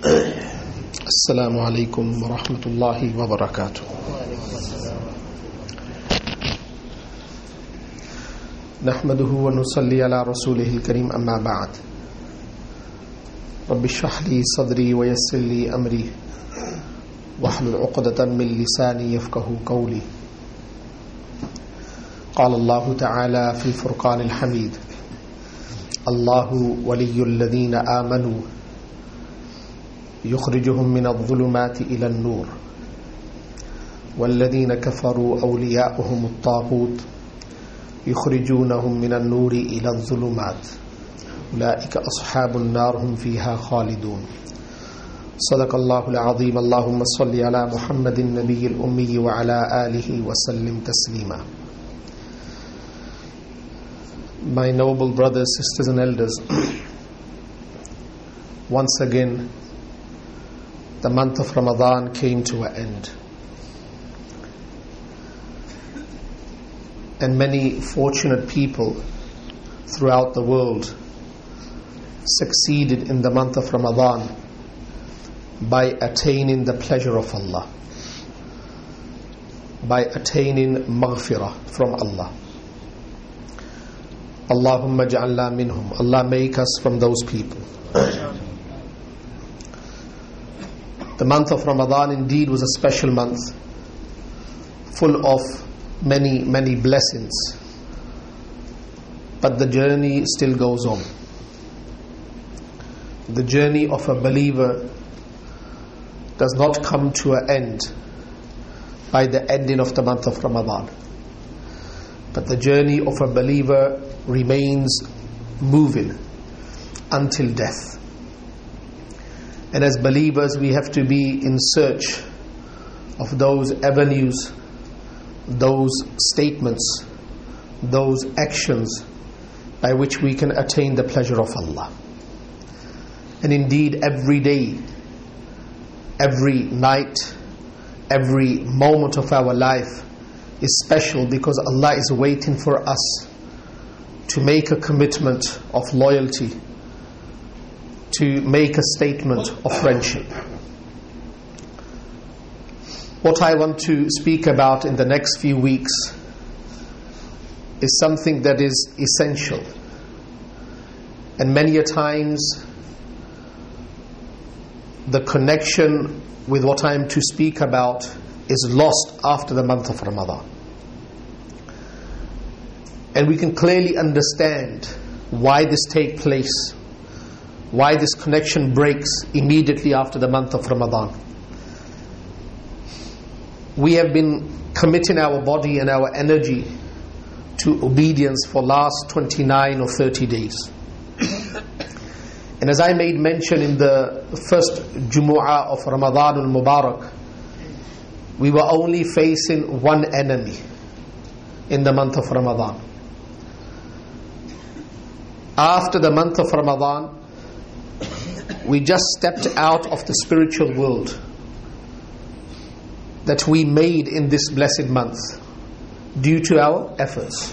السلام عليكم ورحمة الله وبركاته. نحمده ونصلي على رسوله الكريم أما بعد. رب اشرح لي صدري ويسر لي أمري واحلل عقدة من لساني يفقه قولي. قال الله تعالى في الفرقان الحميد: الله ولي الذين آمنوا يخرجهم من الظلمات إلى النور والذين كفروا أولياؤهم الطاغوت يخرجونهم من النور إلى الظلمات أولئك أصحاب النار هم فيها خالدون. صدق الله العظيم. اللهم صل على محمد النبي الأمي وعلى آله وسلم تسليما. My noble brothers, sisters and elders, once again the month of Ramadan came to an end, and many fortunate people throughout the world succeeded in the month of Ramadan by attaining the pleasure of Allah, by attaining maghfirah from Allah. Allahumma ja'alna minhum. Allah make us from those people. The month of Ramadan indeed was a special month, full of many blessings, but the journey still goes on. The journey of a believer does not come to an end by the ending of the month of Ramadan, but the journey of a believer remains moving until death. And as believers, we have to be in search of those avenues, those statements, those actions by which we can attain the pleasure of Allah. And indeed, every day, every night, every moment of our life is special, because Allah is waiting for us to make a commitment of loyalty, to make a statement of friendship. What I want to speak about in the next few weeks is something that is essential, and many a times the connection with what I am to speak about is lost after the month of Ramadan. And we can clearly understand why this takes place, why this connection breaks immediately after the month of Ramadan. We have been committing our body and our energy to obedience for last 29 or 30 days. And as I made mention in the first Jumu'ah of Ramadan al-Mubarak, we were only facing one enemy in the month of Ramadan. After the month of Ramadan, we just stepped out of the spiritual world that we made in this blessed month due to our efforts.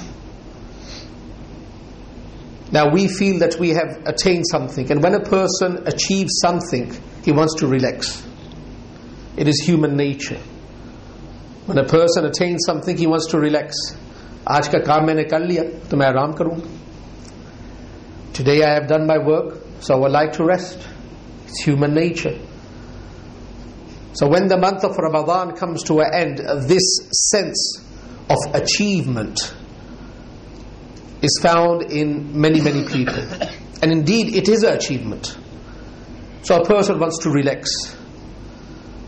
Now we feel that we have attained something, and when a person achieves something, he wants to relax. It is human nature. When a person attains something, he wants to relax. Aaj ka kaam maine kar liya, to main aaram karunga. Today I have done my work, so I would like to rest. It's human nature. So when the month of Ramadan comes to an end, this sense of achievement is found in many people. And indeed, it is an achievement. So a person wants to relax.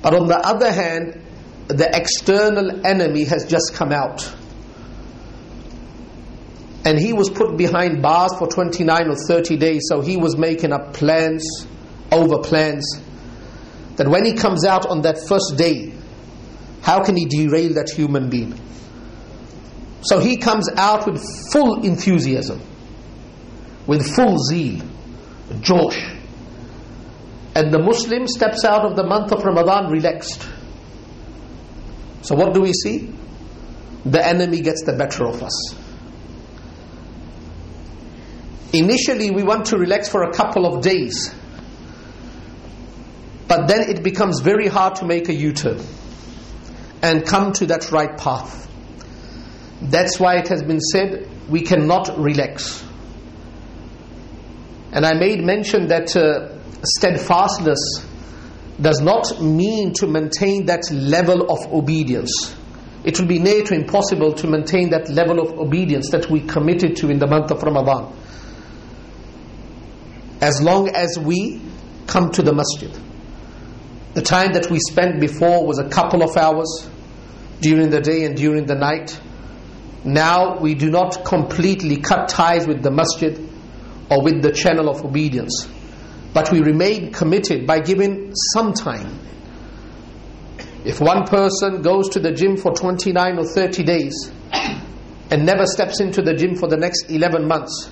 But on the other hand, the external enemy has just come out. And he was put behind bars for 29 or 30 days, so he was making up plans over plans, that when he comes out on that first day, how can he derail that human being? So he comes out with full enthusiasm, with full zeal, josh. And the Muslim steps out of the month of Ramadan relaxed. So what do we see? The enemy gets the better of us. Initially we want to relax for a couple of days, But then it becomes very hard to make a U-turn and come to that right path. That's why it has been said we cannot relax. And I made mention that steadfastness does not mean to maintain that level of obedience. It will be near to impossible to maintain that level of obedience that we committed to in the month of Ramadan, as long as we come to the masjid. The time that we spent before was a couple of hours during the day and during the night. Now we do not completely cut ties with the masjid or with the channel of obedience, but we remain committed by giving some time. If one person goes to the gym for 29 or 30 days and never steps into the gym for the next 11 months,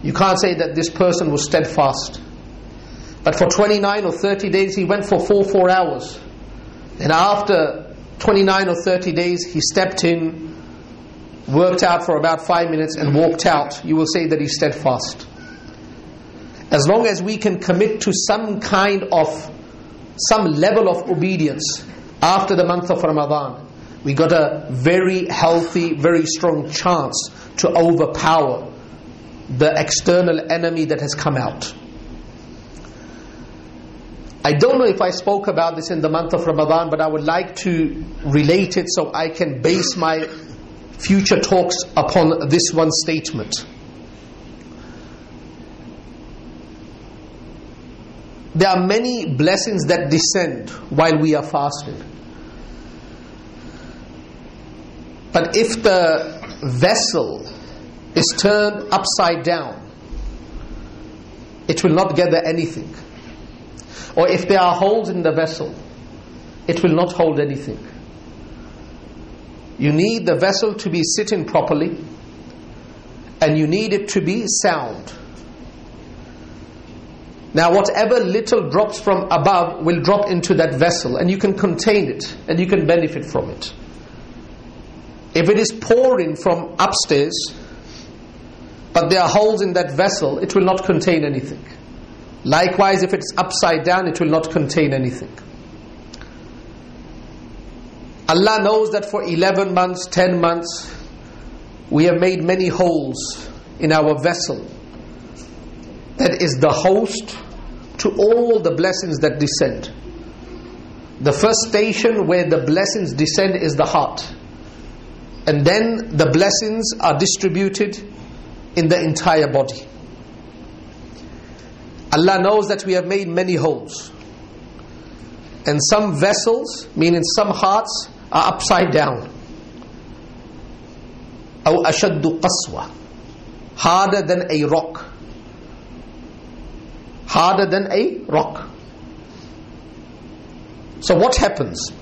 you can't say that this person was steadfast. But for 29 or 30 days he went for 4 hours, and after 29 or 30 days he stepped in, worked out for about 5 minutes and walked out, you will say that he's steadfast. As long as we can commit to some level of obedience after the month of Ramadan, we got a very healthy, very strong chance to overpower the external enemy that has come out. I don't know if I spoke about this in the month of Ramadan, but I would like to relate it so I can base my future talks upon this one statement. There are many blessings that descend while we are fasting. But if the vessel is turned upside down, it will not gather anything. Or if there are holes in the vessel, it will not hold anything. You need the vessel to be sitting properly, and you need it to be sound. Now whatever little drops from above will drop into that vessel, and you can contain it and you can benefit from it. If it is pouring from upstairs but there are holes in that vessel, it will not contain anything. Likewise, if it's upside down, it will not contain anything. Allah knows that for 11 months, 10 months, we have made many holes in our vessel. That is the host to all the blessings that descend. The first station where the blessings descend is the heart. And then the blessings are distributed in the entire body. Allah knows that we have made many holes. And some vessels, meaning some hearts, are upside down. أو أشد قسوة, harder than a rock. Harder than a rock. So what happens?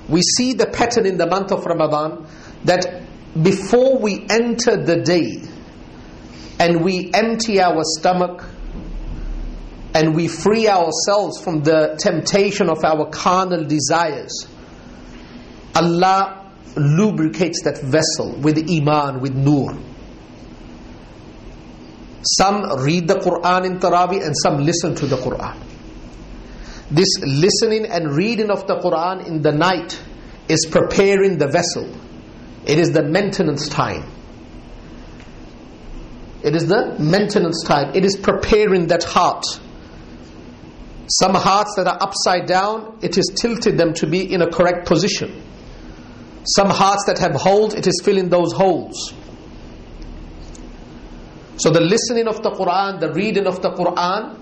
We see the pattern in the month of Ramadan that before we enter the day and we empty our stomach and we free ourselves from the temptation of our carnal desires, Allah lubricates that vessel with Iman, with Nur. Some read the Quran in Taraweeh and some listen to the Quran. This listening and reading of the Quran in the night is preparing the vessel. It is the maintenance time. It is the maintenance time. It is preparing that heart. Some hearts that are upside down, it is tilted them to be in a correct position. Some hearts that have holes, it is filling those holes. So the listening of the Quran, the reading of the Quran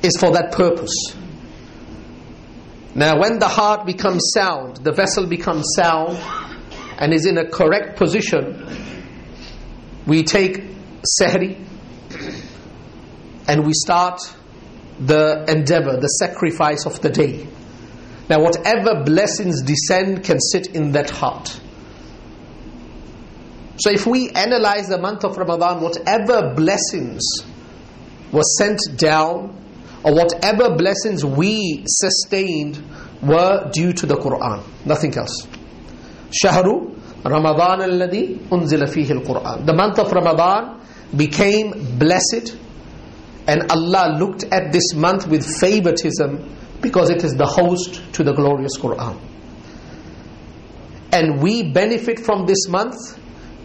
is for that purpose. Now when the heart becomes sound, the vessel becomes sound and is in a correct position, we take sahri and we start the endeavor, the sacrifice of the day. Now whatever blessings descend can sit in that heart. So if we analyze the month of Ramadan, whatever blessings were sent down or whatever blessings we sustained were due to the Quran, nothing else. Shahru Ramadan alladhi unzila fihi al-Quran. The month of Ramadan became blessed And Allah looked at this month with favoritism because it is the host to the glorious Quran. And we benefit from this month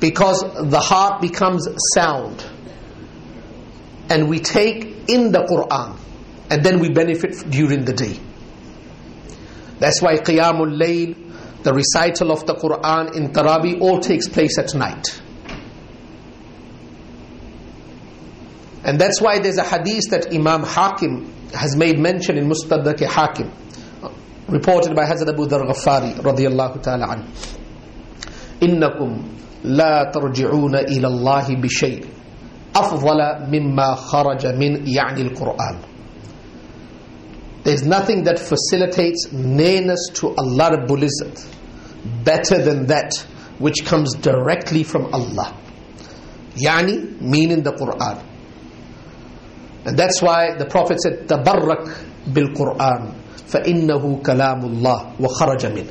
because the heart becomes sound. And we take in the Quran. And then we benefit during the day. That's why Qiyamul Layl, the recital of the Quran in Taraweeh, all takes place at night. And that's why there's a hadith that Imam Hakim has made mention in Mustadrak Hakim, reported by Hazrat Abu Dharr Ghaffari radiyallahu ta'ala anhu. إِنَّكُمْ لَا تَرْجِعُونَ إِلَى اللَّهِ بِشَيْءٍ أَفْضَلَ مِمَّا خَرَجَ مِنْ يَعْنِ الْقُرْآنِ. There's nothing that facilitates nearness to Allah Rabbul Izzat better than that which comes directly from Allah. Yani, meaning the Quran. And that's why the Prophet said, تَبَرَّكْ بِالْقُرْآنِ فَإِنَّهُ كَلَامُ اللَّهِ وَخَرَجَ مِنْ.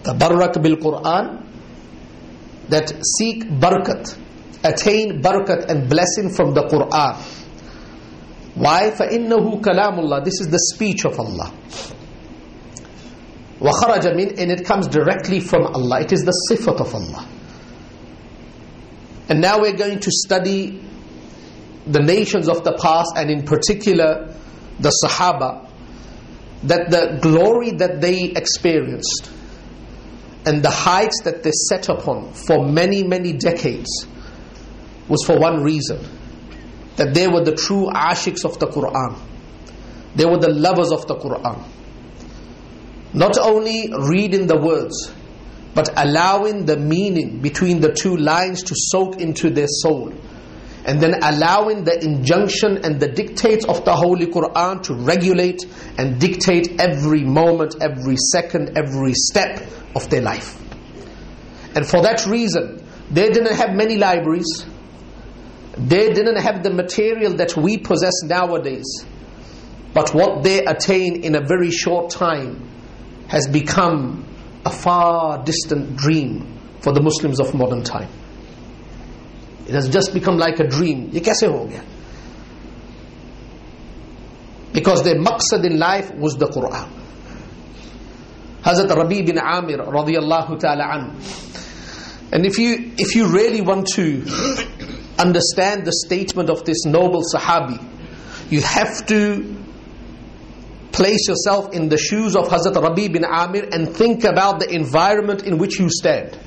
تَبَرَّكْ بِالْقُرْآنِ, that seek barakat, attain barakat and blessing from the Quran. Why? فَإِنَّهُ كَلَامُ اللَّهِ. This is the speech of Allah. وَخَرَجَ مِنْ, and it comes directly from Allah. It is the sifat of Allah. And now we're going to study the nations of the past, and in particular the Sahaba, that the glory that they experienced and the heights that they set upon for many, many decades was for one reason: that they were the true ashiqs of the Quran. They were the lovers of the Quran. Not only reading the words, but allowing the meaning between the two lines to soak into their soul. And then allowing the injunction and the dictates of the Holy Quran to regulate and dictate every moment, every second, every step of their life. And for that reason, they didn't have many libraries. They didn't have the material that we possess nowadays. But what they attain in a very short time has become a far distant dream for the Muslims of modern time. It has just become like a dream. Ye kaise ho gaya? Because their maqsad in life was the Quran. Hazrat Rabi bin Amir radiyallahu ta'ala an. And if you really want to understand the statement of this noble Sahabi, you have to place yourself in the shoes of Hazrat Rabi bin Amir and think about the environment in which you stand.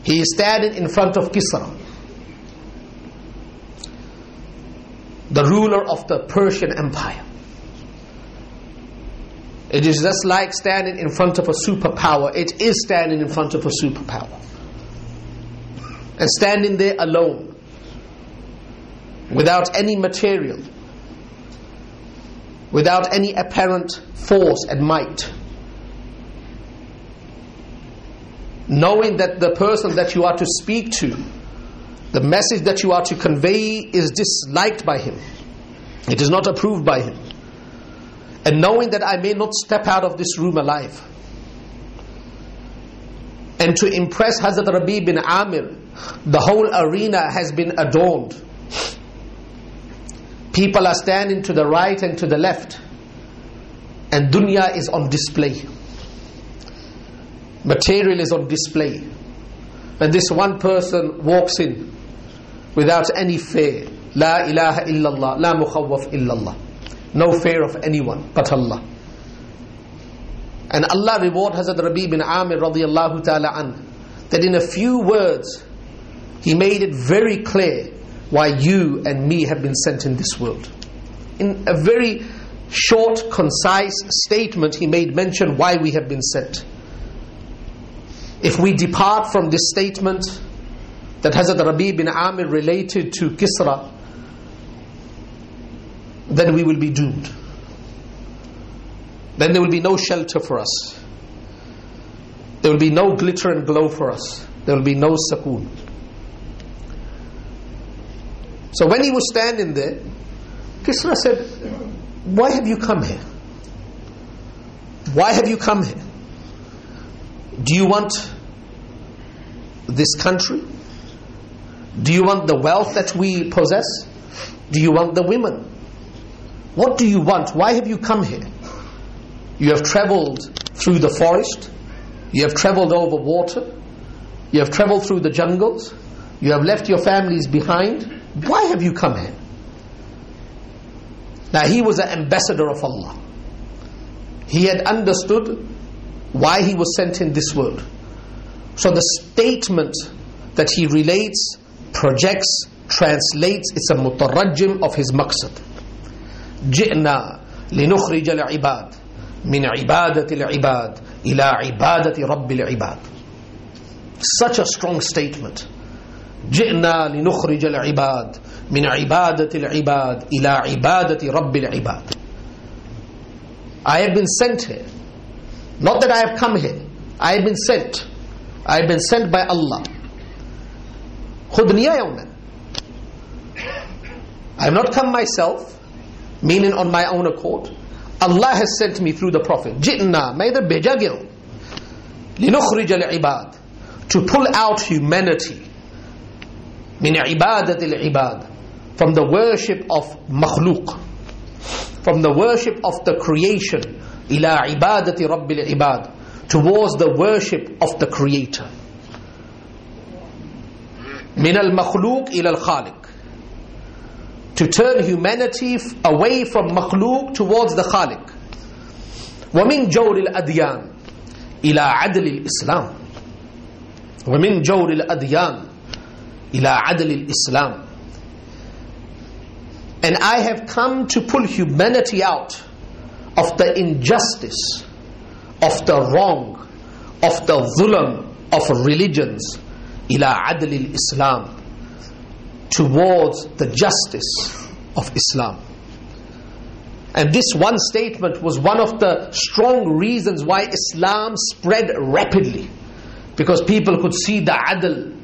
He is standing in front of Kisra, the ruler of the Persian Empire. It is just like standing in front of a superpower. It is standing in front of a superpower. And standing there alone, without any material, without any apparent force and might, knowing that the person that you are to speak to, the message that you are to convey, is disliked by him, it is not approved by him, and knowing that I may not step out of this room alive. And to impress Hazrat Rabi bin Amir, the whole arena has been adorned. People are standing to the right and to the left, and dunya is on display. Material is on display. And this one person walks in without any fear. La ilaha illallah, la mukhawwaf illallah. No fear of anyone but Allah. And Allah reward Hazrat Rabi bin Amir radiyallahu ta'ala an, that in a few words he made it very clear why you and me have been sent in this world. In a very short, concise statement, he made mention why we have been sent. If we depart from this statement that Hazrat Rabi bin Amir related to Kisra, then we will be doomed. Then there will be no shelter for us. There will be no glitter and glow for us. There will be no sakoon. So when he was standing there, Kisra said, "Why have you come here? Why have you come here? Do you want this country? Do you want the wealth that we possess? Do you want the women? What do you want? Why have you come here? You have traveled through the forest. You have traveled over water. You have traveled through the jungles. You have left your families behind. Why have you come here? Now he was an ambassador of Allah. He had understood why he was sent in this world. So the statement that he relates, projects, translates, it's a mutarajjim of his maqsad. جئنا لنخرج العباد من عبادة العباد إلى عبادة رب العباد. Such a strong statement. جئنا لنخرج العباد من عبادة العباد إلى عبادة رب العباد. I have been sent here. Not that I have come here. I have been sent. I have been sent by Allah. خُذْ نِيَا. I have not come myself, meaning on my own accord. Allah has sent me through the Prophet. جِئْنَا مَيْدَ بِجَگِل لِنُخْرِجَ الْعِبَادِ, to pull out humanity مِنْ عِبَادَةِ الْعِبَادِ, from the worship of makhluk, from the worship of the creation, إِلَىٰ عِبَادَةِ رَبِّ الْعِبَادِ, towards the worship of the Creator. مِنَ الْمَخْلُوقِ إِلَى الْخَالِقِ, to turn humanity away from makhluk towards the Khaliq. وَمِنْ جَوْرِ الْأَدْيَانِ إِلَىٰ عَدْلِ الْإِسْلَامِ, وَمِنْ جَوْرِ الْأَدْيَانِ إِلَىٰ عَدْلِ الْإِسْلَامِ. And I have come to pull humanity out of the injustice, of the wrong, of the dhulam of religions, إِلَىٰ عَدْلِ الْإِسْلَامِ, towards the justice of Islam. And this one statement was one of the strong reasons why Islam spread rapidly, because people could see the adl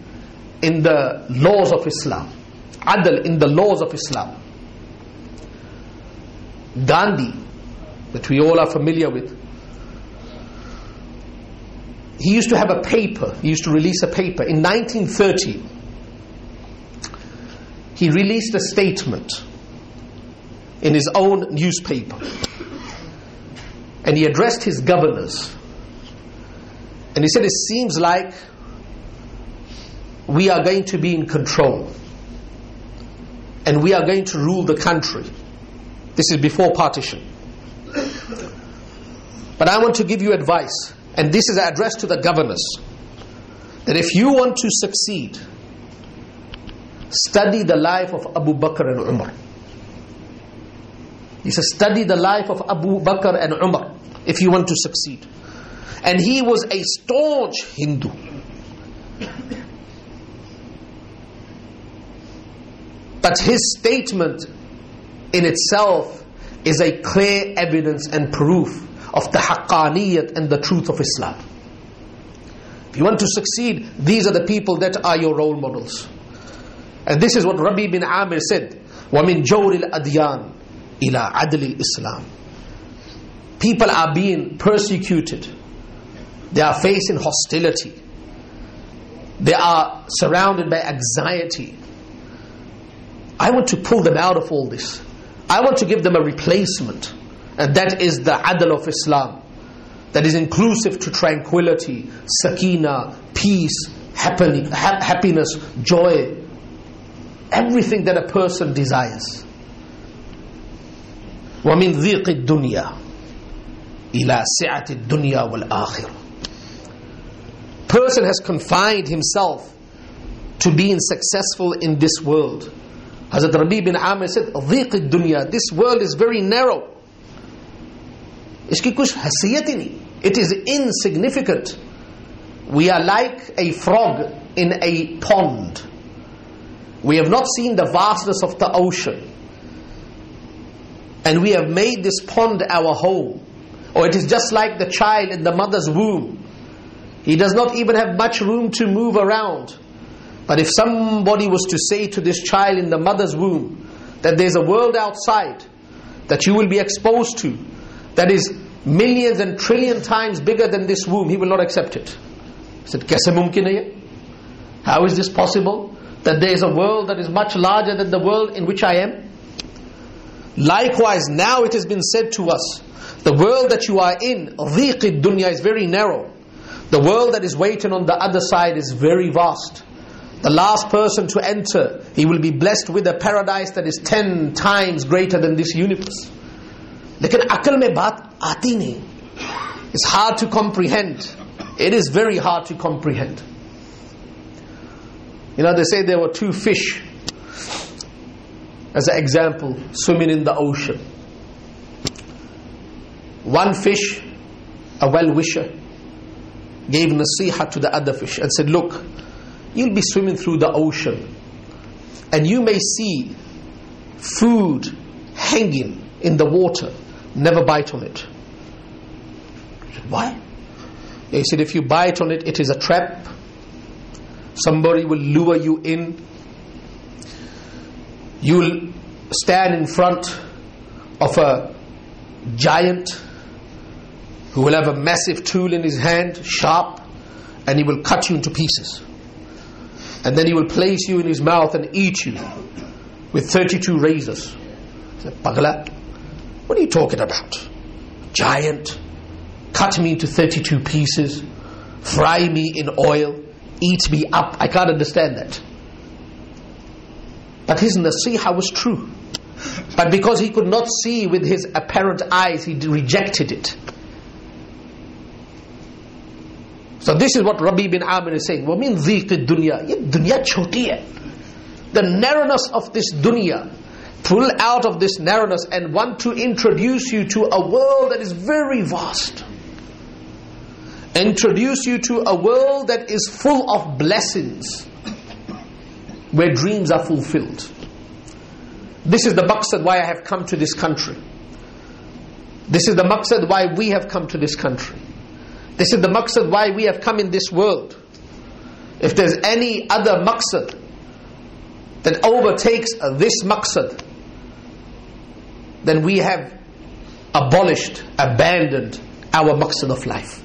in the laws of Islam. Adl in the laws of Islam. Gandhi, that we all are familiar with, he used to have a paper, he used to release a paper. In 1930, he released a statement in his own newspaper, and he addressed his governors, and he said, it seems like we are going to be in control and we are going to rule the country. This is before partition. But I want to give you advice, and this is addressed to the governors, that if you want to succeed, study the life of Abu Bakr and Umar. He says, study the life of Abu Bakr and Umar if you want to succeed. And he was a staunch Hindu. But his statement in itself is a clear evidence and proof of the haqqaniyat and the truth of Islam. If you want to succeed, these are the people that are your role models. And this is what Rabi bin Amir said, وَمِن جَوْرِ الْأَدْيَانِ إِلَىٰ عَدْلِ الْإِسْلَامِ. People are being persecuted. They are facing hostility. They are surrounded by anxiety. I want to pull them out of all this. I want to give them a replacement. And that is the adl of Islam. That is inclusive to tranquility, sakina, peace, happiness, joy. Everything that a person desires. وَمِنْ ضِيقِ الدُّنْيَا إِلَى سِعَةِ الدُّنْيَا وَالْآخِرَةِ. Person has confined himself to being successful in this world. Hazrat Rabi bin Amir said, ضِيقِ الدُّنْيَا, this world is very narrow. Iski kuch hasiyat hi nahi. It is insignificant. We are like a frog in a pond. We have not seen the vastness of the ocean. And we have made this pond our home. Or it is just like the child in the mother's womb. He does not even have much room to move around. But if somebody was to say to this child in the mother's womb that there's a world outside that you will be exposed to, that is millions and trillion times bigger than this womb, he will not accept it. He said, "Kaise mumkin hai? How is this possible? That there is a world that is much larger than the world in which I am?" Likewise, now it has been said to us, the world that you are in, dhiq dunya, is very narrow. The world that is waiting on the other side is very vast. The last person to enter, he will be blessed with a paradise that is 10 times greater than this universe. Lekin akal mein baat aati nahi. It's hard to comprehend. It is very hard to comprehend. You know, they say there were two fish, as an example, swimming in the ocean. One fish, a well-wisher, gave nasiha to the other fish and said, look, you'll be swimming through the ocean and you may see food hanging in the water. Never bite on it. I said, why? He said, if you bite on it, it is a trap. Somebody will lure you in. You will stand in front of a giant who will have a massive tool in his hand, sharp, and he will cut you into pieces. And then he will place you in his mouth and eat you with 32 razors. I said, Pagla, what are you talking about? Giant, cut me into 32 pieces, fry me in oil, eat me up. I can't understand that. But his nasiha was true. But because he could not see with his apparent eyes, he rejected it. So this is what Rabi bin Amir is saying. وَمِن ذِيقِ الدُّنْيَا. Ye dunya choti hai. The narrowness of this dunya. Pull out of this narrowness and want to introduce you to a world that is very vast. Introduce you to a world that is full of blessings, where dreams are fulfilled. This is the maqsad why I have come to this country. This is the maqsad why we have come to this country. This is the maqsad why we have come in this world. If there's any other maqsad that overtakes this maqsad, then we have abolished, abandoned our maqsad of life.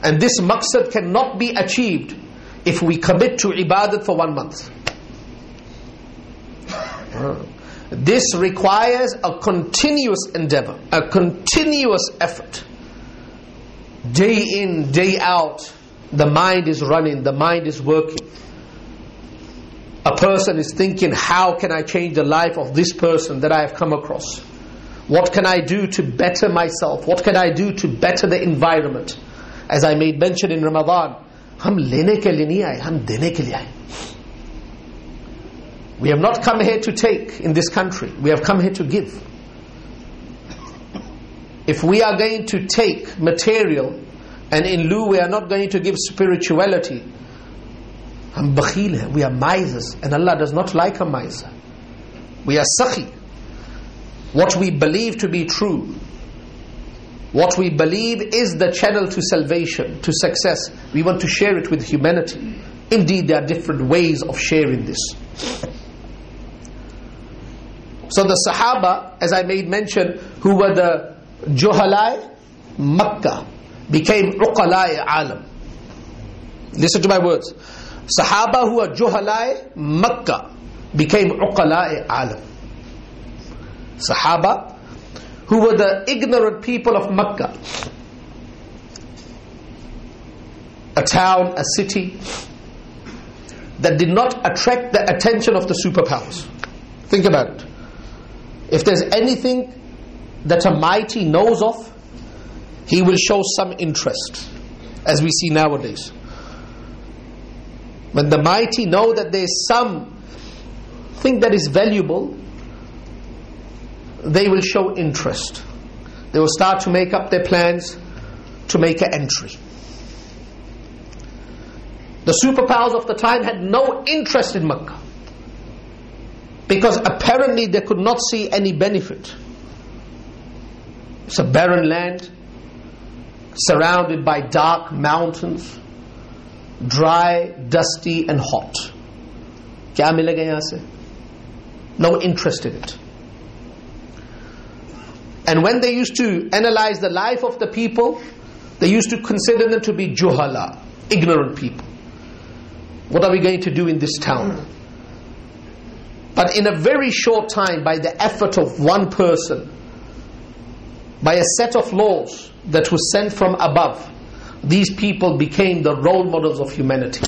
And this maqsad cannot be achieved if we commit to ibadat for 1 month. This requires a continuous endeavor, a continuous effort. Day in, day out, the mind is running, the mind is working. A person is thinking, how can I change the life of this person that I have come across? What can I do to better myself? What can I do to better the environment? As I made mention in Ramadan, hum lene ke liye nahi aaye, hum dene ke liye aaye. We have not come here to take in this country. We have come here to give. If we are going to take material and in lieu we are not going to give spirituality, hum bakhil hai, we are misers, and Allah does not like a miser. We are sakhi. What we believe to be true, what we believe is the channel to salvation, to success, we want to share it with humanity. Indeed, there are different ways of sharing this. So the Sahaba, as I made mention, who were the Juhalai Makkah, became Uqalai Alam. Listen to my words. Sahaba who are Juhalai Makkah became Uqalai Alam. Sahaba who were the ignorant people of Makkah, a town, a city that did not attract the attention of the superpowers. Think about it. If there's anything that a mighty knows of, he will show some interest, as we see nowadays. When the mighty know that there's something that is valuable, they will show interest. They will start to make up their plans to make an entry. The superpowers of the time had no interest in Makkah, because apparently they could not see any benefit. It's a barren land, surrounded by dark mountains, dry, dusty and hot. Kya milega yahan se? No interest in it. And when they used to analyze the life of the people, they used to consider them to be juhala, ignorant people. What are we going to do in this town? But in a very short time, by the effort of one person, by a set of laws that was sent from above, these people became the role models of humanity.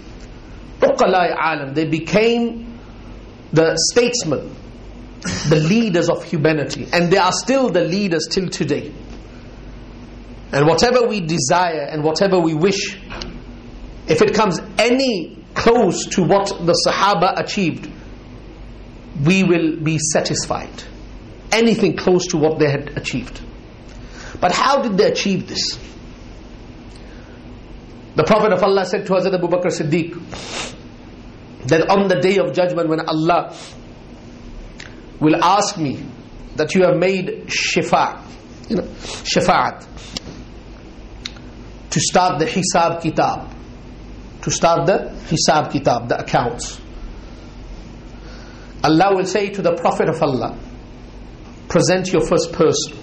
They became the statesmen, the leaders of humanity, and they are still the leaders till today. And whatever we desire and whatever we wish, if it comes any close to what the Sahaba achieved, we will be satisfied. Anything close to what they had achieved. But how did they achieve this? The Prophet of Allah said to Hazrat Abu Bakr Siddiq that on the day of judgment, when Allah will ask me that you have made shafa'at to start the hisab kitab, the accounts. Allah will say to the Prophet of Allah, present your first person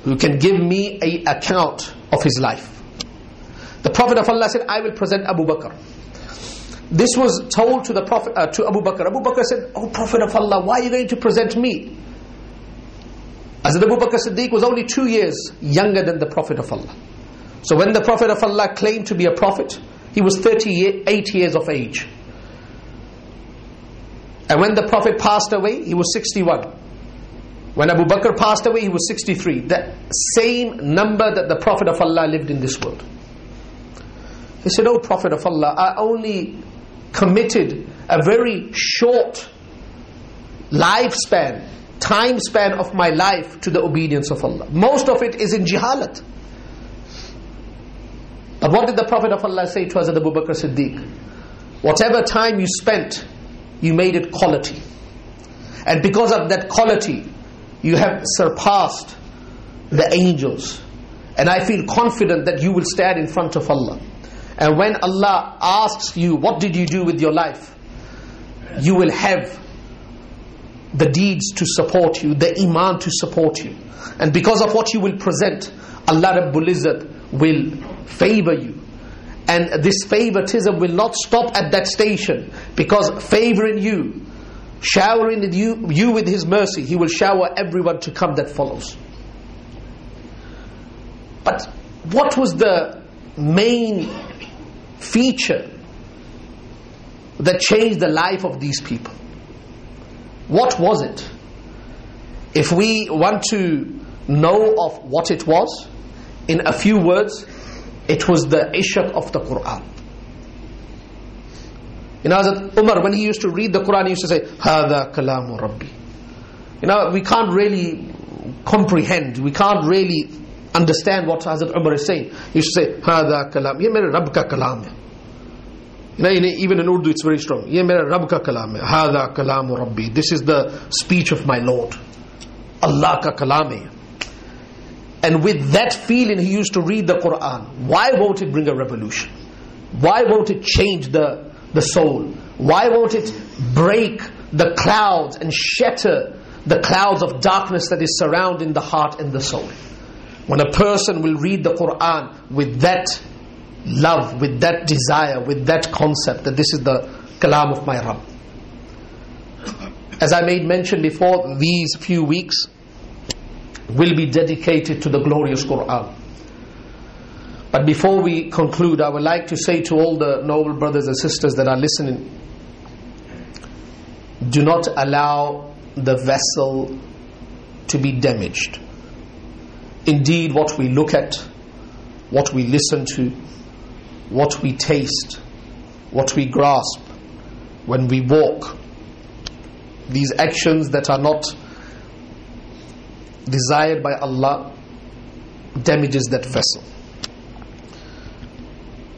who can give me an account of his life. The Prophet of Allah said, I will present Abu Bakr. This was told to the Prophet, to Abu Bakr. Abu Bakr said, oh Prophet of Allah, why are you going to present me? As Abu Bakr Siddiq was only 2 years younger than the Prophet of Allah. So when the Prophet of Allah claimed to be a prophet, he was 38 years of age. And when the Prophet passed away, he was 61. When Abu Bakr passed away, he was 63. The same number that the Prophet of Allah lived in this world. He said, oh Prophet of Allah, I only committed a very short lifespan, time span of my life to the obedience of Allah. Most of it is in jihalat. But what did the Prophet of Allah say to Hazrat Abu Bakr Siddiq? Whatever time you spent, you made it quality. And because of that quality, you have surpassed the angels. And I feel confident that you will stand in front of Allah. And when Allah asks you, what did you do with your life? You will have the deeds to support you, the iman to support you. And because of what you will present, Allah Rabbul Izzat will favor you. And this favoritism will not stop at that station, because favoring you, showering you with His mercy, He will shower everyone to come that follows. But what was the main feature that changed the life of these people? What was it? If we want to know of what it was, in a few words, it was the ishq of the Quran. You know, Hazrat Umar, when he used to read the Quran, he used to say, Hada kalamu Rabbi. You know, we can't really comprehend, we can't really understand what Hazrat Umar is saying. He used to say, Hada kalam, ye mere Rabb ka kalam hai. You know, even in Urdu it's very strong. Ye mere Rabb ka kalam hai, Hada kalamu Rabbi. This is the speech of my Lord. Allah ka kalam hai. And with that feeling he used to read the Quran. Why won't it bring a revolution? Why won't it change the soul? Why won't it break the clouds and shatter the clouds of darkness that is surrounding the heart and the soul? When a person will read the Quran with that love, with that desire, with that concept that this is the kalam of my Rabb. As I made mention before, these few weeks will be dedicated to the glorious Quran. But before we conclude, I would like to say to all the noble brothers and sisters that are listening, do not allow the vessel to be damaged. Indeed, what we look at, what we listen to, what we taste, what we grasp, when we walk, these actions that are not desired by Allah, damages that vessel.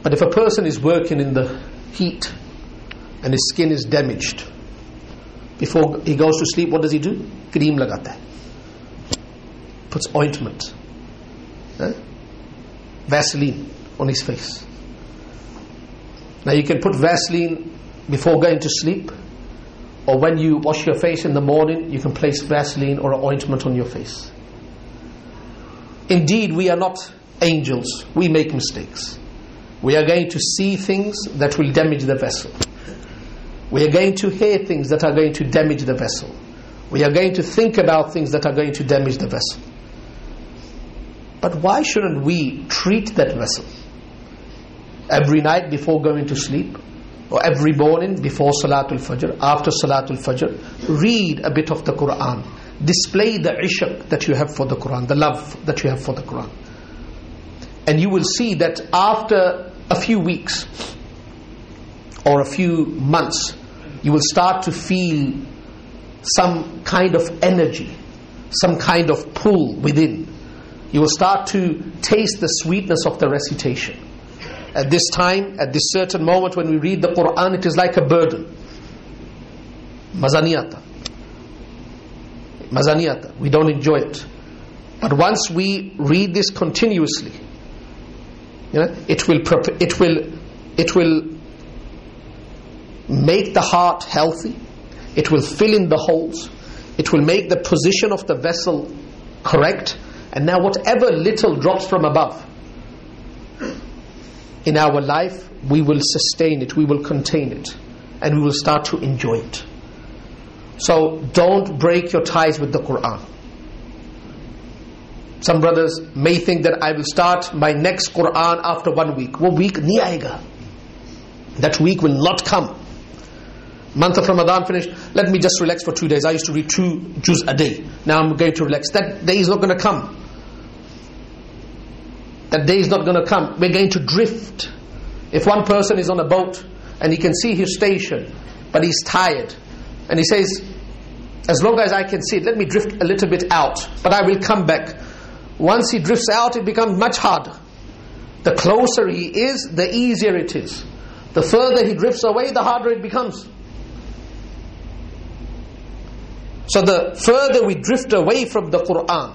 But if a person is working in the heat and his skin is damaged, before he goes to sleep, what does he do? Cream lagata hai. Puts ointment, Vaseline on his face. Now you can put Vaseline before going to sleep, or when you wash your face in the morning, you can place Vaseline or an ointment on your face. Indeed, we are not angels. We make mistakes. We are going to see things that will damage the vessel. We are going to hear things that are going to damage the vessel. We are going to think about things that are going to damage the vessel. But why shouldn't we treat that vessel? Every night before going to sleep, or every morning before Salatul Fajr, after Salatul Fajr, read a bit of the Quran. Display the ishq that you have for the Quran, the love that you have for the Quran. And you will see that after a few weeks or a few months, you will start to feel some kind of energy, some kind of pull within. You will start to taste the sweetness of the recitation. At this time, at this certain moment when we read the Quran, it is like a burden. Mazaniyata. We don't enjoy it. But once we read this continuously, it will make the heart healthy. It will fill in the holes. It will make the position of the vessel correct. And now whatever little drops from above in our life, we will sustain it, we will contain it, and we will start to enjoy it. So don't break your ties with the Quran. Some brothers may think that I will start my next Quran after 1 week. Wo week nahi aayega. That week will not come. Month of Ramadan finished, let me just relax for 2 days. I used to read 2 juz a day. Now I'm going to relax. That day is not going to come. That day is not going to come. We're going to drift. If one person is on a boat and he can see his station, but he's tired, and he says, as long as I can see it, let me drift a little bit out, but I will come back. Once he drifts out, it becomes much harder. The closer he is, the easier it is. The further he drifts away, the harder it becomes. So the further we drift away from the Quran,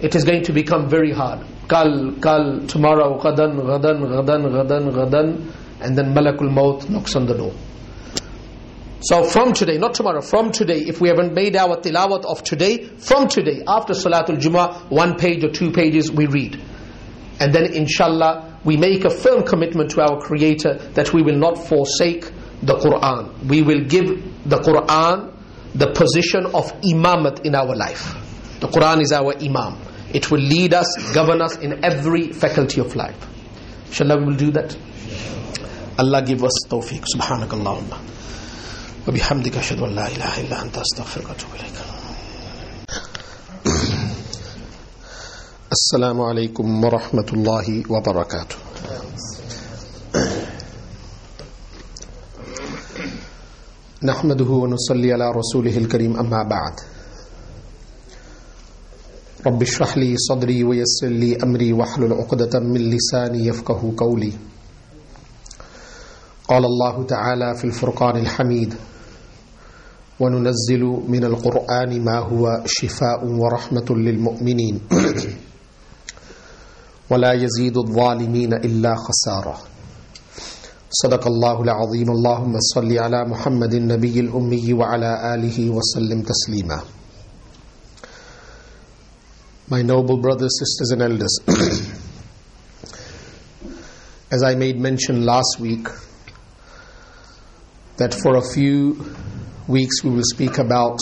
it is going to become very hard. Kal, tomorrow, ghadan, and then Malakul Maut knocks on the door. So from today, not tomorrow, from today, if we haven't made our tilawat of today, from today, after Salatul Jummah, 1 page or 2 pages we read. And then inshallah, we make a firm commitment to our Creator that we will not forsake the Quran. We will give the Quran the position of imamat in our life. The Quran is our imam. It will lead us, govern us in every faculty of life. Inshallah, we will do that. Allah give us tawfiq. Subhanakallahumma wa bihamdika ashhadu an la ilaha illa anta astaghfiruka wa atubu ilaik. Assalamu alaikum wa rahmatullahi wa barakatuh. Nahmaduhu wa nusalli ala rasulihil kareem, amma ba'd. Rabbi shrah li sadri wa yassir li amri wahlul 'uqdatan min lisani yafqahu qawli. Qala Allah ta'ala fil furqanil hamid, wa nunazzilu minal qur'ani ma huwa shifaa'un wa rahmatun lil mu'minin wa la yazidu adh-dhalimina illa khasara. Sadaqallahu al-azim. Allahumma salli ala Muhammadin nabiyyil ummi wa ala alihi wa sallim taslima. My noble brothers, sisters and elders, as I made mention last week, that for a few weeks we will speak about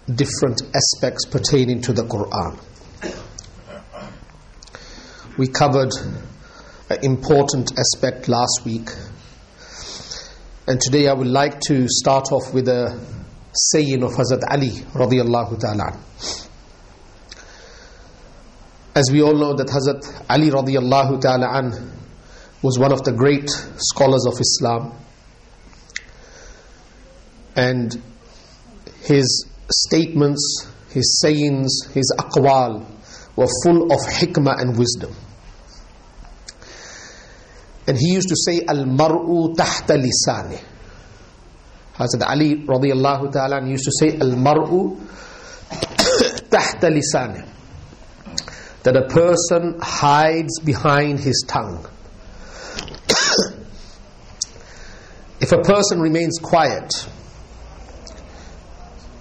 different aspects pertaining to the Quran. We covered an important aspect last week, and today I would like to start off with a saying of Hazrat Ali radiyallahu ta'ala. As we all know that Hazrat Ali radiyallahu ta'ala an was one of the great scholars of Islam, and his statements, his sayings, his aqwal were full of hikmah and wisdom. And he used to say, Al-mar'u tahta lisani. Hazrat Ali radiyallahu ta'ala an used to say, Al-mar'u tahta lisani, that a person hides behind his tongue. If a person remains quiet,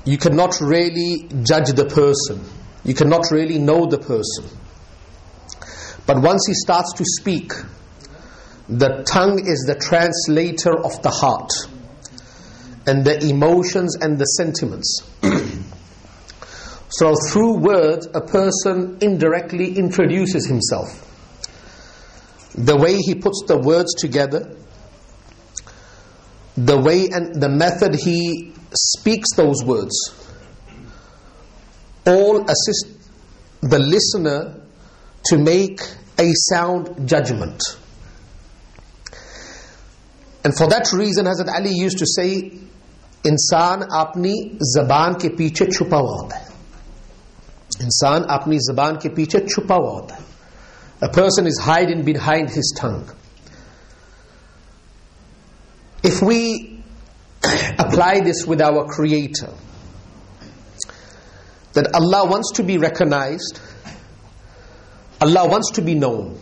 you cannot really judge the person. You cannot really know the person. But once he starts to speak, the tongue is the translator of the heart. and the emotions and the sentiments. So through words, a person indirectly introduces himself. The way he puts the words together, the way and the method he speaks those words, all assist the listener to make a sound judgment. And for that reason, Hazrat Ali used to say, इंसान अपनी ज़बान के पीछे छुपा हुआ होता है. इंसान अपनी ज़बान के पीछे छुपा हुआ होता है. A person is hiding behind his tongue. If we apply this with our Creator, that Allah wants to be recognized, Allah wants to be known,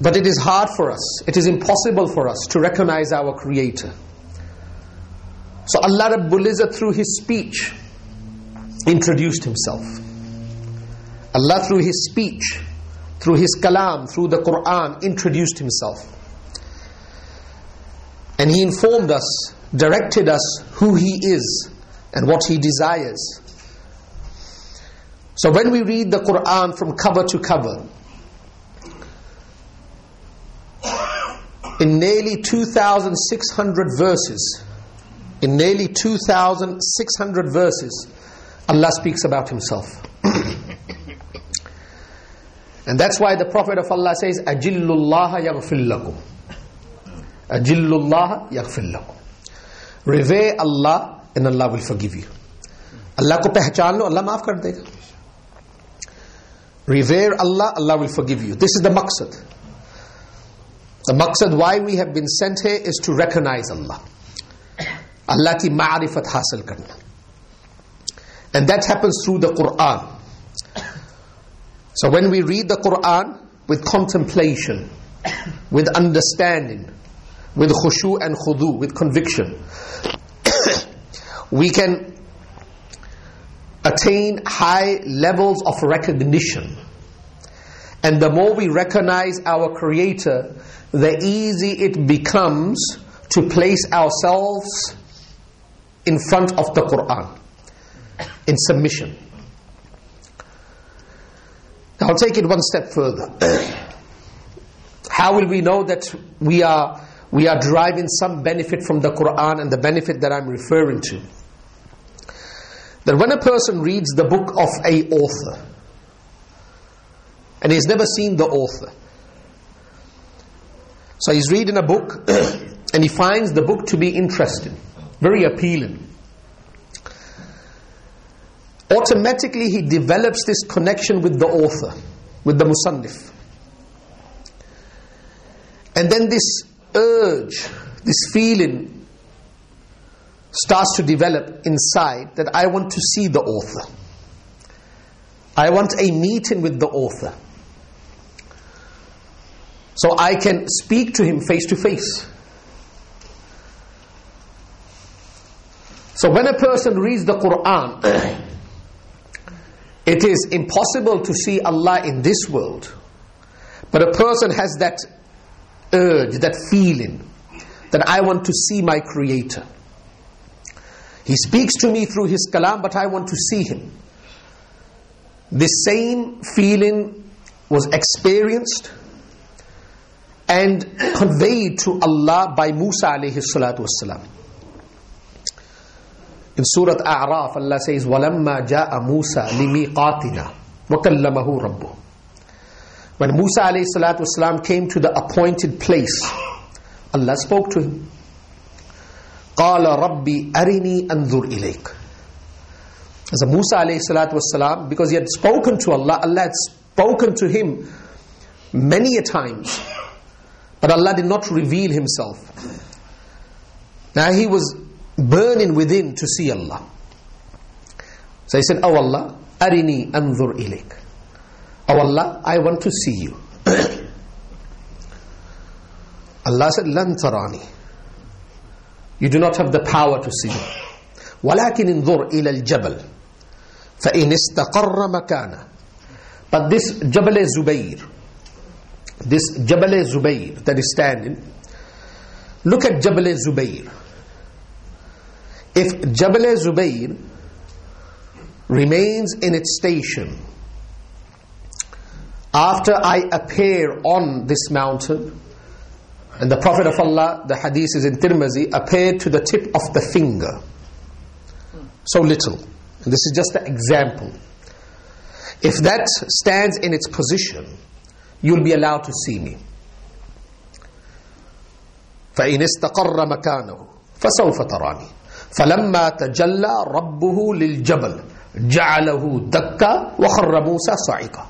but it is hard for us, it is impossible for us to recognize our Creator. So Allah Rabbul Izzat through His speech introduced Himself. Allah through His speech, through His kalam, through the Quran introduced Himself. And He informed us, directed us who He is and what He desires. So when we read the Quran from cover to cover, in nearly 2,600 verses, Allah speaks about Himself. And that's why the Prophet of Allah says, Ajillullaha yaghfir lakum. Ajillullaha yaghfir lakum. Revere Allah and Allah will forgive you. Allah ko pehchan lo, Allah maaf kar dega. Revere Allah, Allah will forgive you. This is the maqsad. The maqsad why we have been sent here is to recognize Allah. Allah ki ma'rifat hasil karna. And that happens through the Quran. So when we read the Quran with contemplation, with understanding, with khushu and khudu, with conviction, we can attain high levels of recognition. And the more we recognize our Creator, the easy it becomes to place ourselves in front of the Quran, in submission. Now I'll take it one step further. How will we know that we are deriving some benefit from the Quran, and the benefit that I'm referring to? That when a person reads the book of an author, and he's never seen the author, so he's reading a book and he finds the book to be interesting, very appealing. Automatically he develops this connection with the author, with the musannif. And then this urge, this feeling starts to develop inside that I want to see the author. I want a meeting with the author, so I can speak to him face to face. So when a person reads the Quran, it is impossible to see Allah in this world, but a person has that urge, that feeling that I want to see my Creator. He speaks to me through His kalam, but I want to see Him. This same feeling was experienced and conveyed to Allah by Musa alayhi salatu wassalam. In Surah A'raf, Allah says, وَلَمَّا جَاءَ مُوسَى لِمِيقَاتِنَا وَكَلَّمَهُ رَبُّهُ. When Musa alayhi salatu wassalam came to the appointed place, Allah spoke to him. قَالَ رَبِّي أَرِنِي أَنظُرْ إِلَيْكَ. As a Musa alayhi salatu wassalam, because he had spoken to Allah, Allah had spoken to him many a times, but Allah did not reveal Himself. Now he was burning within to see Allah. So he said, Oh Allah, arini anzur ilayk. Oh Allah, I want to see you. Allah said, Lan tarani. You do not have the power to see me. Walakin انظر إلى الجبل فإن استقر مكانه. But this Jabal-e-Zubayr that is standing, Look at Jabal Zubayr. If Jabal Zubayr remains in its station after I appear on this mountain, and the Prophet of Allah, the hadith is in Tirmizi, appeared to the tip of the finger, so little, and this is just an example. If that stands in its position, you'll be allowed to see me. فَإِنِ اسْتَقَرَّ مَكَانَهُ فَسَوْفَ تَرَانِي فَلَمَّا تَجَلَّى رَبُّهُ لِلْجَبَلِ جَعَلَهُ دَكَّا وَخَرَّ مُوسَى صَعِقًا.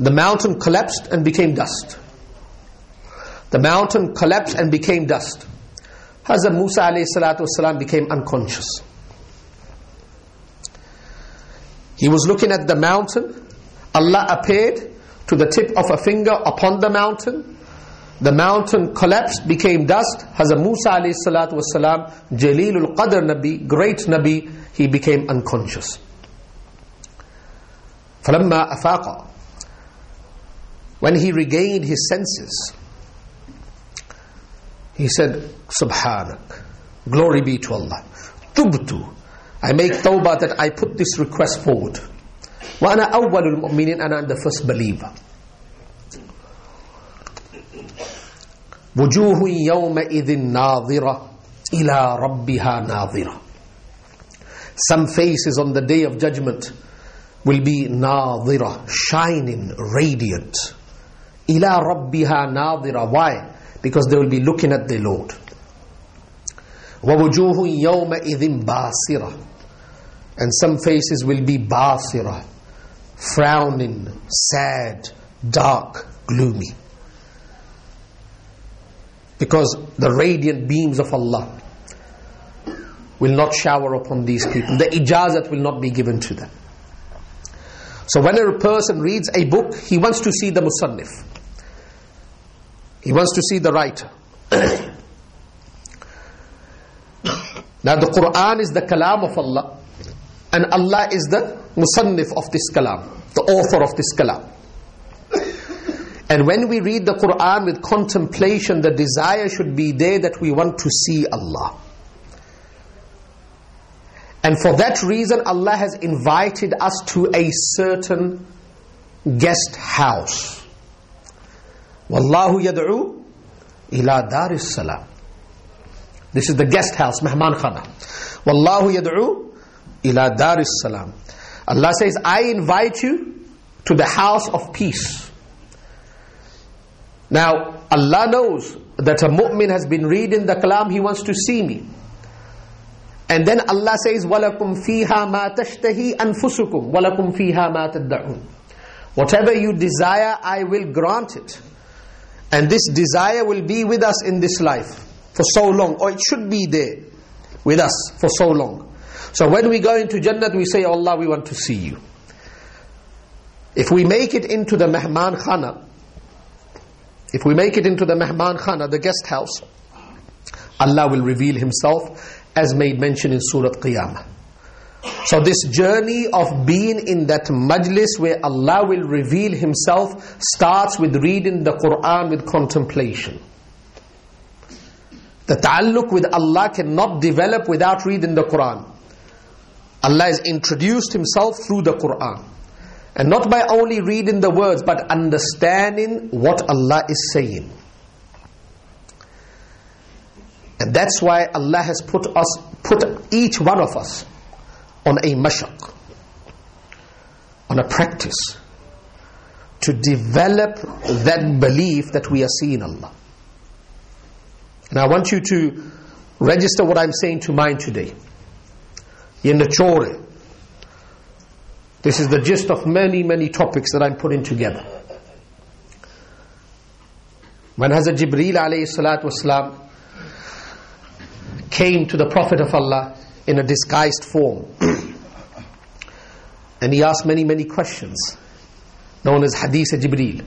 The mountain collapsed and became dust. The mountain collapsed and became dust. Hazrat Musa alayhi salatu wasalam became unconscious. He was looking at the mountain. Allah appeared to the tip of a finger upon the mountain. The mountain collapsed, became dust. Hazrat Musa alayhi salatu wasalam, Jalilul Qadr Nabi, great Nabi, he became unconscious. فَلَمَّا أَفَاقَ, when he regained his senses, he said, Subhanak, glory be to Allah. Tubtu, I make tawbah that I put this request forward. Wa ana awwalul mu'minin, and I'm the first believer. Wujuhu yawma idhin nadhira ila rabbiha nadhira. Some faces on the day of judgment will be nadhira, shining, radiant. Ila rabbiha nadhira. Why? Because they will be looking at their Lord. وَوُجُوهٌ يَوْمَئِذٍ بَاسِرَةٌ, and some faces will be basira, frowning, sad, dark, gloomy. Because the radiant beams of Allah will not shower upon these people. The ijazat will not be given to them. So when a person reads a book, he wants to see the musannif. He wants to see the writer. Now the Quran is the kalam of Allah, and Allah is the musannif of this kalam, the author of this kalam. And when we read the Quran with contemplation, the desire should be there that we want to see Allah. And for that reason, Allah has invited us to a certain guest house. Wallahu yad'u ila daris salam. This is the guest house, Mehman Khana. Wallahu yad'u ila daris salam. Allah says, I invite you to the house of peace. Now, Allah knows that a mu'min has been reading the kalam, he wants to see me. And then Allah says, وَلَكُمْ فِيهَا مَا تَشْتَهِي أَنفُسُكُمْ وَلَكُمْ فِيهَا مَا تَدَّعُونَ. Whatever you desire, I will grant it. And this desire will be with us in this life for so long, or it should be there with us for so long. So when we go into Jannat, we say, oh Allah, we want to see you. If we make it into the Mehman Khana, the guest house, Allah will reveal Himself, as made mention in Surah Qiyamah. So this journey of being in that majlis where Allah will reveal Himself starts with reading the Quran with contemplation. The ta'alluq with Allah cannot develop without reading the Quran. Allah has introduced Himself through the Quran. And not by only reading the words, but understanding what Allah is saying. And that's why Allah has put each one of us on a mashaq, on a practice, to develop that belief that we are seeing Allah. And I want you to register what I'm saying to mind today. In the Chore, this is the gist of many, many topics that I'm putting together. When Hazrat Jibreel alayhi salatu wasalam came to the Prophet of Allah in a disguised form, and he asked many, many questions, known as Hadith Jibreel.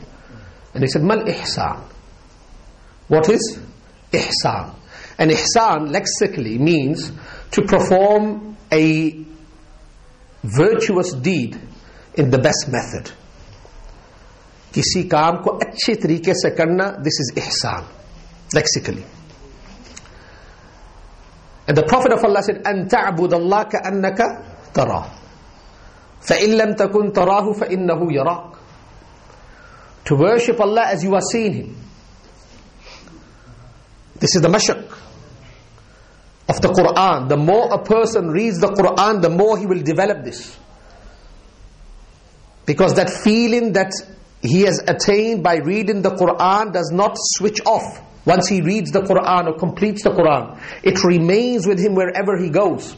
And he said, Mal ihsan? What is ihsan? And ihsan lexically means to perform a virtuous deed in the best method. किसी काम को अच्छे तरीके से करना, this is ihsan. lexically. And the Prophet of Allah said, أَن تَعْبُدَ اللَّهَ كَأَنَّكَ تَرَاهُ فَإِن لَمْ تَكُنْ تَرَاهُ فَإِنَّهُ يَرَاكَ. To worship Allah as you are seeing Him. This is the mashaq of the Quran. The more a person reads the Quran, the more he will develop this. Because that feeling that he has attained by reading the Quran does not switch off. Once he reads the Quran or completes the Quran, it remains with him wherever he goes.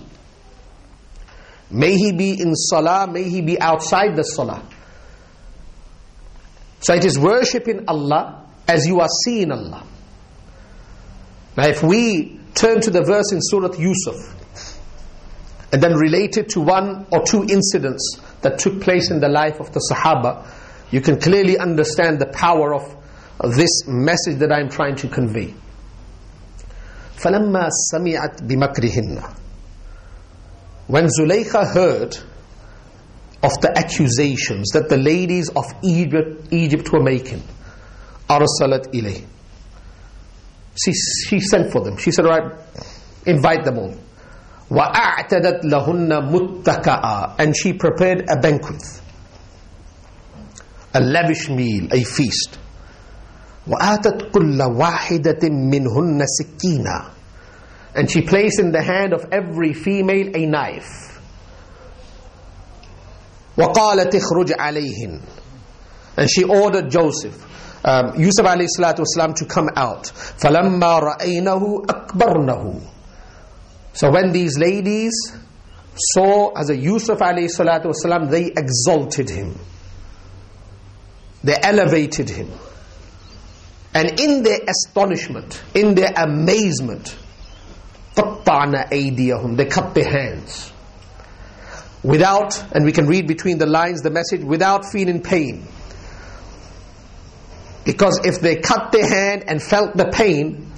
May he be in salah, may he be outside the salah. So it is worshipping Allah as you are seeing Allah. Now if we turn to the verse in Surah Yusuf and then relate it to one or two incidents that took place in the life of the Sahaba, you can clearly understand the power of this message that I am trying to convey. فَلَمَّا سَمِعَتْ بِمَكْرِهِنَّ. When Zulaykha heard of the accusations that the ladies of Egypt were making, أَرْسَلَتْ إِلَيْهِ. She sent for them. She said, right, invite them all. وَأَعْتَدَتْ لَهُنَّ مُتَّكَأً. And she prepared a banquet, a lavish meal, a feast. وَآتَتْ كُلَّ وَاحِدَةٍ مِّنْهُنَّ سِكِّينًا. And she placed in the hand of every female a knife. وَقَالَتْ اخْرُجْ عَلَيْهِنْ. And she ordered Yusuf alayhi salatu wasalam to come out. فَلَمَّا رَأَيْنَهُ أَكْبَرْنَهُ. So when these ladies saw as a Yusuf alayhi salatu wasalam, they exalted him. They elevated him. And in their astonishment, in their amazement, قَطَّعْنَ أَيْدِيَهُمْ. They cut their hands. Without, and we can read between the lines the message, without feeling pain. Because if they cut their hand and felt the pain,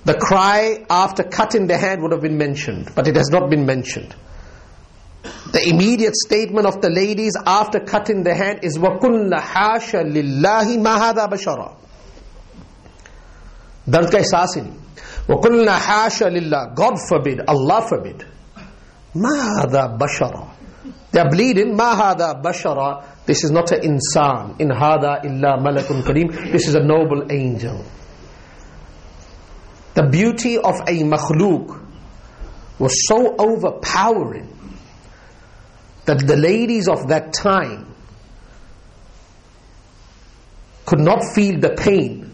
the cry after cutting the hand would have been mentioned. But it has not been mentioned. The immediate statement of the ladies after cutting the hand is وَكُنَّ حَاشَ لِلَّهِ مَا هَذَا بَشَرًا. Dard ka ihsas hi nahi. وَكُنَّ حَاشَ لِلَّهِ. God forbid, Allah forbid. مَا هَذَا بَشَرًا. They are bleeding. مَا هَذَا بَشَرًا. This is not an insan. In hada illa malakun kareem. This is a noble angel. The beauty of a makhluk was so overpowering that the ladies of that time could not feel the pain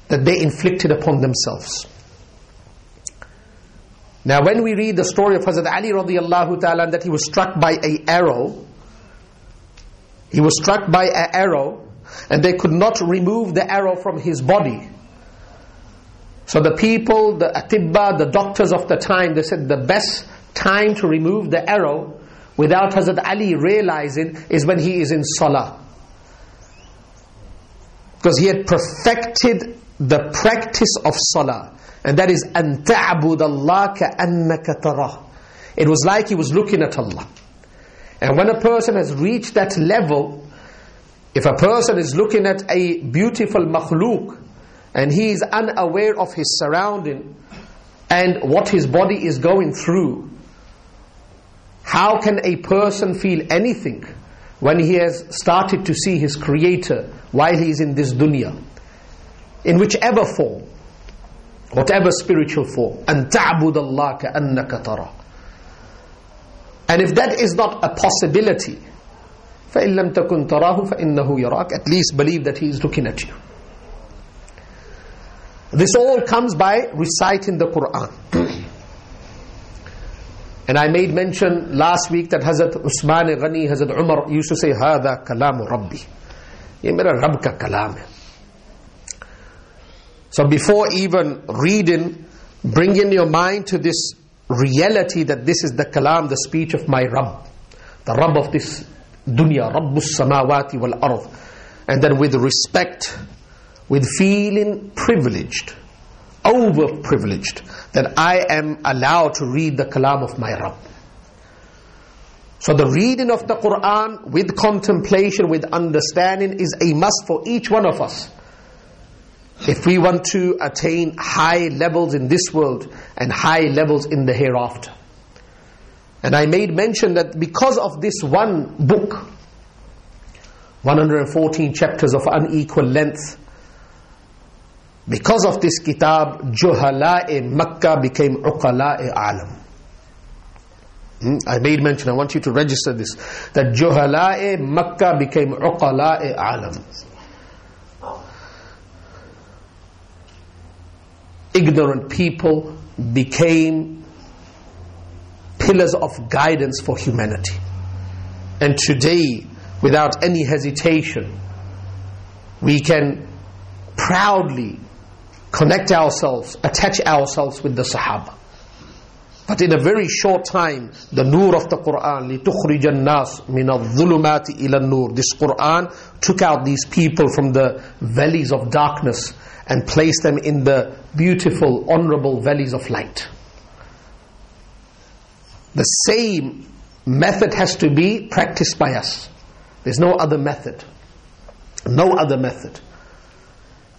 that they inflicted upon themselves. Now when we read the story of Hazrat Ali radiyallahu ta'ala, that he was struck by an arrow, he was struck by an arrow and they could not remove the arrow from his body. So the people, the atibba, the doctors of the time, they said the best time to remove the arrow without Hazrat Ali realizing is when he is in salah. Because he had perfected the practice of salah. And that is أَن تَعْبُدَ اللَّهَ كَأَنَّكَ تَرَاهُ. It was like he was looking at Allah. And when a person has reached that level, if a person is looking at a beautiful makhluk and he is unaware of his surrounding and what his body is going through, how can a person feel anything when he has started to see his Creator while he is in this dunya? In whichever form, whatever spiritual form. أَن تَعْبُدَ اللَّهَ كَأَنَّكَ تَرَاهُ. And if that is not a possibility, فَإِن لَمْ تَكُنْ تَرَاهُ فَإِنَّهُ يَرَاكَ. At least believe that he is looking at you. This all comes by reciting the Quran. And I made mention last week that Hazrat Usman Ghani, Hazrat Umar used to say, هَذَا كَلَامُ رَبِّي. Ye mera Rabb ka kalam hai. So before even reading, bring in your mind to this reality that this is the kalam, the speech of my Rabb, the Rabb of this dunya, Rabbus samawati wal ard. And then with respect, with feeling privileged, overprivileged, that I am allowed to read the kalam of my Rabb. So the reading of the Quran with contemplation, with understanding is a must for each one of us. if we want to attain high levels in this world and high levels in the hereafter. And I made mention that because of this one book, 114 chapters of unequal length, because of this kitab, Juhala'i Makkah became Uqala'i Alam. I made mention, I want you to register this, that Juhala'i Makkah became Uqala'i Alam. Ignorant people became pillars of guidance for humanity. And today, without any hesitation, we can proudly connect ourselves, attach ourselves with the Sahaba. But in a very short time, the nur of the Quran, لِتُخْرِجَ النَّاسِ مِنَ الظُّلُمَاتِ إِلَى النُّورِ, this Quran took out these people from the valleys of darkness and placed them in the beautiful, honorable valleys of light. The same method has to be practiced by us. There's no other method. No other method.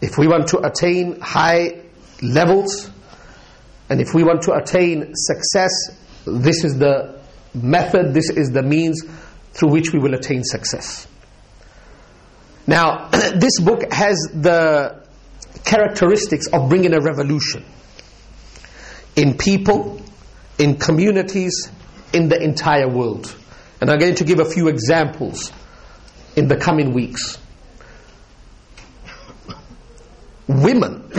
If we want to attain high levels, and if we want to attain success, this is the method, this is the means through which we will attain success. Now, this book has the characteristics of bringing a revolution in people, in communities, in the entire world. And I'm going to give a few examples in the coming weeks. Women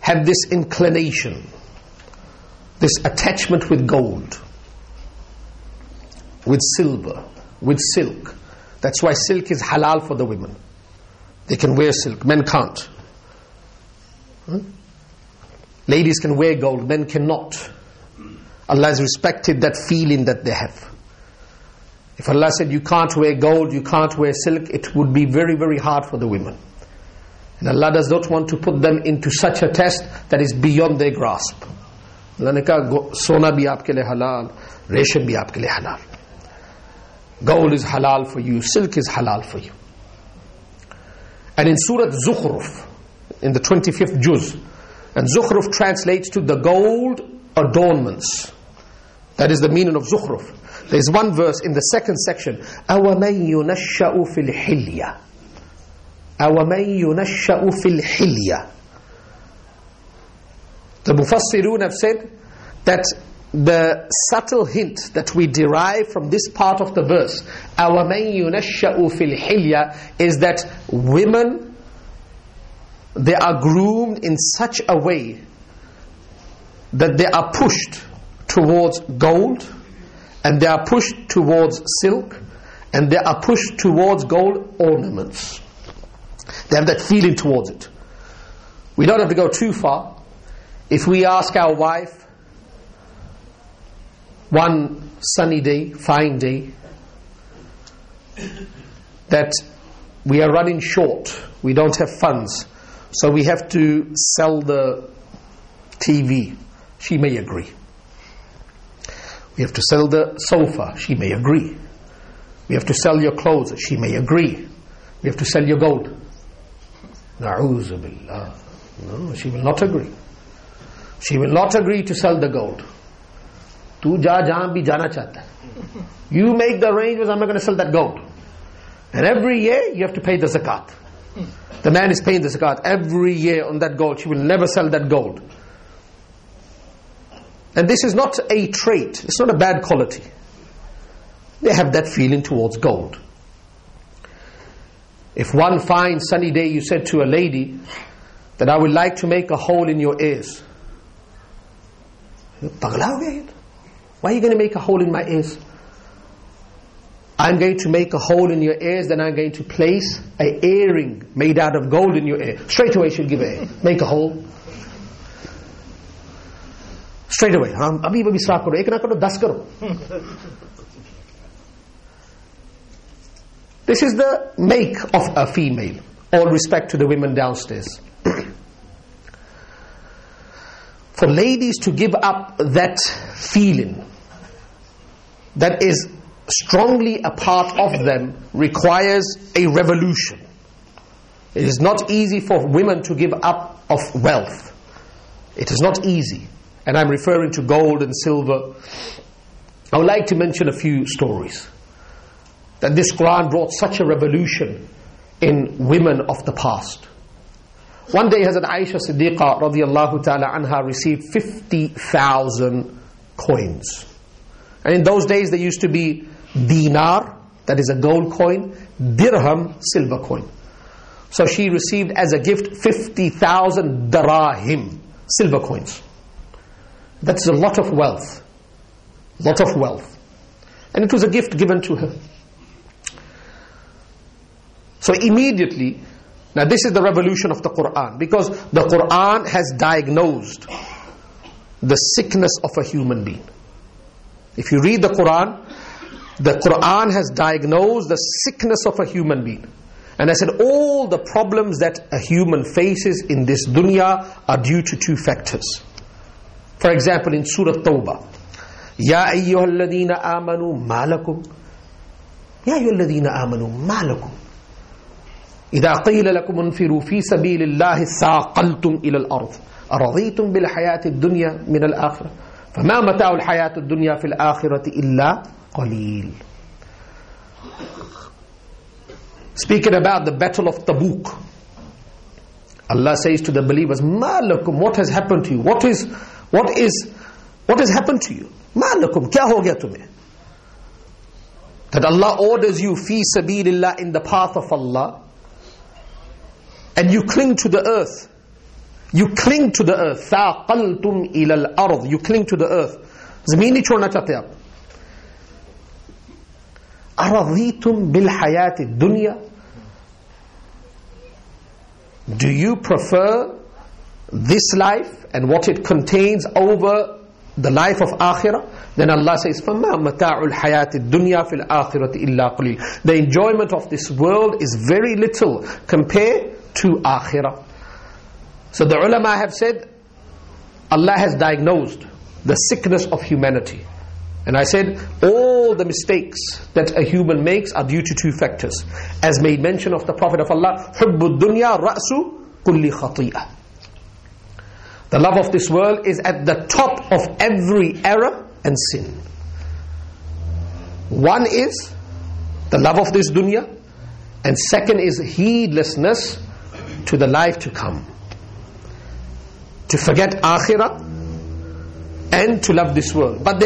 have this inclination, this attachment with gold, with silver, with silk. That's why silk is halal for the women. They can wear silk, men can't. Ladies can wear gold, men cannot. Allah has respected that feeling that they have. If Allah said you can't wear gold, you can't wear silk, it would be very, very hard for the women. And Allah does not want to put them into such a test that is beyond their grasp. Allah ne kaha, sona bhi aapke liye halal, resham bhi aapke liye halal. Gold is halal for you, silk is halal for you. And in Surah Zukhruf, in the 25th juz, and Zukhruf translates to the gold adornments. That is the meaning of Zukhruf. There is one verse in the second section, أَوَمَنْ يُنَشَّأُ فِي الْحِلْيَةِ أَوَمَنْ يُنَشَّأُ فِي الْحِلْيَةِ. The Mufassirun have said that the subtle hint that we derive from this part of the verse, أَوَمَنْ يُنَشَّأُ فِي الْحِلْيَةِ, is that women, they are groomed in such a way that they are pushed towards gold, and they are pushed towards silk, and they are pushed towards gold ornaments. They have that feeling towards it. We don't have to go too far. If we ask our wife, one sunny day, fine day, that we are running short, we don't have funds, so we have to sell the TV, she may agree. We have to sell the sofa, she may agree. We have to sell your clothes, she may agree. We have to sell your gold. Na'uzu billah. No, she will not agree. She will not agree to sell the gold. Tu ja jahan bhi jana chahta hai. You make the arrangements, I'm not going to sell that gold. And every year you have to pay the zakat. The man is paying the zakat every year on that gold. She will never sell that gold. And this is not a trait, it's not a bad quality. They have that feeling towards gold. If one fine sunny day you said to a lady that I would like to make a hole in your ears, why are you going to make a hole in my ears? I'm going to make a hole in your ears, then I'm going to place an earring made out of gold in your ear. Straight away she'll give a make a hole. Straight away. Abhi abhi saaf karo, ek na karo, 10 karo. This is the make of a female. All respect to the women downstairs. For ladies to give up that feeling that is strongly a part of them requires a revolution. It is not easy for women to give up of wealth. It is not easy. And I'm referring to gold and silver. I would like to mention a few stories. That this Quran brought such a revolution in women of the past. One day Hazrat Aisha Siddiqa radiyallahu ta'ala anha received 50,000 coins. And in those days there used to be dinar, that is a gold coin, dirham, silver coin. So she received as a gift 50,000 darahim, silver coins. That's a lot of wealth. Lot of wealth. And it was a gift given to her. So immediately, now this is the revolution of the Quran, because the Quran has diagnosed the sickness of a human being. If you read the Quran has diagnosed the sickness of a human being. And I said all the problems that a human faces in this dunya are due to two factors. For example, in Surah Tawbah, Ya ayyuhalladhina amanu ma lakum, Ya ayyuhalladhina amanu ma lakum, إذا قيل لكم انفروا في سبيل الله ثاقلتم إلى الأرض أرضيتم بالحياة الدنيا من الآخرة فما متاع الحياة الدنيا في الآخرة إلا قليل. Speaking about the battle of Tabuk, Allah says to the believers, ما لكم, what has happened to you? What has happened to you? ما لكم, क्या हो गया तुम्हें? That Allah orders you في سبيل الله, in the path of Allah, and you cling to the earth. You cling to the earth. ثَاقَلْتُمْ إِلَى الْأَرْضِ. You cling to the earth. ज़मीन नहीं छोड़ना चाहते आप. أَرَضِيتُمْ بِالْحَيَاةِ الدُّنْيَا. Do you prefer this life and what it contains over the life of akhirah? Then Allah says, فَمَا مَتَاعُ الْحَيَاةِ الدُّنْيَا فِي الْآخِرَةِ إِلَّا قَلِيلٌ. The enjoyment of this world is very little compared to akhirah. So the ulama have said, Allah has diagnosed the sickness of humanity. And I said, all the mistakes that a human makes are due to two factors. As made mention of the Prophet of Allah, حُبُّ الدُّنْيَا رَأْسُ كُلِّ خَطِيئَةٍ. The love of this world is at the top of every error and sin. One is the love of this dunya, and second is heedlessness to the life to come. To forget akhirah and to love this world. But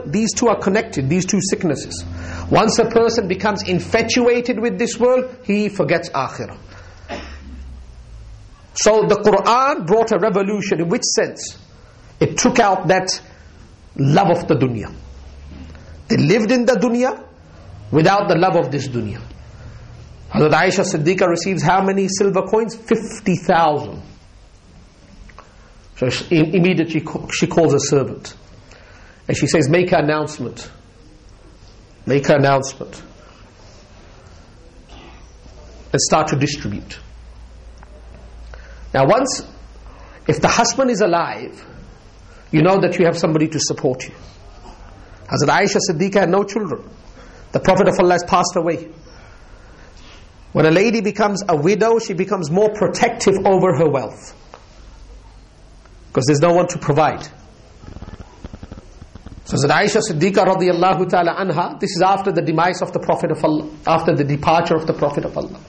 these two are connected, these two sicknesses. Once a person becomes infatuated with this world, he forgets akhirah. So the Quran brought a revolution. In which sense? It took out that love of the dunya. They lived in the dunya without the love of this dunya. Hazrat Aisha Siddiqa receives how many silver coins? 50,000. So immediately she calls a servant. And she says, make an announcement. Make an announcement. And start to distribute. Now if the husband is alive, you know that you have somebody to support you. Hazrat Aisha Siddiqa had no children. The Prophet of Allah has passed away. When a lady becomes a widow, she becomes more protective over her wealth. Because there's no one to provide. So Aisha Siddiqa radiyallahu ta'ala anha, this is after the demise of the Prophet of Allah, after the departure of the Prophet of Allah.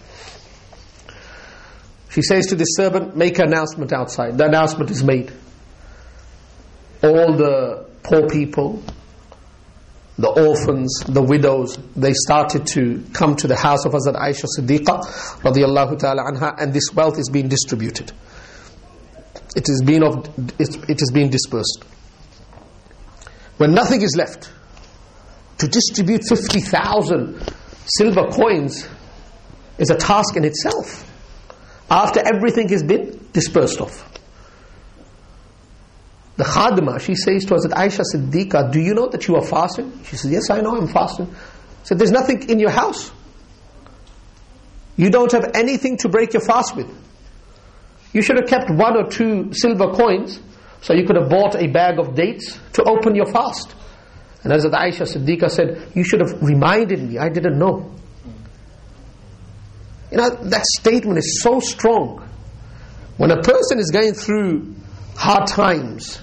She says to this servant, make an announcement outside. The announcement is made. All the poor people, the orphans, the widows, they started to come to the house of Hazrat Aisha Siddiqa radiyallahu ta'ala anha, and this wealth is being distributed. It is being dispersed. When nothing is left, to distribute 50,000 silver coins is a task in itself. After everything has been dispersed of. The khadima, she says to Hazrat Aisha Siddiqa, do you know that you are fasting? She says, yes, I know I'm fasting. She said, there's nothing in your house. You don't have anything to break your fast with. You should have kept 1 or 2 silver coins, so you could have bought a bag of dates to open your fast. And Hazrat Aisha Siddiqa said, you should have reminded me, I didn't know. That statement is so strong. When a person is going through hard times,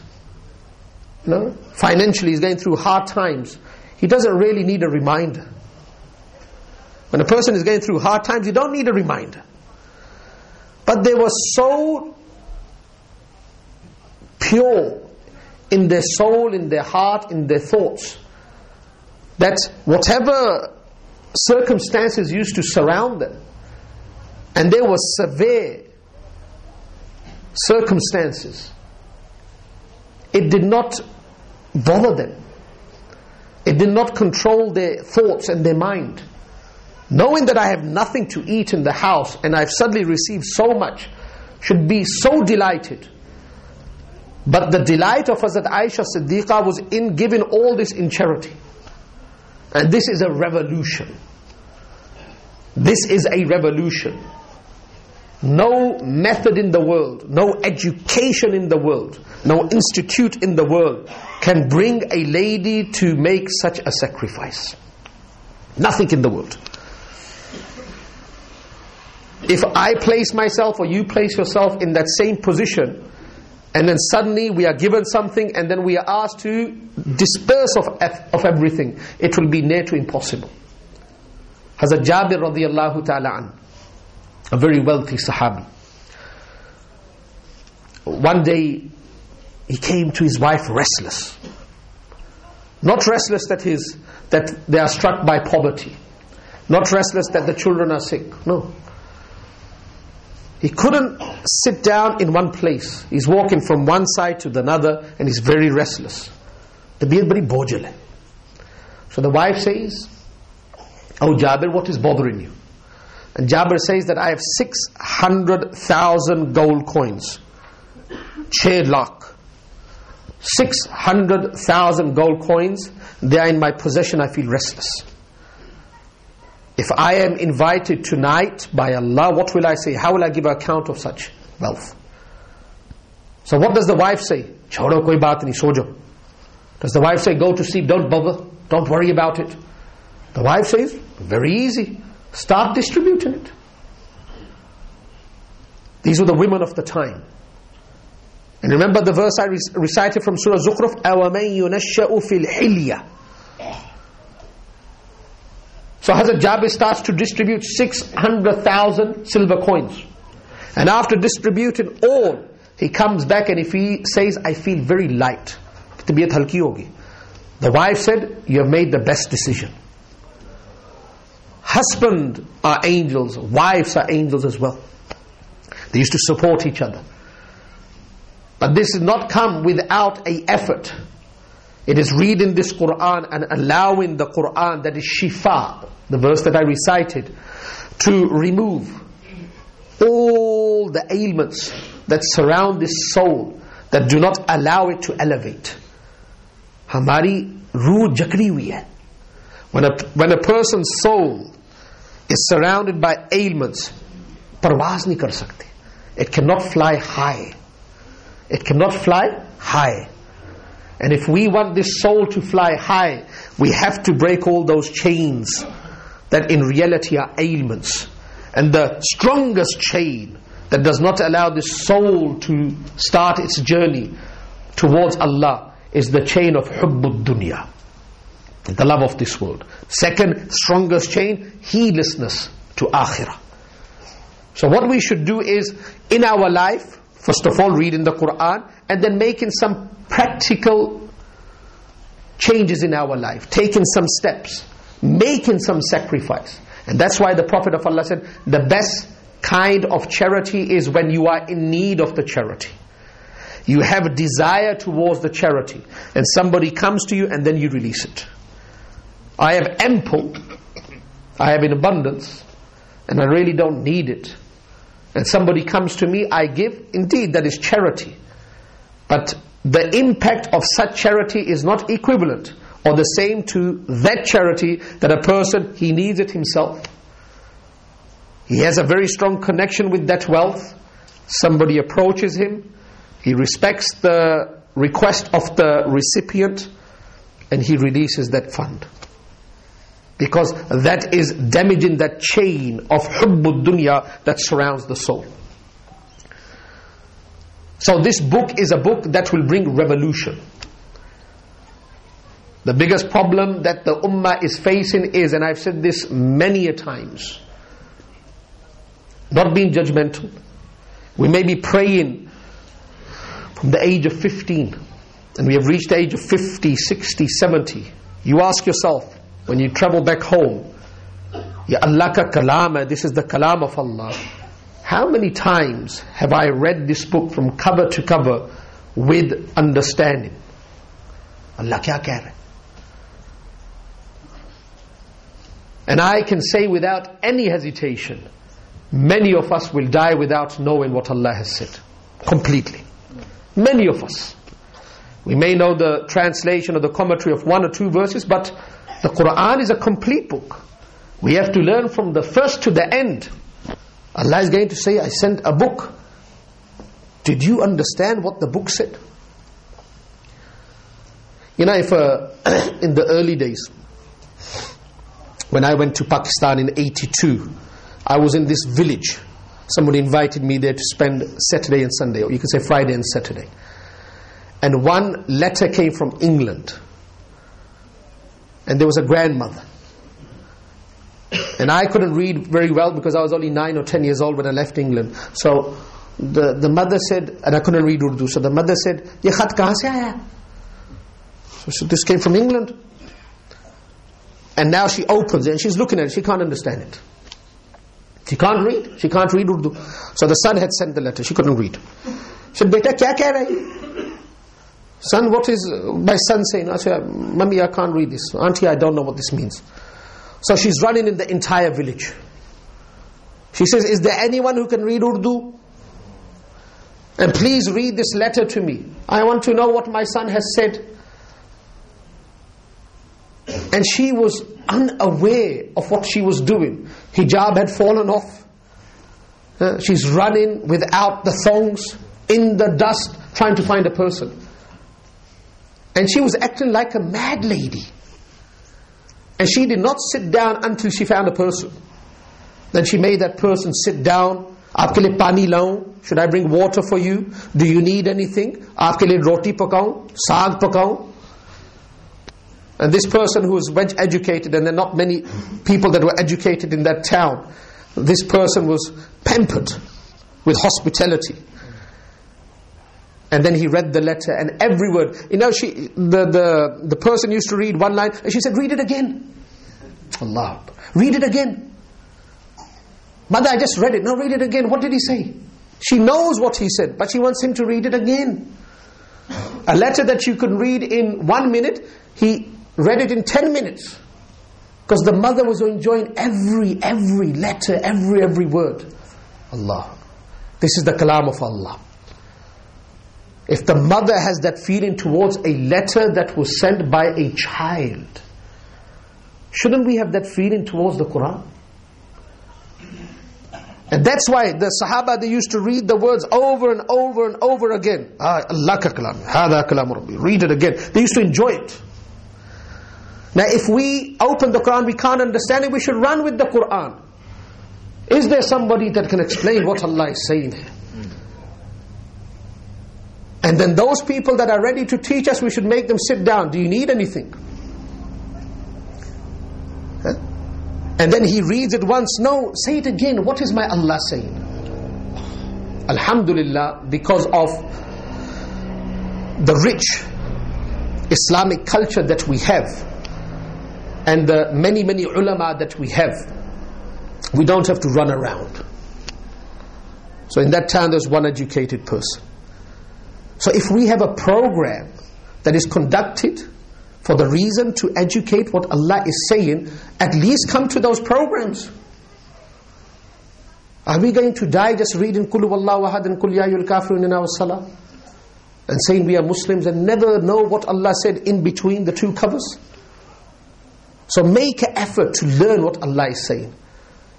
financially he's going through hard times, he doesn't really need a reminder. When a person is going through hard times, you don't need a reminder. But they were so pure in their soul, in their heart, in their thoughts, that whatever circumstances used to surround them, and there were severe circumstances, it did not bother them. It did not control their thoughts and their mind. Knowing that I have nothing to eat in the house and I've suddenly received so much, should be so delighted. But the delight of Hazrat Aisha Siddiqah was in giving all this in charity. And this is a revolution. This is a revolution. No method in the world, no education in the world, no institute in the world can bring a lady to make such a sacrifice. Nothing in the world. If I place myself or you place yourself in that same position, and then suddenly we are given something and then we are asked to disperse of everything, it will be near to impossible. Hazrat Jabir radiyallahu ta'ala an, a very wealthy Sahabi. One day he came to his wife restless. Not restless that they are struck by poverty. Not restless that the children are sick. No. He couldn't sit down in one place. He's walking from one side to the other and he's very restless. So the wife says, "Oh Jabir, what is bothering you?" And Jabir says that I have 600,000 gold coins. 6 lakh. 600,000 gold coins. They are in my possession. I feel restless. If I am invited tonight by Allah, what will I say? How will I give account of such wealth? So what does the wife say? Chodo koi baat nahi, so jo. Does the wife say, go to sleep, don't bother, don't worry about it? The wife says, very easy, start distributing it. These were the women of the time. And remember the verse I recited from Surah Zukhruf, أَوَمَنْ يُنَشَّأُ فِي الْحِلْيَةِ. So Hazrat Jabir starts to distribute 600,000 silver coins. And after distributing all, he comes back and if he says, I feel very light. The wife said, you have made the best decision. Husbands are angels, wives are angels as well. They used to support each other. But this has not come without an effort. It is reading this Qur'an and allowing the Qur'an, that is shifa, the verse that I recited, to remove all the ailments that surround this soul, that do not allow it to elevate. Hamari ruh jakri hui hai. When a person's soul is surrounded by ailments, parwaaz nahi kar sakte. It cannot fly high. It cannot fly high. And if we want this soul to fly high, we have to break all those chains that in reality are ailments. And the strongest chain that does not allow this soul to start its journey towards Allah is the chain of hubbud dunya, the love of this world. Second strongest chain, heedlessness to akhirah. So what we should do is, in our life, first of all reading the Qur'an, and then making some practical changes in our life, taking some steps, making some sacrifice. And that's why the Prophet of Allah said, the best kind of charity is when you are in need of the charity. You have a desire towards the charity, and somebody comes to you and then you release it. I have ample, I have in abundance, and I really don't need it. And somebody comes to me, I give. Indeed, that is charity. But the impact of such charity is not equivalent or the same to that charity that a person, he needs it himself. He has a very strong connection with that wealth. Somebody approaches him, he respects the request of the recipient, and he releases that fund. because that is damaging that chain of hubbud dunya that surrounds the soul. So this book is a book that will bring revolution. The biggest problem that the ummah is facing is, and I've said this many a times, not being judgmental. We may be praying from the age of 15, and we have reached the age of 50, 60, 70. You ask yourself, when you travel back home, Ya Allah ka kalam, this is the kalam of Allah. How many times have I read this book from cover to cover with understanding? Allah kya keh raha hai? And I can say without any hesitation, many of us will die without knowing what Allah has said. Completely. Many of us. We may know the translation or the commentary of one or two verses, but the Quran is a complete book. We have to learn from the first to the end. Allah is going to say, I sent a book. Did you understand what the book said? You know, if in the early days, when I went to Pakistan in 82, I was in this village. Somebody invited me there to spend Saturday and Sunday, or you can say Friday and Saturday. And one letter came from England. And there was a grandmother. And I couldn't read very well because I was only 9 or 10 years old when I left England. So the mother said, and I couldn't read Urdu, so the mother said, Ye khat kahan se aaya? So this came from England. And now she opens it and she's looking at it. She can't understand it. She can't read. She can't read Urdu. So the son had sent the letter. She couldn't read. She said, Beta, kya keh raha hai? Son, what is my son saying? I said, Mummy, I can't read this. Auntie, I don't know what this means. So she's running in the entire village. She says, is there anyone who can read Urdu? And please read this letter to me. I want to know what my son has said. And she was unaware of what she was doing. Hijab had fallen off. She's running without the thongs, in the dust, trying to find a person. And she was acting like a mad lady. And she did not sit down until she found a person. Then she made that person sit down. Aapke liye pani laun? Should I bring water for you? Do you need anything? Aapke liye roti pakaun? Saag pakaun? And this person who was well educated, and there are not many people that were educated in that town, this person was pampered with hospitality. And then he read the letter, and every word, you know, the person used to read one line, and she said, read it again. Allah, read it again. Mother, I just read it. No, read it again. What did he say? She knows what he said, but she wants him to read it again. A letter that you could read in 1 minute, he read it in 10 minutes. Because the mother was enjoying every letter, every word. Allah. This is the kalam of Allah. If the mother has that feeling towards a letter that was sent by a child, shouldn't we have that feeling towards the Quran? And that's why the Sahaba, they used to read the words over and over and over again. Allah ka kalam, hada kalam Rabbi. Read it again. They used to enjoy it. Now if we open the Quran, we can't understand it, we should run with the Quran. Is there somebody that can explain what Allah is saying here? And then those people that are ready to teach us, we should make them sit down. Do you need anything? And then he reads it once. No, say it again. What is my Allah saying? Alhamdulillah, because of the rich Islamic culture that we have, and the many ulama that we have, we don't have to run around. So in that town there's one educated person. So if we have a program that is conducted for the reason to educate what Allah is saying, at least come to those programs. Are we going to die just reading Qul huwallahu ahad and Qul ya ayyuhal kafirun in our salah, and saying we are Muslims and never know what Allah said in between the two covers? So make an effort to learn what Allah is saying.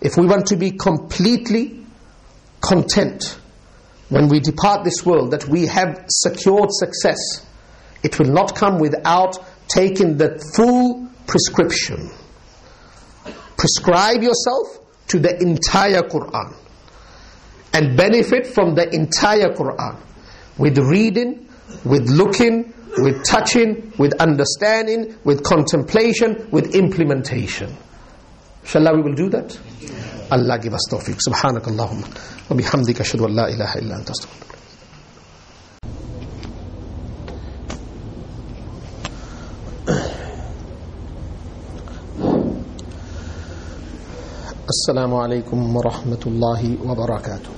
If we want to be completely content when we depart this world, that we have secured success, it will not come without taking the full prescription. Prescribe yourself to the entire Quran and benefit from the entire Quran with reading, with looking, with touching, with understanding, with contemplation, with implementation. Inshallah, we will do that. Allah give us tawfiq. Subhanakallahumma wa bihamdika ashhadu an la ilaha illa anta astaghfiruka. السلام عليكم ورحمة الله وبركاته.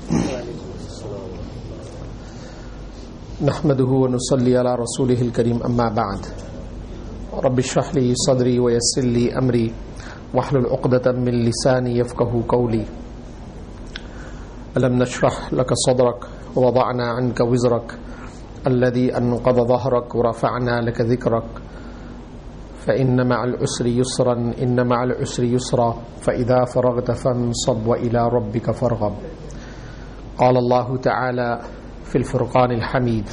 نحمده ونصلي على رسوله الكريم أما بعد. رب اشرح لي صدري ويسر لي أمري واحلل عقدة من لساني يفقه قولي. ألم نشرح لك صدرك ووضعنا عنك وزرك الذي أنقض ظهرك ورفعنا لك ذكرك فإن مع العسر يسرا إن مع العسر يسرا فإذا فرغت فانصب وإلى ربك فارغب. قال الله تعالى في الفرقان الحميد: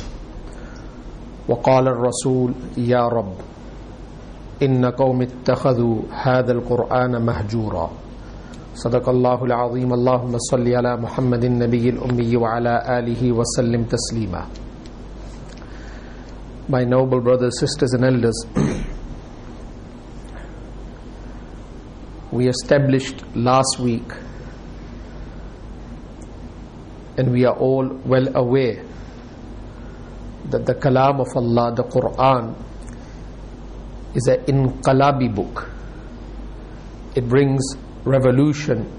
وقال الرسول يا رب إن قوم اتخذوا هذا القرآن مهجورا. صدق الله العظيم. اللهم صل على محمد النبي الأمي وعلى آله وسلم تسليما. My noble brothers, sisters and elders, we established last week, and we are all well aware, that the Kalam of Allah, the Quran, is an inqalabi book. It brings revolution,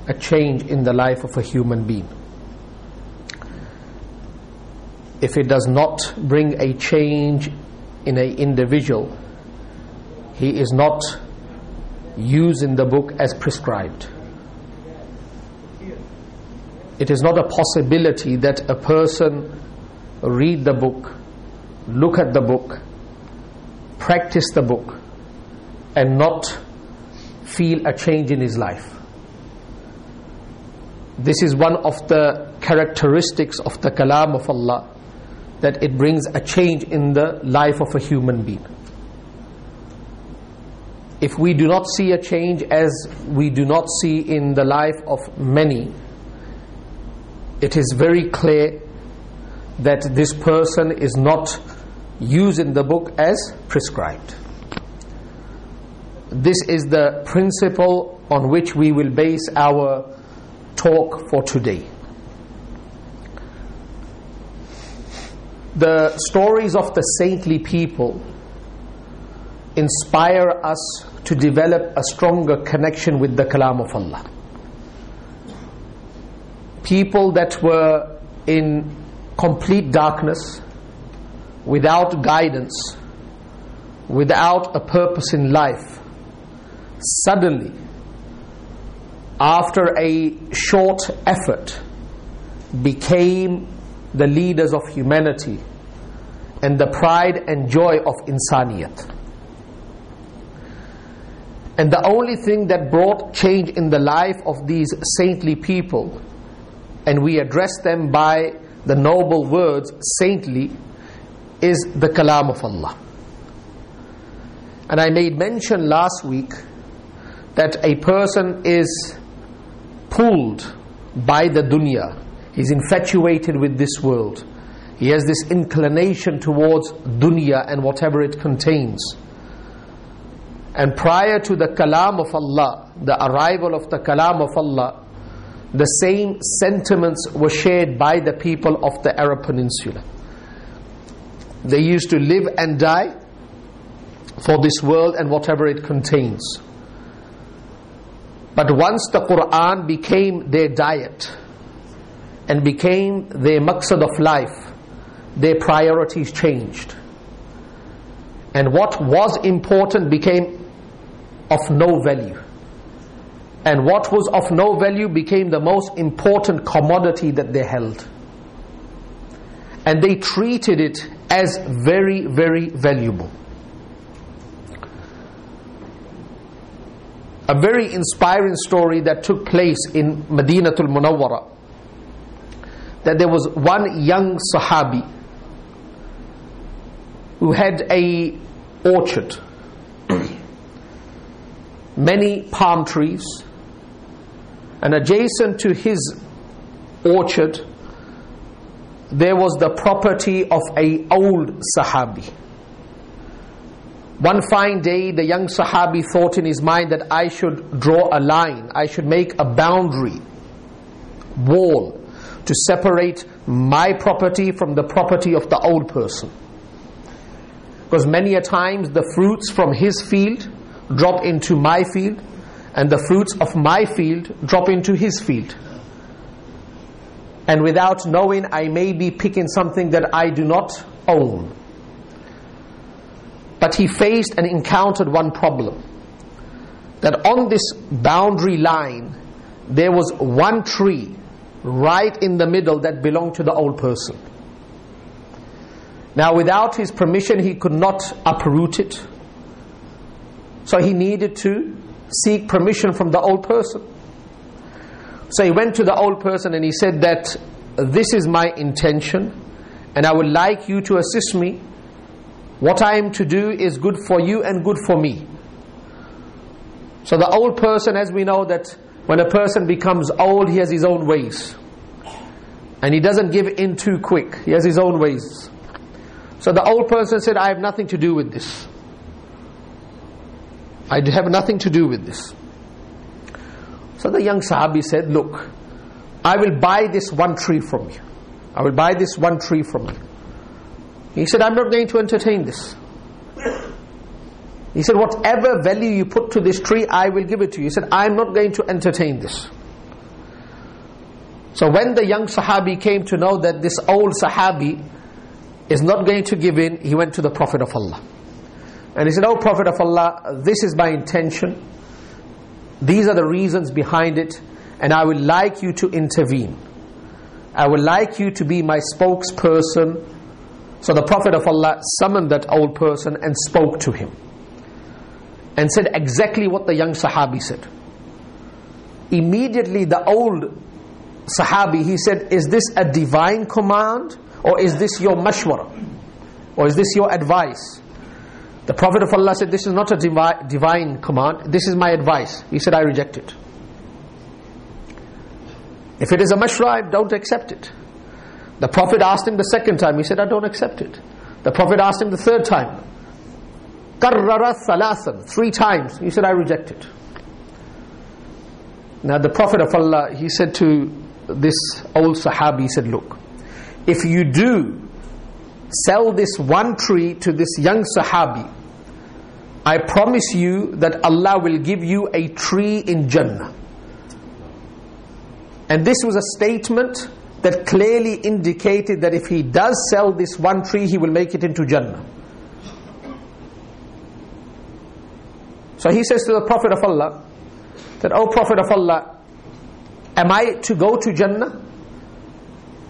a change in the life of a human being. If it does not bring a change in an individual, he is not using the book as prescribed. It is not a possibility that a person read the book, look at the book, practice the book, and not feel a change in his life. This is one of the characteristics of the Kalam of Allah, that it brings a change in the life of a human being. If we do not see a change, as we do not see in the life of many, it is very clear that this person is not using the book as prescribed. This is the principle on which we will base our talk for today. The stories of the saintly people inspire us to develop a stronger connection with the Kalam of Allah. People that were in complete darkness, without guidance, without a purpose in life, suddenly, after a short effort, became the leaders of humanity and the pride and joy of insaniyat. And the only thing that brought change in the life of these saintly people, and we address them by the noble words saintly, is the Kalam of Allah. And I made mention last week that a person is pulled by the dunya. He's infatuated with this world. He has this inclination towards dunya and whatever it contains. And prior to the Kalam of Allah, the arrival of the Kalam of Allah, the same sentiments were shared by the people of the Arab Peninsula. They used to live and die for this world and whatever it contains. But once the Quran became their diet and became their maqsad of life, their priorities changed. And what was important became of no value. And what was of no value became the most important commodity that they held. And they treated it as very, very valuable. A very inspiring story that took place in Madinatul Munawwara, that there was one young Sahabi who had a orchard. many palm trees, and adjacent to his orchard there was the property of an old Sahabi. One fine day, the young Sahabi thought in his mind that I should draw a line, I should make a boundary wall to separate my property from the property of the old person. Because many a times the fruits from his field drop into my field, and the fruits of my field drop into his field. And without knowing, I may be picking something that I do not own. But he faced and encountered one problem, that on this boundary line there was one tree right in the middle that belonged to the old person. Now without his permission he could not uproot it, so he needed to seek permission from the old person. So he went to the old person and he said that this is my intention and I would like you to assist me. What I am to do is good for you and good for me. So the old person, as we know that when a person becomes old, he has his own ways. And he doesn't give in too quick. He has his own ways. So the old person said, I have nothing to do with this. I have nothing to do with this. So the young Sahabi said, look, I will buy this one tree from you. I will buy this one tree from you. He said, I'm not going to entertain this. He said, whatever value you put to this tree, I will give it to you. He said, I'm not going to entertain this. So when the young Sahabi came to know that this old Sahabi is not going to give in, he went to the Prophet of Allah. And he said, oh Prophet of Allah, this is my intention. These are the reasons behind it, and I would like you to intervene. I would like you to be my spokesperson. So the Prophet of Allah summoned that old person and spoke to him and said exactly what the young Sahabi said. Immediately the old Sahabi, he said, is this a divine command, or is this your mashwara, or is this your advice? The Prophet of Allah said, this is not a divine command, this is my advice. He said, I reject it. If it is a mashwara, I don't accept it. The Prophet asked him the second time, he said, I don't accept it. The Prophet asked him the third time, karrara thalathan, 3 times. He said, I reject it. Now the Prophet of Allah, he said to this old Sahabi, he said, look, if you do sell this one tree to this young Sahabi, I promise you that Allah will give you a tree in Jannah. And this was a statement that clearly indicated that if he does sell this one tree, he will make it into Jannah. So he says to the Prophet of Allah that, oh Prophet of Allah, am I to go to Jannah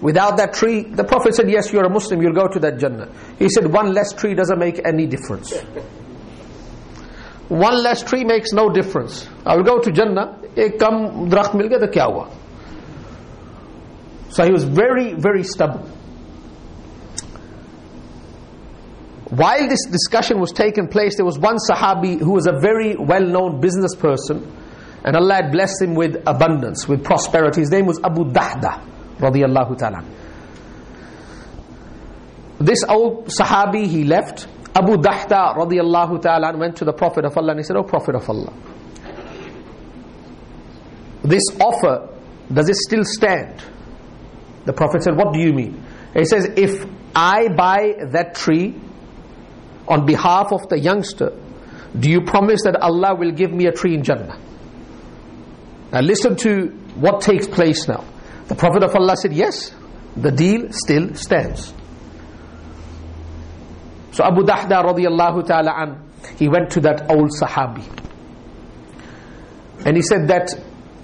without that tree? The Prophet said, yes, you're a Muslim, you'll go to that Jannah. He said, one less tree doesn't make any difference. One less tree makes no difference. I will go to Jannah, ek kam drakht mil gaya to kya hua? So he was very, very stubborn. While this discussion was taking place, there was one Sahabi who was a very well-known business person, and Allah had blessed him with abundance, with prosperity. His name was Abu Dahda radiyallahu ta'ala. This old Sahabi, he left. Abu Dahda radiyallahu ta'ala went to the Prophet of Allah and he said, oh Prophet of Allah, this offer, does it still stand? The Prophet said, what do you mean? He says, if I buy that tree on behalf of the youngster, do you promise that Allah will give me a tree in Jannah? Now listen to what takes place now. The Prophet of Allah said, yes, the deal still stands. So Abu Dahda radiyallahu ta'ala an, he went to that old Sahabi and he said that,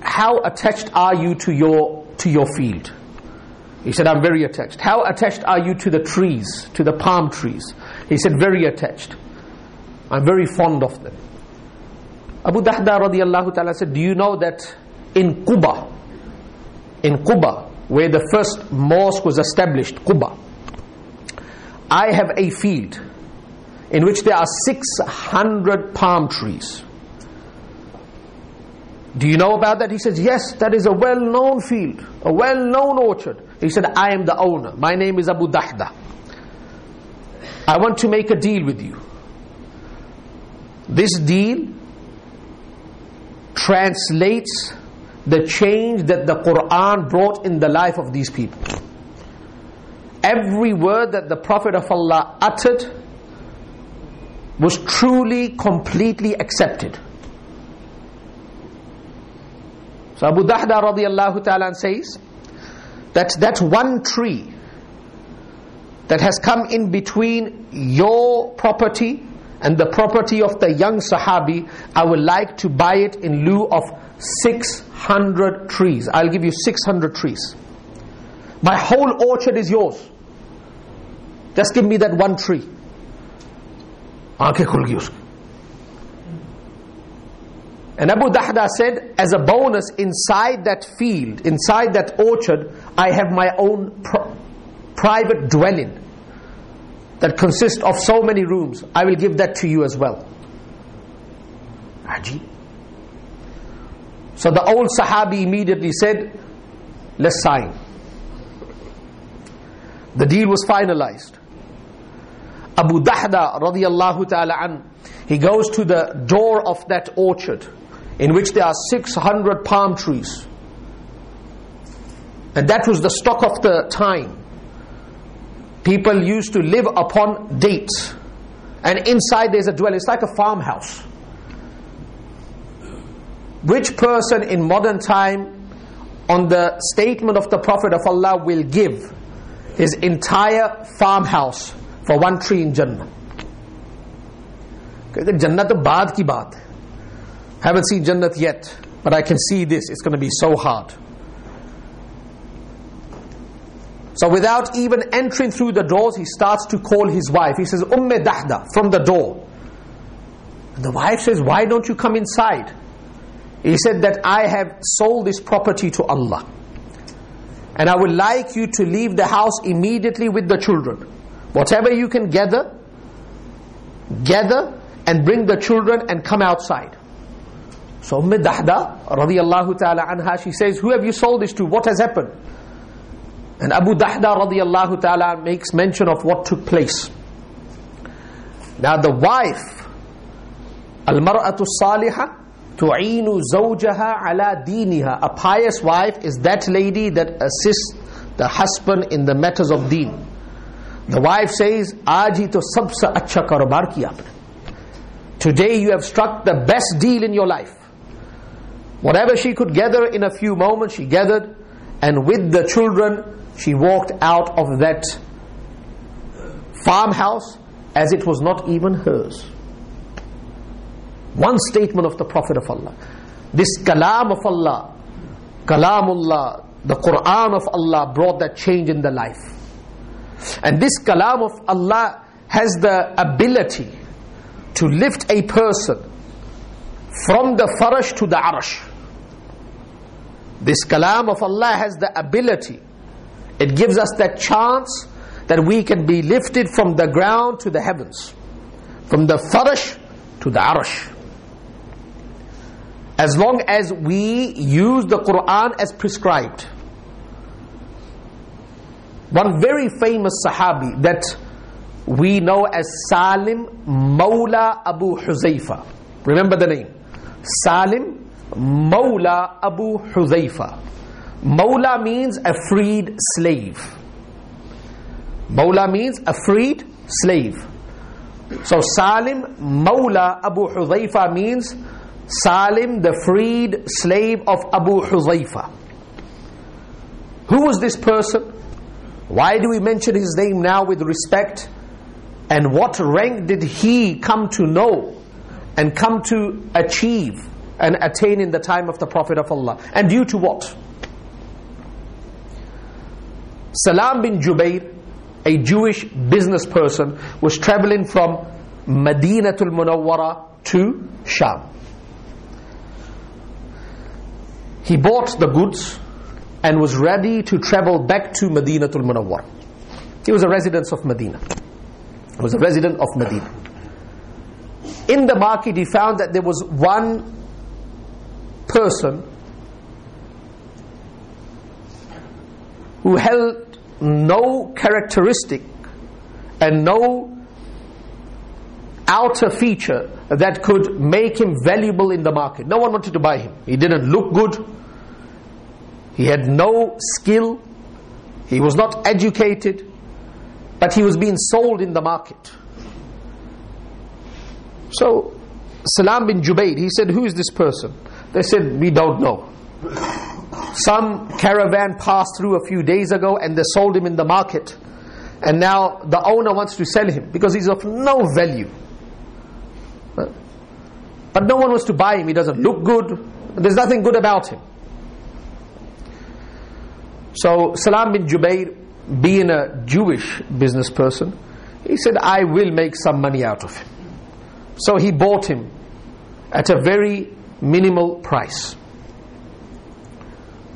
how attached are you to your field? He said, I'm very attached. How attached are you to the trees, to the palm trees? He said, very attached. I'm very fond of them. Abu Dahda radiyallahu ta'ala said, do you know that in Quba, where the first mosque was established, Quba, I have a field in which there are 600 palm trees. do you know about that? He says, yes, that is a well-known field, a well-known orchard. He said, I am the owner. My name is Abu Dahda. I want to make a deal with you. This deal translates the change that the Quran brought in the life of these people. Every word that the Prophet of Allah uttered was truly, completely accepted. So Abu Dahda radiallahu ta'ala says that one tree that has come in between your property and the property of the young Sahabi, I would like to buy it in lieu of 600 trees. I'll give you 600 trees. My whole orchard is yours. Just give me that one tree. Aankhein khul gayi uski. And Abu Dahda said, as a bonus, inside that field, inside that orchard, I have my own private dwelling that consists of so many rooms. I will give that to you as well. Ajib. So the old Sahabi immediately said, let's sign. The deal was finalized. Abu Dahda radiyallahu ta'ala an, he goes to the door of that orchard in which there are 600 palm trees. And that was the stock of the time. People used to live upon dates. And inside there's a dwelling. It's like a farmhouse. Which person in modern time, on the statement of the Prophet of Allah, will give his entire farmhouse for one tree in Jannah? Jannah to baad ki baat. Haven't seen Jannat yet, but I can see this. It's going to be so hard. So without even entering through the doors, he starts to call his wife. He says, Dahda, from the door. And the wife says, why don't you come inside? He said that I have sold this property to Allah. And I would like you to leave the house immediately with the children. Whatever you can gather and bring the children and come outside. So Dahda radiyallahu ta'ala anha, she says, who have you sold this to? What has happened? And Abu Dahda radiyallahu ta'ala makes mention of what took place. Now the wife, al-mar'atu salihah, tu'inu zawjaha ala diniha. A pious wife is that lady that assists the husband in the matters of deen. The wife says, Aaj to sabse acha karobar kiya aapne. Today you have struck the best deal in your life. Whatever she could gather in a few moments, she gathered, and with the children, she walked out of that farmhouse as it was not even hers. One statement of the Prophet of Allah. This kalam of Allah, kalamullah, the Quran of Allah brought that change in the life. And this kalam of Allah has the ability to lift a person from the farash to the arsh. This kalam of Allah has the ability. It gives us that chance that we can be lifted from the ground to the heavens, from the farash to the arsh, as long as we use the Quran as prescribed. One very famous Sahabi that we know as Salim Mawla Abu Huzaifa. Remember the name? Salim Mawla Abu Huzaifa. Mawla means a freed slave. Mawla means a freed slave. So Salim Mawla Abu Huzaifa means Salim, the freed slave of Abu Huzaifa. Who was this person? Why do we mention his name now with respect? And what rank did he come to know and come to achieve and attain in the time of the Prophet of Allah? And due to what? Salam bin Jubair, a Jewish business person, was traveling from Madinatul Munawwara to Sham. He bought the goods and was ready to travel back to Madinatul Munawwara. He was a resident of Medina. He was a resident of Medina. In the market he found that there was one person who held no characteristic and no outer feature that could make him valuable in the market. No one wanted to buy him. He didn't look good. He had no skill. He was not educated. But he was being sold in the market. So Salam bin Jubayd, he said, who is this person? They said, we don't know. Some caravan passed through a few days ago and they sold him in the market. And now the owner wants to sell him because he's of no value. But no one wants to buy him. He doesn't look good. There's nothing good about him. So Salam bin Jubayd, being a Jewish business person, he said, I will make some money out of him. So he bought him at a very minimal price.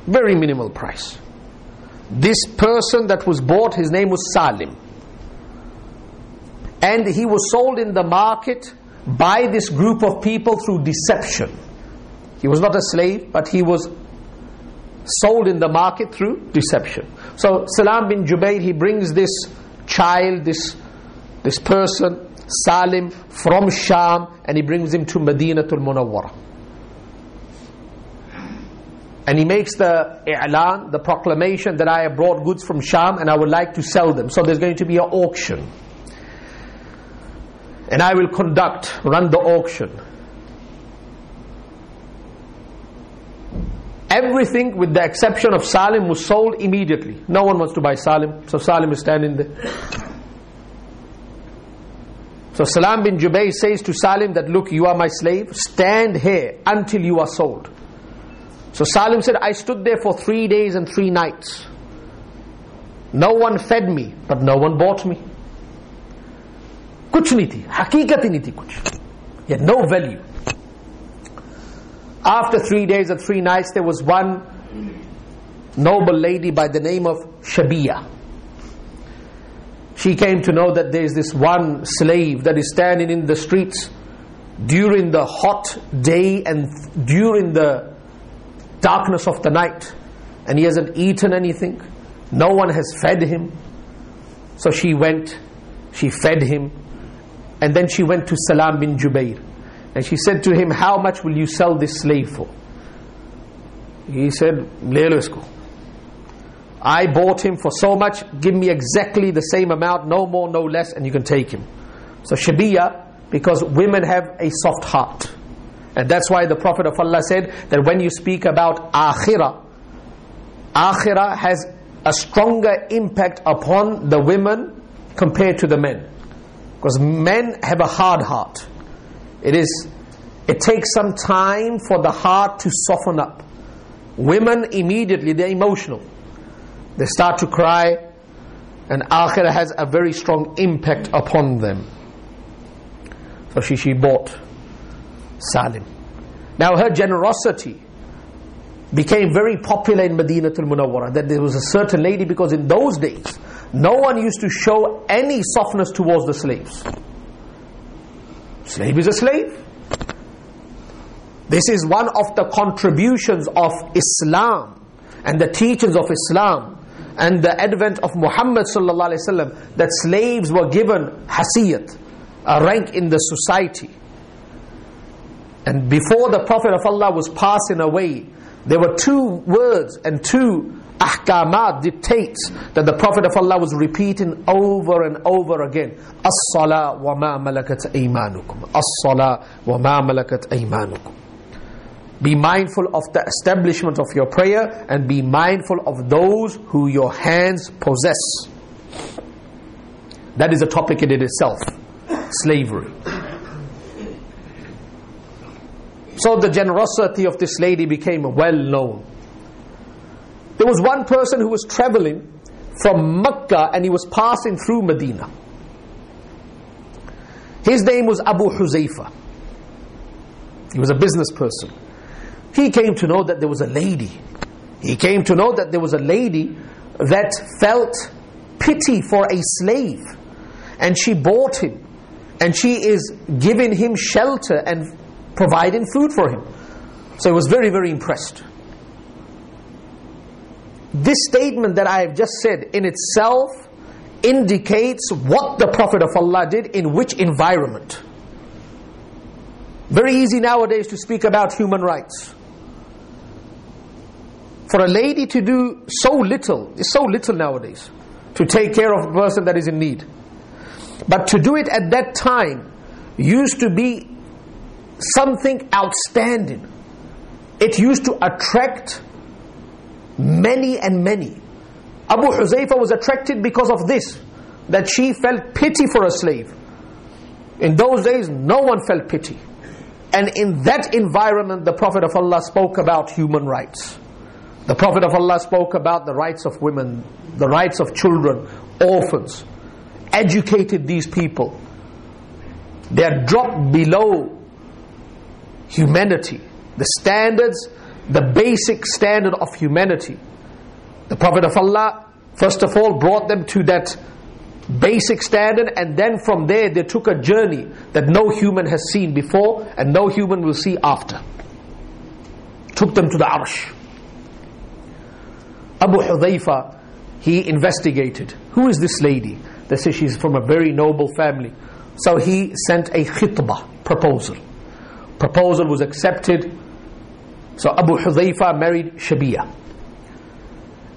Very minimal price. This person that was bought, his name was Salim. And he was sold in the market by this group of people through deception. He was not a slave, but he was sold in the market through deception. So Salam bin Jubayd, he brings this child, this person, Salim, from Sham, and he brings him to Madinatul Munawwara. And he makes the i'lan, the proclamation that I have brought goods from Sham and I would like to sell them. So there's going to be an auction. And I will run the auction. Everything with the exception of Salim was sold immediately. No one wants to buy Salim. So Salim is standing there. So Salam bin Jubayd says to Salim that, look, you are my slave. Stand here until you are sold. So Salim said, I stood there for 3 days and 3 nights. No one fed me, but no one bought me. Kuch nahi thi, haqiqat hi nahi thi kuch. He had no value. After 3 days and 3 nights, there was one noble lady by the name of Shabiya. She came to know that there is this one slave that is standing in the streets during the hot day and during the darkness of the night, and he hasn't eaten anything. No one has fed him. So she went, she fed him, and then she went to Salam bin Jubayd and she said to him, how much will you sell this slave for? He said, le lo isko. I bought him for so much, give me exactly the same amount, no more, no less, and you can take him. So Shabiya, because women have a soft heart, and that's why the Prophet of Allah said that when you speak about akhirah, akhirah has a stronger impact upon the women compared to the men. Because men have a hard heart. It takes some time for the heart to soften up. Women immediately, they're emotional. They start to cry, and akhirah has a very strong impact upon them. So she bought Salim. Now her generosity became very popular in Madinatul Munawwara, that there was a certain lady, because in those days no one used to show any softness towards the slaves. Slave is a slave. This is one of the contributions of Islam and the teachings of Islam and the advent of Muhammad sallallahu alaihi wasallam, that slaves were given hasiyat, a rank in the society. And before the Prophet of Allah was passing away, there were 2 words and 2 ahkamat, dictates, that the Prophet of Allah was repeating over and over again. As-salah wa ma malakat aymanukum. As-salah wa ma malakat aymanukum. Be mindful of the establishment of your prayer, and be mindful of those who your hands possess. That is a topic in itself. Slavery. So the generosity of this lady became well known. There was one person who was traveling from Mecca and he was passing through Medina. His name was Abu Huzaifa. He was a business person. He came to know that there was a lady. He came to know that there was a lady that felt pity for a slave, and she bought him, and she is giving him shelter and providing food for him. So he was very, very impressed. This statement that I have just said in itself indicates what the Prophet of Allah did in which environment. Very easy nowadays to speak about human rights. For a lady to do so little, is so little nowadays, to take care of a person that is in need. But to do it at that time used to be something outstanding. It used to attract many and many. Abu Huzaifa was attracted because of this, that she felt pity for a slave. In those days, no one felt pity. And in that environment, the Prophet of Allah spoke about human rights. The Prophet of Allah spoke about the rights of women, the rights of children, orphans, educated these people. They are dropped below humanity, the standards, the basic standard of humanity. The Prophet of Allah, first of all, brought them to that basic standard, and then from there they took a journey that no human has seen before and no human will see after. Took them to the Arsh. Abu Hudhaifa, he investigated, who is this lady? They say she's from a very noble family. So he sent a khitbah, proposal. Proposal was accepted. So Abu Hudhaifa married Shabiya.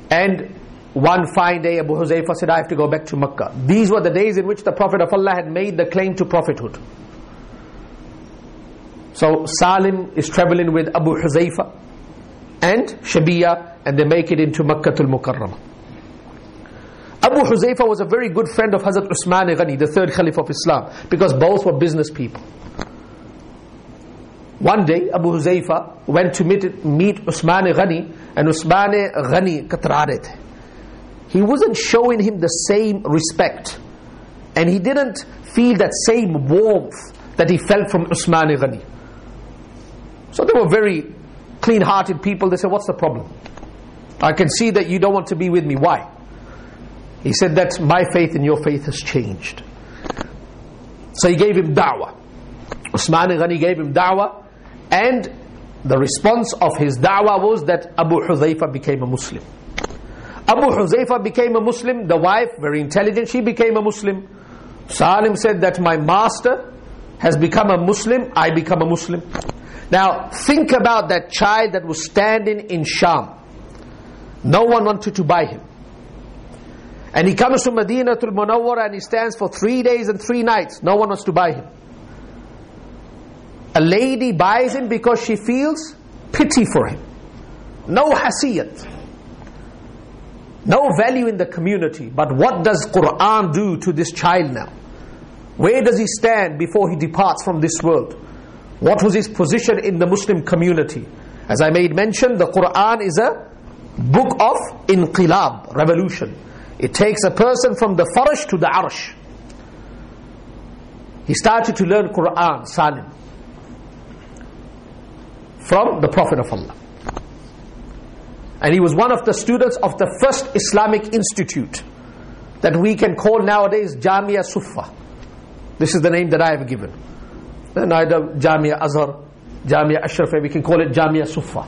And one fine day Abu Huzaifa said, I have to go back to Makkah. These were the days in which the Prophet of Allah had made the claim to prophethood. So Salim is traveling with Abu Huzaifa and Shabiya, and they make it into Makkatul Mukarramah. Abu Huzaifa was a very good friend of Hazrat Usman Ghani, the third Caliph of Islam, because both were business people. One day Abu Huzaifa went to meet Usman Ghani, and Usman Ghani katrare the. He wasn't showing him the same respect, and he didn't feel that same warmth that he felt from Usman Ghani. So they were very clean-hearted people. They said, what's the problem? I can see that you don't want to be with me. Why? He said that my faith and your faith has changed. So he gave him da'wah. Usman Ghani gave him da'wah, and the response of his da'wah was that Abu Huzaifa became a Muslim. Abu Huzaifa became a Muslim. The wife, very intelligent, she became a Muslim. Salim said that my master has become a Muslim, I become a Muslim. Now think about that child that was standing in Sham. No one wanted to buy him. And he comes to Madinatul Munawwara and he stands for 3 days and 3 nights. No one wants to buy him. A lady buys him because she feels pity for him. No hasiyat. No value in the community. But what does Quran do to this child now? Where does he stand before he departs from this world? What was his position in the Muslim community? As I made mention, the Quran is a book of inqilab, revolution. It takes a person from the farash to the arsh. He started to learn Quran, Salim, from the Prophet of Allah. And he was one of the students of the first Islamic institute that we can call nowadays Jamia Sufa. This is the name that I have given. Neither Jamia Azhar, Jamia Ashraf, we can call it Jamia Sufa.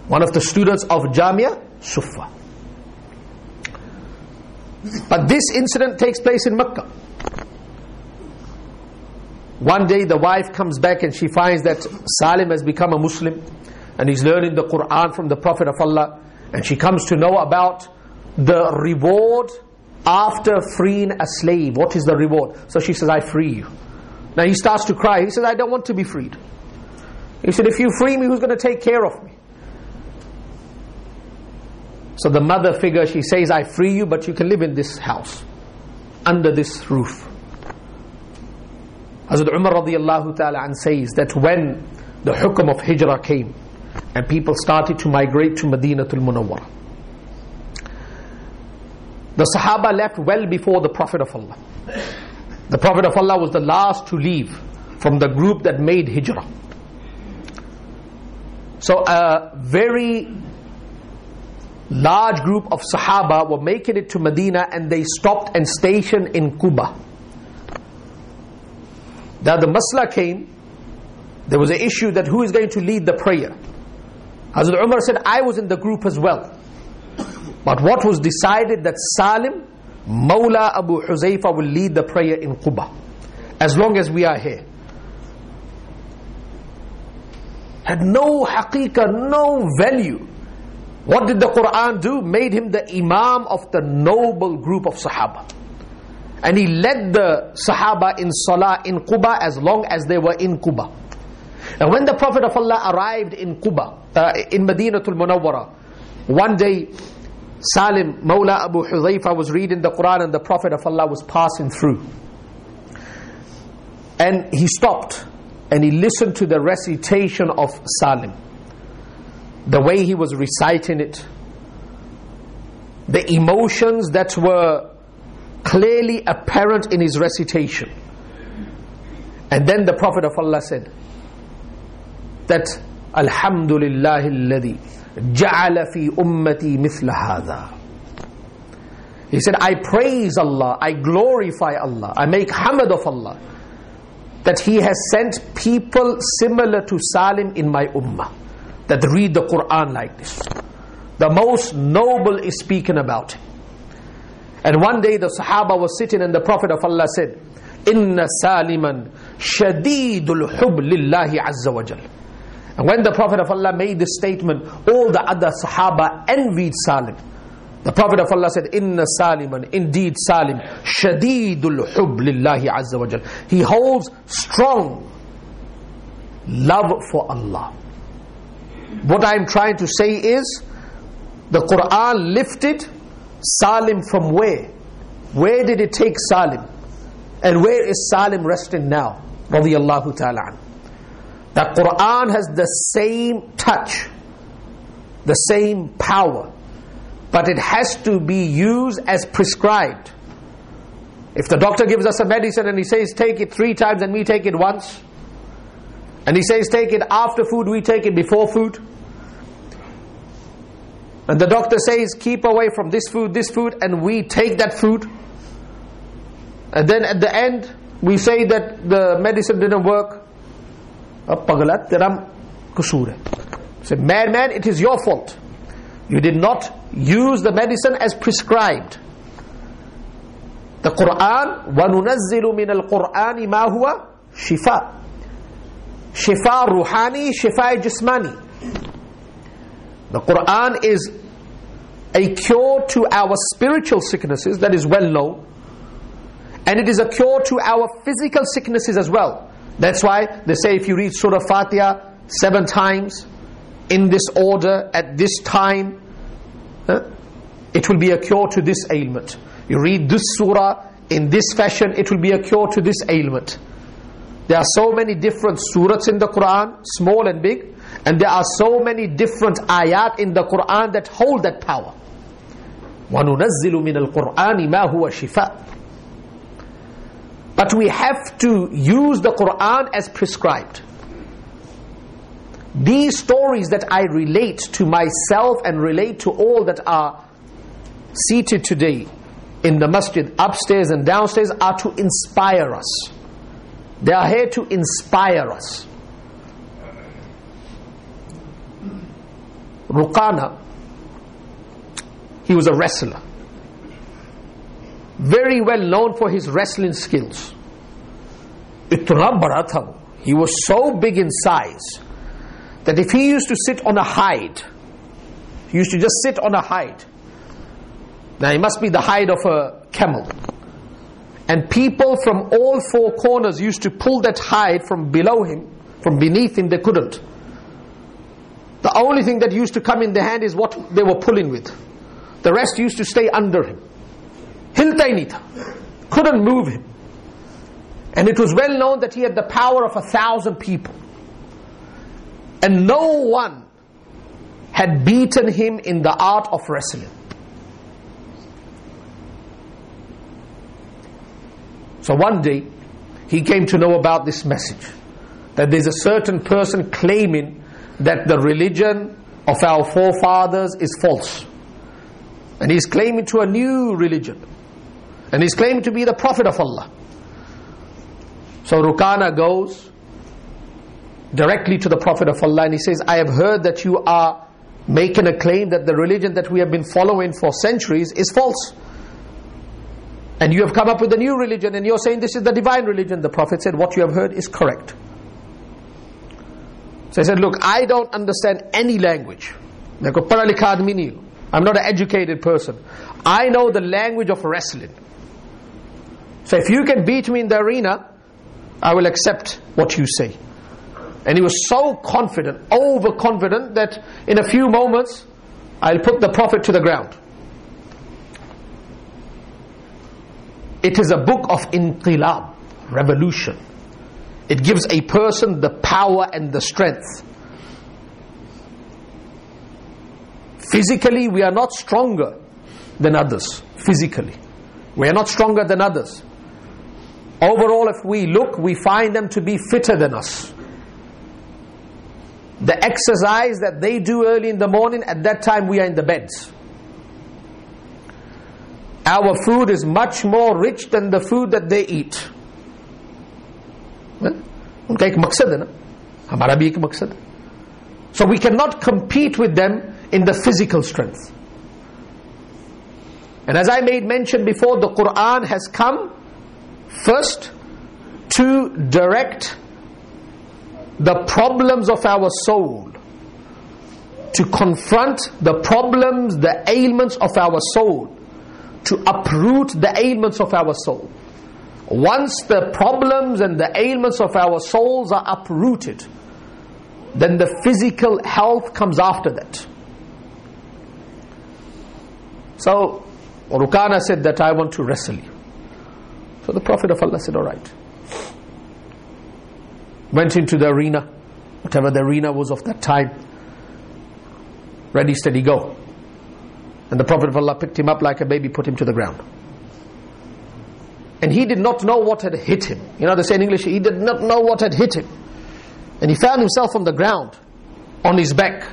One of the students of Jamia Sufa. But this incident takes place in Makkah. One day the wife comes back and she finds that Salim has become a Muslim and he's learning the Quran from the Prophet of Allah, and she comes to know about the reward after freeing a slave. What is the reward? So she says, I free you. Now he starts to cry. He says, I don't want to be freed. He said, if you free me, who's going to take care of me? So the mother figure, she says, I free you, but you can live in this house, under this roof. Hazrat Umar radiallahu ta'ala an says that when the hukum of hijrah came and people started to migrate to Madinatul Munawwara, the Sahaba left well before the Prophet of Allah. The Prophet of Allah was the last to leave from the group that made hijrah. So a very large group of Sahaba were making it to Medina, and they stopped and stationed in Quba. Now the masla came there was an issue that who is going to lead the prayer. Hazrat Umar said, I was in the group as well. But what was decided that Salim, Mawla Abu Huzaifa, will lead the prayer in Quba, as long as we are here. Had no haqiqah, no value. What did the Quran do? Made him the Imam of the noble group of Sahaba. And he led the Sahaba in Salah in Quba as long as they were in Quba. And when the Prophet of Allah arrived in Quba, in Madinatul Munawwara, one day Salim, Mawla Abu Huzaifa, was reading the Quran and the Prophet of Allah was passing through. And he stopped and he listened to the recitation of Salim. The way he was reciting it, the emotions that were clearly apparent in his recitation. And then the Prophet of Allah said that Alhamdulillahi alladhi ja'ala fi ummati mithla hadha. He said, I praise Allah, I glorify Allah, I make hamd of Allah, that He has sent people similar to Salim in my ummah, that read the Quran like this. The most noble is speaking about him. And one day the Sahaba was sitting and the Prophet of Allah said, Inna Saliman shadidul hub lillahi azza wa jal. And when the Prophet of Allah made this statement, all the other Sahaba envied Salim. The Prophet of Allah said, Inna Saliman, indeed Salim, shadidul hub lillahi azza wa jal. He holds strong love for Allah. What I'm trying to say is, the Quran lifted Salim from where? Where did it take Salim? And where is Salim resting now? Radiyallahu ta'ala an. The Quran has the same touch, the same power, but it has to be used as prescribed. If the doctor gives us a medicine and he says take it 3 times and we take it once, and he says take it after food, we take it before food, and the doctor says keep away from this food, and we take that food, and then at the end we say that the medicine didn't work, say, man, it is your fault. You did not use the medicine as prescribed. The Quran, وَنُنَزِّلُ مِنَ الْقُرْآنِ مَا هُوَ شِفَاء. Shifa ruhani, shifa jismani. The Quran is a cure to our spiritual sicknesses, that is well known. And it is a cure to our physical sicknesses as well. That's why they say if you read Surah Fatiha 7 times, in this order, at this time, it will be a cure to this ailment. You read this surah in this fashion, it will be a cure to this ailment. There are so many different surahs in the Quran, small and big, and there are so many different ayat in the Quran that hold that power. وَنُنَزِّلُ مِنَ الْقُرْآنِ مَا هُوَ شِفَاء. But we have to use the Quran as prescribed. These stories that I relate to myself and relate to all that are seated today in the masjid, upstairs and downstairs, are to inspire us. They are here to inspire us. Ruqana, he was a wrestler, very well known for his wrestling skills. Itna bada tha, he was so big in size that if he used to sit on a hide, he used to just sit on a hide. Now it must be the hide of a camel. And people from all 4 corners used to pull that hide from below him, from beneath him, they couldn't. The only thing that used to come in their hand is what they were pulling with. The rest used to stay under him. Hiltainita, couldn't move him. And it was well known that he had the power of 1,000 people. And no one had beaten him in the art of wrestling. So one day, he came to know about this message, that there's a certain person claiming that the religion of our forefathers is false. And he's claiming to a new religion. And he's claiming to be the Prophet of Allah. So Ruqana goes, directly to the Prophet of Allah, and he says, I have heard that you are making a claim that the religion that we have been following for centuries is false. And you have come up with a new religion and you're saying this is the divine religion. The Prophet said, what you have heard is correct. So he said, look, I don't understand any language. I'm not an educated person. I know the language of wrestling. So if you can beat me in the arena, I will accept what you say. And he was so confident, overconfident, that in a few moments, I'll put the Prophet to the ground. It is a book of inqilab, revolution. It gives a person the power and the strength. Physically, we are not stronger than others. Physically, we are not stronger than others. Overall, if we look, we find them to be fitter than us. The exercise that they do early in the morning, at that time we are in the beds. Our food is much more rich than the food that they eat. उनका एक मकसद है ना, हमारा भी एक मकसद है. So we cannot compete with them in the physical strength. And as I made mention before, the Quran has come first to direct the problems of our soul, to confront the problems, the ailments of our soul, to uproot the ailments of our soul. Once the problems and the ailments of our souls are uprooted, then the physical health comes after that. So Rukana said that I want to wrestle you. So the Prophet of Allah said, alright. Went into the arena, whatever the arena was of that time. Ready, steady, go. And the Prophet of Allah picked him up like a baby, put him to the ground. And he did not know what had hit him. You know they say in English, he did not know what had hit him. And he found himself on the ground, on his back.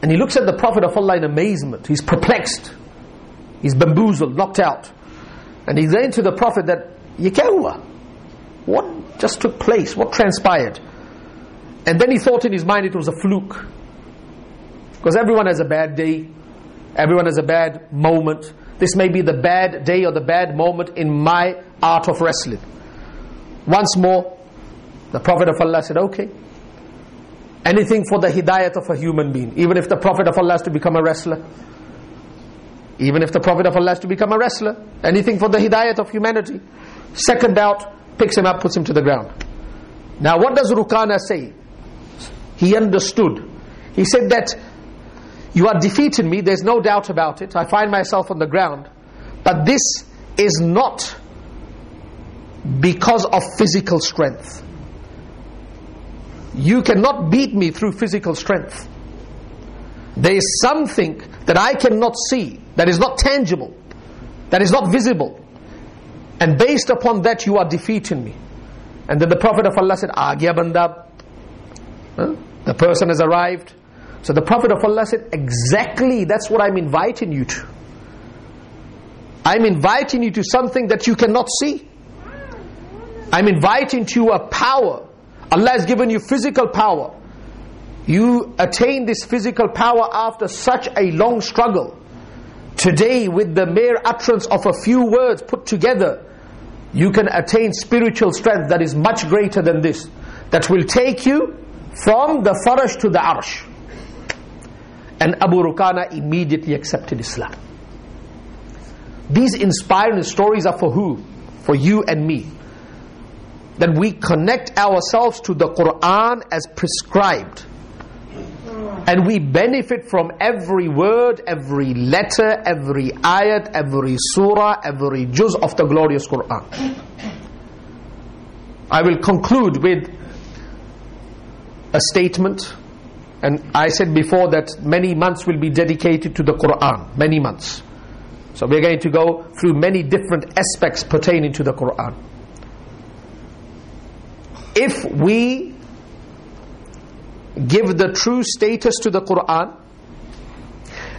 And he looks at the Prophet of Allah in amazement. He's perplexed. He's bamboozled, knocked out. And he's saying to the Prophet that, ye kya hua? What just took place? What transpired? And then he thought in his mind it was a fluke. Because everyone has a bad day. Everyone has a bad moment. This may be the bad day or the bad moment in my art of wrestling. Once more, the Prophet of Allah said, okay. Anything for the hidayat of a human being. Even if the Prophet of Allah has to become a wrestler. Even if the Prophet of Allah has to become a wrestler. Anything for the hidayat of humanity. Second doubt, picks him up, puts him to the ground. Now what does Rukana say? He understood. He said that you are defeating me, there's no doubt about it. I find myself on the ground. But this is not because of physical strength. You cannot beat me through physical strength. There is something that I cannot see, that is not tangible, that is not visible. And based upon that you are defeating me. And then the Prophet of Allah said, "Aa gaya banda." The person has arrived. So the Prophet of Allah said, exactly, that's what I'm inviting you to. I'm inviting you to something that you cannot see. I'm inviting to a power. Allah has given you physical power. You attain this physical power after such a long struggle. Today, with the mere utterance of a few words put together, you can attain spiritual strength that is much greater than this. That will take you from the farash to the arsh. And Abu Rukana immediately accepted Islam. These inspiring stories are for who? For you and me. That we connect ourselves to the Quran as prescribed. And we benefit from every word, every letter, every ayat, every surah, every juz of the glorious Quran. I will conclude with a statement. And I said before that many months will be dedicated to the Quran. Many months. So we're going to go through many different aspects pertaining to the Quran. If we give the true status to the Quran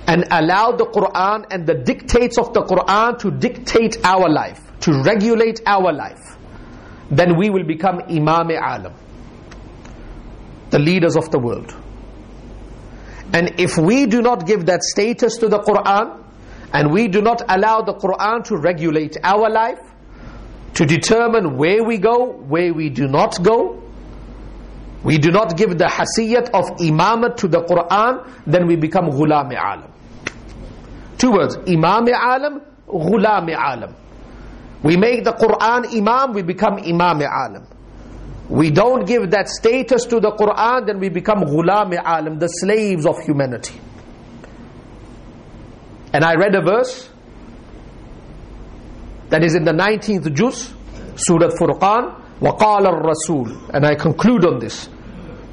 and allow the Quran and the dictates of the Quran to dictate our life, to regulate our life, then we will become Imam-e-Alam. the leaders of the world. And if we do not give that status to the Quran, and we do not allow the Quran to regulate our life, to determine where we go, where we do not go, we do not give the hasiyat of imamat to the Quran, then we become ghulami alam. Two words, imam alam, ghulami alam. We make the Quran imam, we become imam alam. We don't give that status to the Quran, then we become ghulami alam, the slaves of humanity. And I read a verse that is in the 19th juz, Surah Furqan, وَقَالَ الرَّسُولُ, and I conclude on this.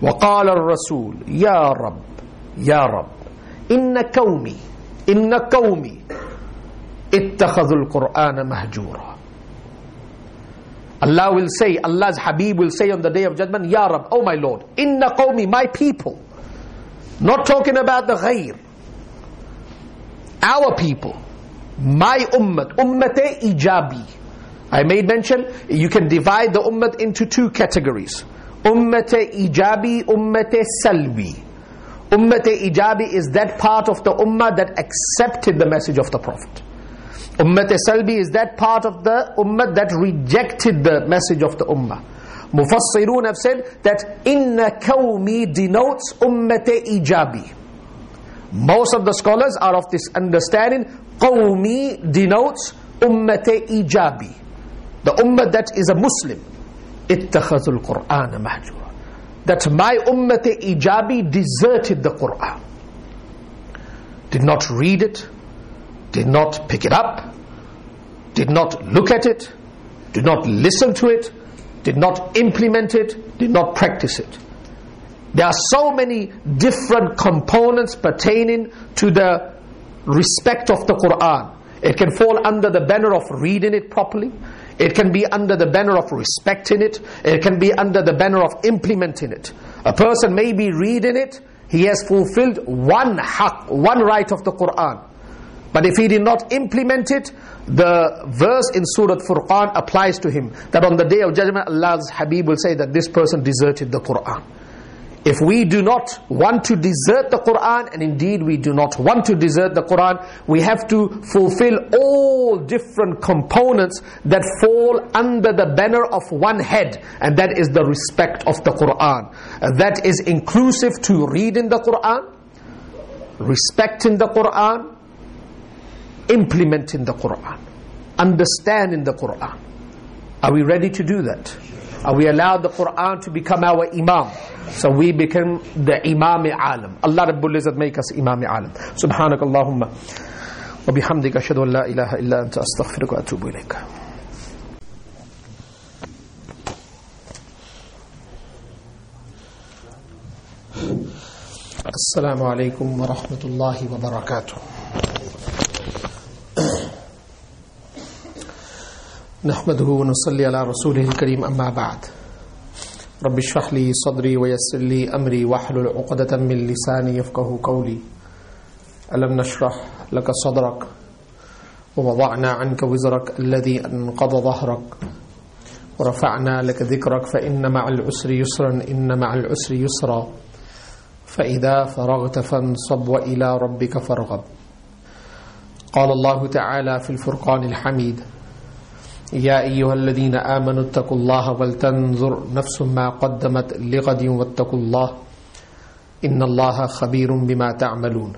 وَقَالَ الرَّسُولُ يَا رَبِّ يَا رَبِّ إِنَّ قَوْمِي اتَّخَذُوا الْقُرْآنَ مَهْجُورًا. Allah will say, Allah's Habib will say on the Day of Judgment, Ya Rab, oh my Lord, inna qawmi, my people. Not talking about the ghayr. Our people. My ummat. Ummate ijabi. I made mention, you can divide the ummat into two categories. Ummate ijabi, ummate salwi. Ummate ijabi is that part of the ummah that accepted the message of the Prophet. Ummat salbi is that part of the ummah that rejected the message of the ummah. Mufassirun have said that inna qawmi denotes ummat ijabi. Most of the scholars are of this understanding. Qawmi denotes ummat ijabi, the ummah that is a Muslim. Ittakhadhul Qur'ana mahjura, that my ummat ijabi deserted the Qur'an, did not read it, did not pick it up, did not look at it, did not listen to it, did not implement it, did not practice it. There are so many different components pertaining to the respect of the Quran. It can fall under the banner of reading it properly. It can be under the banner of respecting it. It can be under the banner of implementing it. A person may be reading it, he has fulfilled one right of the Quran. But if he did not implement it, the verse in Surah Furqan applies to him, that on the Day of Judgment, Allah's Habib will say that this person deserted the Quran. If we do not want to desert the Quran, and indeed we do not want to desert the Quran, we have to fulfill all different components that fall under the banner of one head, and that is the respect of the Quran. That is inclusive to reading the Quran, respecting the Quran, implementing the Quran, understanding the Quran. Are we ready to do that? Are we allowed the Quran to become our Imam? So we become the Imam Alam. Allah Rabbul Izzat make us Imam Alam. Subhanakallahumma wa bihamdika ashhadu an la ilaha illa anta astaghfiruka wa atubu ilayk. Assalamu alaikum wa rahmatullahi wa barakatuh. نحمده ونصلي على رسوله الكريم أما بعد رب اشرح لي صدري ويسر لي أمري واحلل عقدة من لساني يفقه قولي ألم نشرح لك صدرك ووضعنا عنك وزرك الذي أنقض ظهرك ورفعنا لك ذكرك فإن مع العسر يسرا إن مع العسر يسرا فإذا فرغت فانصب وإلى ربك فارغب. قال الله تعالى في الفرقان الحميد يا أيها الذين آمنوا اتقوا الله ولتنظر نفس ما قدمت لغد واتقوا الله إن الله خبير بما تعملون.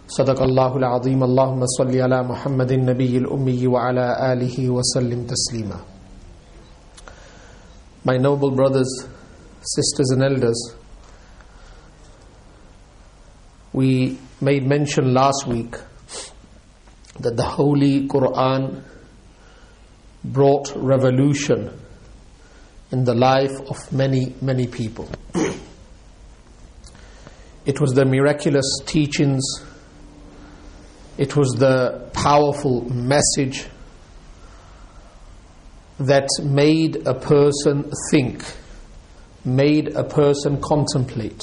صدق الله العظيم. اللهم صل على محمد النبي الأمي وعلى آله وسلم تسليما. My noble brothers, sisters and elders, we made mention last week that the Holy Quran brought revolution in the life of many, many people. It was the miraculous teachings, it was the powerful message that made a person think, made a person contemplate.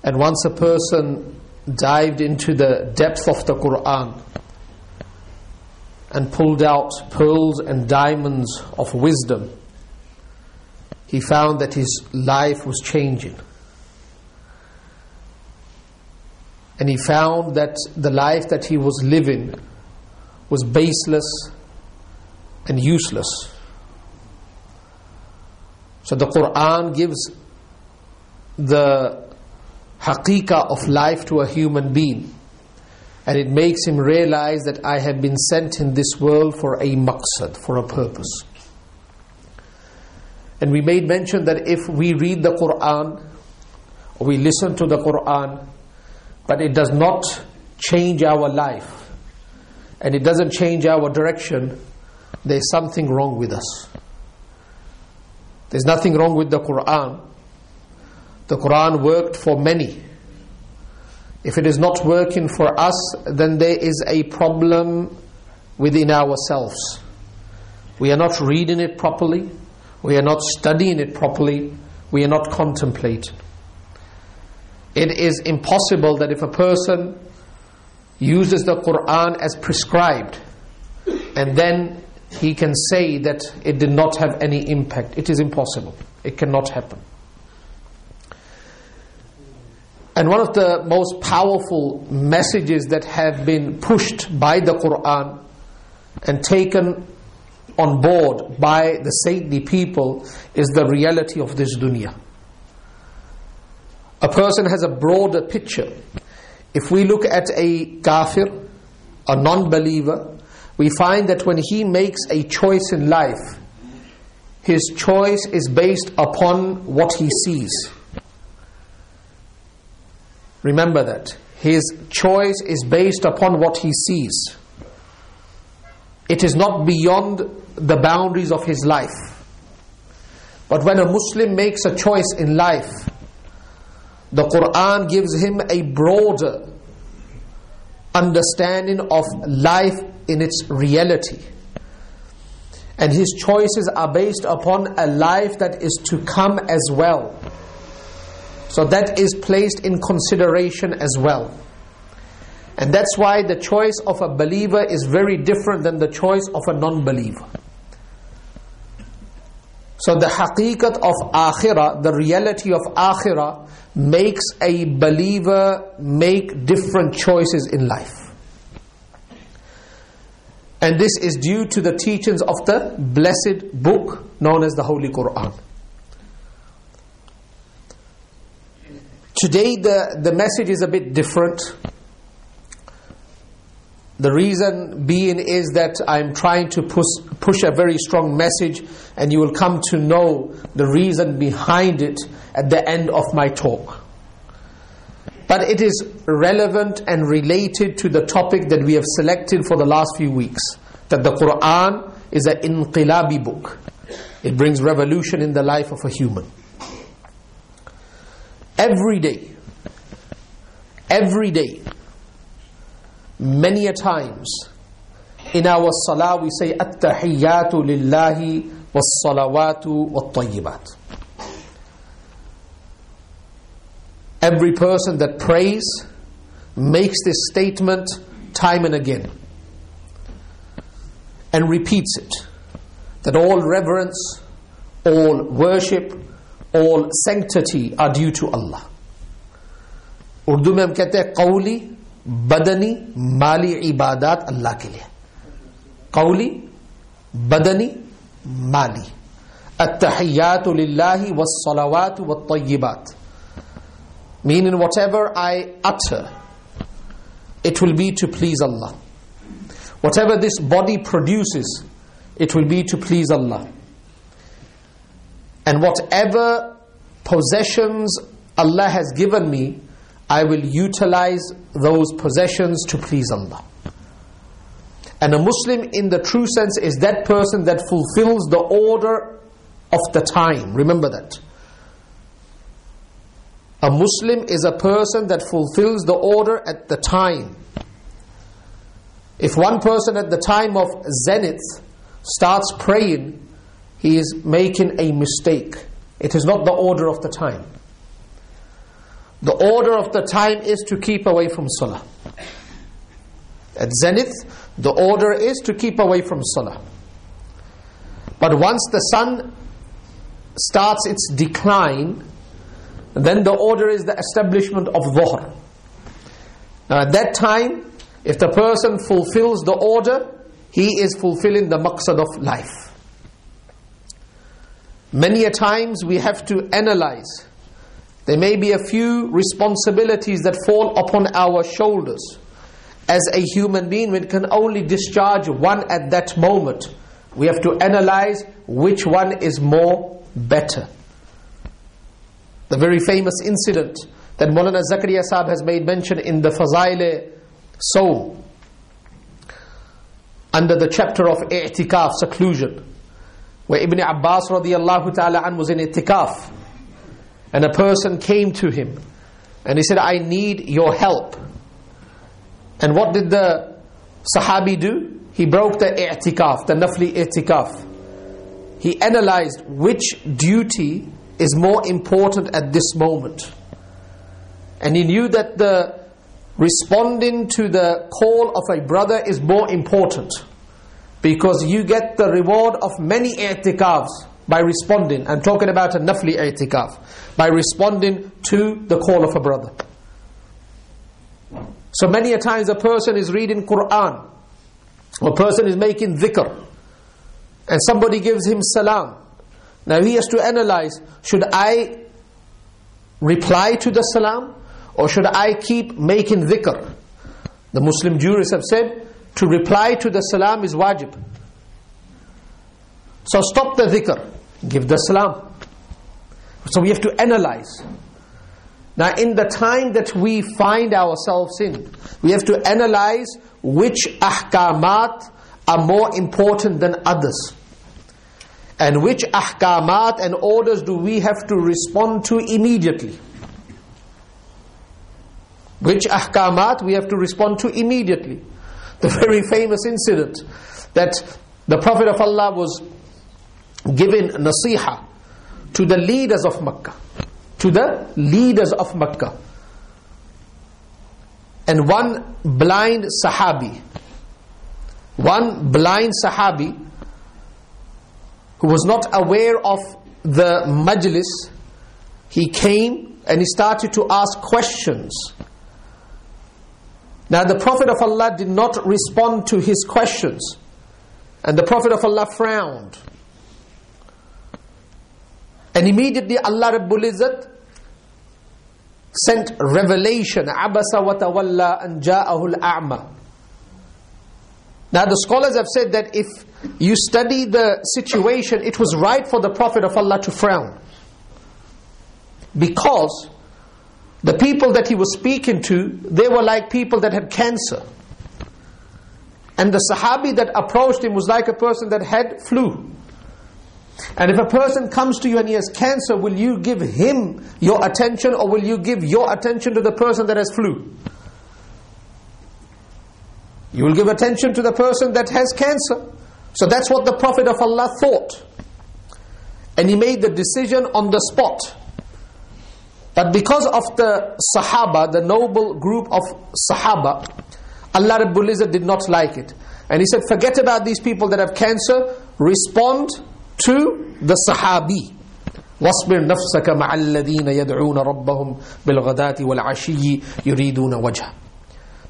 And once a person dived into the depth of the Quran and pulled out pearls and diamonds of wisdom, he found that his life was changing. And he found that the life that he was living was baseless and useless. So the Quran gives the haqiqah of life to a human being, and it makes him realize that I have been sent in this world for a maqsad, for a purpose. And we made mention that if we read the Quran or we listen to the Quran, but it does not change our life and it doesn't change our direction, there's something wrong with us. There's nothing wrong with the Quran. The Quran worked for many. If it is not working for us, then there is a problem within ourselves. We are not reading it properly. We are not studying it properly. We are not contemplating. It is impossible that if a person uses the Quran as prescribed, and then he can say that it did not have any impact. It is impossible. It cannot happen. And one of the most powerful messages that have been pushed by the Quran and taken on board by the saintly people is the reality of this dunya. A person has a broader picture. If we look at a kafir, a non-believer, we find that when he makes a choice in life, his choice is based upon what he sees. Remember that. His choice is based upon what he sees. It is not beyond the boundaries of his life. But when a Muslim makes a choice in life, the Quran gives him a broader understanding of life in its reality. And his choices are based upon a life that is to come as well. So that is placed in consideration as well. And that's why the choice of a believer is very different than the choice of a non-believer. So the haqiqat of akhirah, the reality of akhirah, makes a believer make different choices in life. And this is due to the teachings of the blessed book known as the Holy Quran. Today the message is a bit different. The reason being is that I'm trying to push a very strong message, and you will come to know the reason behind it at the end of my talk. But it is relevant and related to the topic that we have selected for the last few weeks, that the Quran is an inqilabi book. It brings revolution in the life of a human. Every day, many a times, in our salah we say, At-tahiyyatu lillahi was-salawatu wat-tayyibat. Every person that prays makes this statement time and again, and repeats it, that all reverence, all worship, all sanctity are due to Allah. Urdu mein hum kehte hain qawli, badani, mali ibadat Allah ke liye. Qawli, badani, mali. At-tahiyyatu lillahi was-salawatu wat-tayyibat. Meaning whatever I utter, it will be to please Allah. Whatever this body produces, it will be to please Allah. And whatever possessions Allah has given me, I will utilize those possessions to please Allah. And a Muslim in the true sense is that person that fulfills the order of the time. Remember that. A Muslim is a person that fulfills the order at the time. If one person at the time of zenith starts praying, he is making a mistake. It is not the order of the time. The order of the time is to keep away from salah. At zenith, the order is to keep away from salah. But once the sun starts its decline, then the order is the establishment of dhuhr. Now at that time, if the person fulfills the order, he is fulfilling the maqsad of life. Many a times we have to analyze. There may be a few responsibilities that fall upon our shoulders. As a human being, we can only discharge one at that moment. We have to analyze which one is more better. The very famous incident that Maulana Zakaria Sahib has made mention in the Fazail Sawm, under the chapter of i'tikaf, seclusion, where Ibn Abbas radiyallahu ta'ala an was in i'tikaf, and a person came to him and he said, I need your help. And what did the Sahabi do? He broke the i'tikaf, the nafli i'tikaf. He analyzed which duty is more important at this moment. And he knew that the responding to the call of a brother is more important, because you get the reward of many i'tikafs by responding. I'm talking about a nafli i'tikaf, by responding to the call of a brother. So many a times a person is reading Quran, or a person is making dhikr, and somebody gives him salam. Now he has to analyze, should I reply to the salam, or should I keep making dhikr? The Muslim jurists have said, to reply to the salam is wajib. So stop the dhikr, give the salam. So we have to analyze. Now in the time that we find ourselves in, we have to analyze which ahkamat are more important than others. And which ahkamat and orders do we have to respond to immediately. Which ahkamat we have to respond to immediately. The very famous incident that the Prophet of Allah was giving nasiha to the leaders of Makkah. To the leaders of Makkah. And one blind Sahabi who was not aware of the majlis, he came and he started to ask questions. Now the Prophet of Allah did not respond to his questions, and the Prophet of Allah frowned. And immediately Allah Rabbul Izzat sent revelation, Abasa wa tawalla an ja'ahu al-a'ma. Now the scholars have said that if you study the situation, it was right for the Prophet of Allah to frown, because the people that he was speaking to, they were like people that had cancer. And the Sahabi that approached him was like a person that had flu. And if a person comes to you and he has cancer, will you give him your attention, or will you give your attention to the person that has flu? You will give attention to the person that has cancer. So that's what the Prophet of Allah thought. And he made the decision on the spot. But because of the Sahaba, the noble group of Sahaba, Allah Rabbul Izzat did not like it. And he said, forget about these people that have cancer, respond to the Sahabi. وَاصْبِرْ نَفْسَكَ مَعَ الَّذِينَ يَدْعُونَ رَبَّهُمْ بِالْغَدَاةِ وَالْعَشِيِّ يُرِيدُونَ وَجْهَهُ.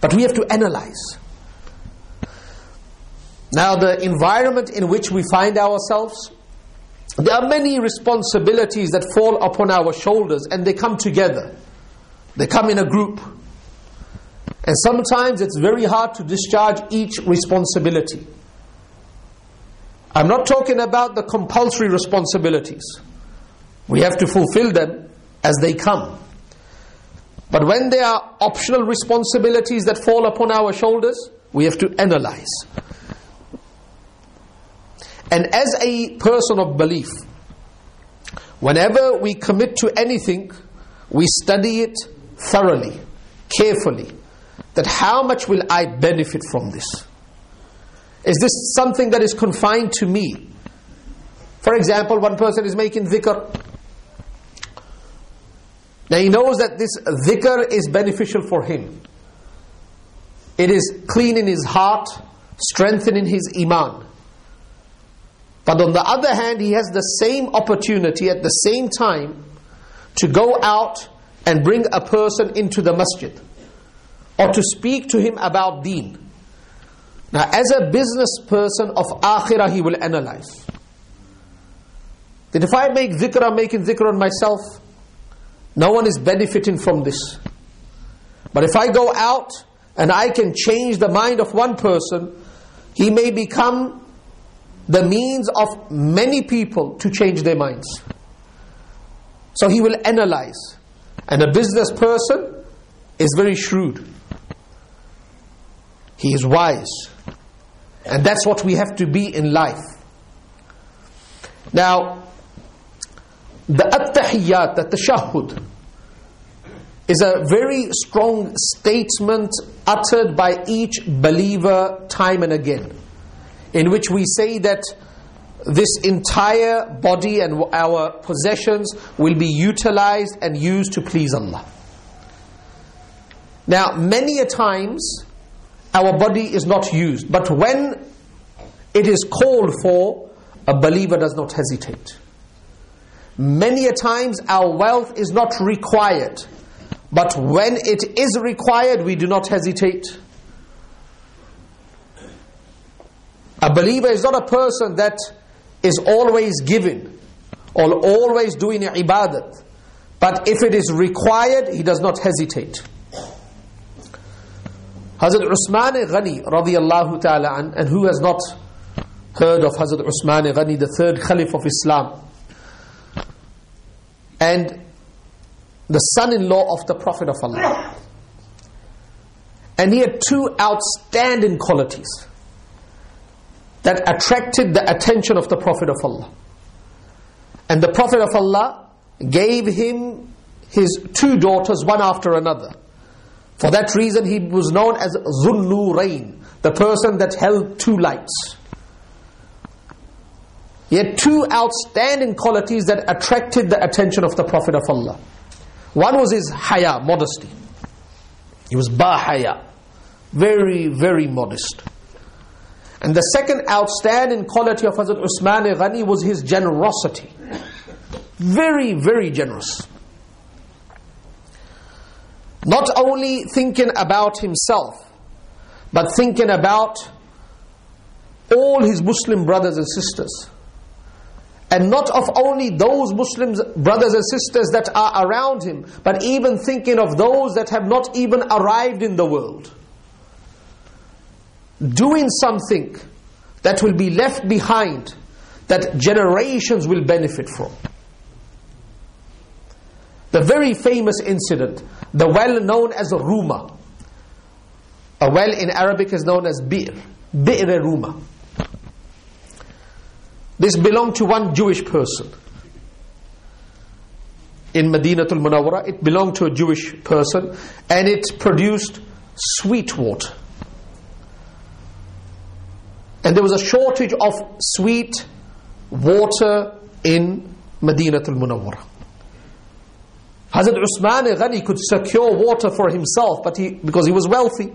But we have to analyze. Now the environment in which we find ourselves, there are many responsibilities that fall upon our shoulders, and they come together. They come in a group. And sometimes it's very hard to discharge each responsibility. I'm not talking about the compulsory responsibilities. We have to fulfill them as they come. But when there are optional responsibilities that fall upon our shoulders, we have to analyze. And as a person of belief, whenever we commit to anything, we study it thoroughly, carefully, that how much will I benefit from this? Is this something that is confined to me? For example, one person is making dhikr. Now he knows that this dhikr is beneficial for him. It is cleaning his heart, strengthening his iman. But on the other hand, he has the same opportunity at the same time to go out and bring a person into the masjid, or to speak to him about deen. Now, as a business person of akhirah, he will analyze that if I make dhikr, I'm making dhikr on myself. No one is benefiting from this. But if I go out and I can change the mind of one person, he may become the means of many people to change their minds. So he will analyze. And a business person is very shrewd. He is wise. And that's what we have to be in life. Now, the at-tahiyyat, the tashahhud, is a very strong statement uttered by each believer time and again, in which we say that this entire body and our possessions will be utilized and used to please Allah. Now, many a times our body is not used, but when it is called for, a believer does not hesitate. Many a times our wealth is not required, but when it is required, we do not hesitate. A believer is not a person that is always giving or always doing ibadat, but if it is required, he does not hesitate. Hazrat Usman Ghani radiyallahu ta'ala an, and who has not heard of Hazrat Usman Ghani, the third Khalif of Islam, and the son-in-law of the Prophet of Allah. And he had two outstanding qualities that attracted the attention of the Prophet of Allah. And the Prophet of Allah gave him his two daughters, one after another. For that reason he was known as Dhun Nurayn, the person that held two lights. He had two outstanding qualities that attracted the attention of the Prophet of Allah. One was his haya, modesty. He was ba-haya, very, very modest. And the second outstanding quality of Hazrat Usman Ghani was his generosity. Very, very generous. Not only thinking about himself, but thinking about all his Muslim brothers and sisters. And not of only those Muslim brothers and sisters that are around him, but even thinking of those that have not even arrived in the world. Doing something that will be left behind, that generations will benefit from. The very famous incident, the well known as Ruma. A well in Arabic is known as Bir Ruma. This belonged to one Jewish person. In Madinatul Munawwara, it belonged to a Jewish person, and it produced sweet water. And there was a shortage of sweet water in Madinatul Munawwara. Hazrat Usman Ghani could secure water for himself, because he was wealthy.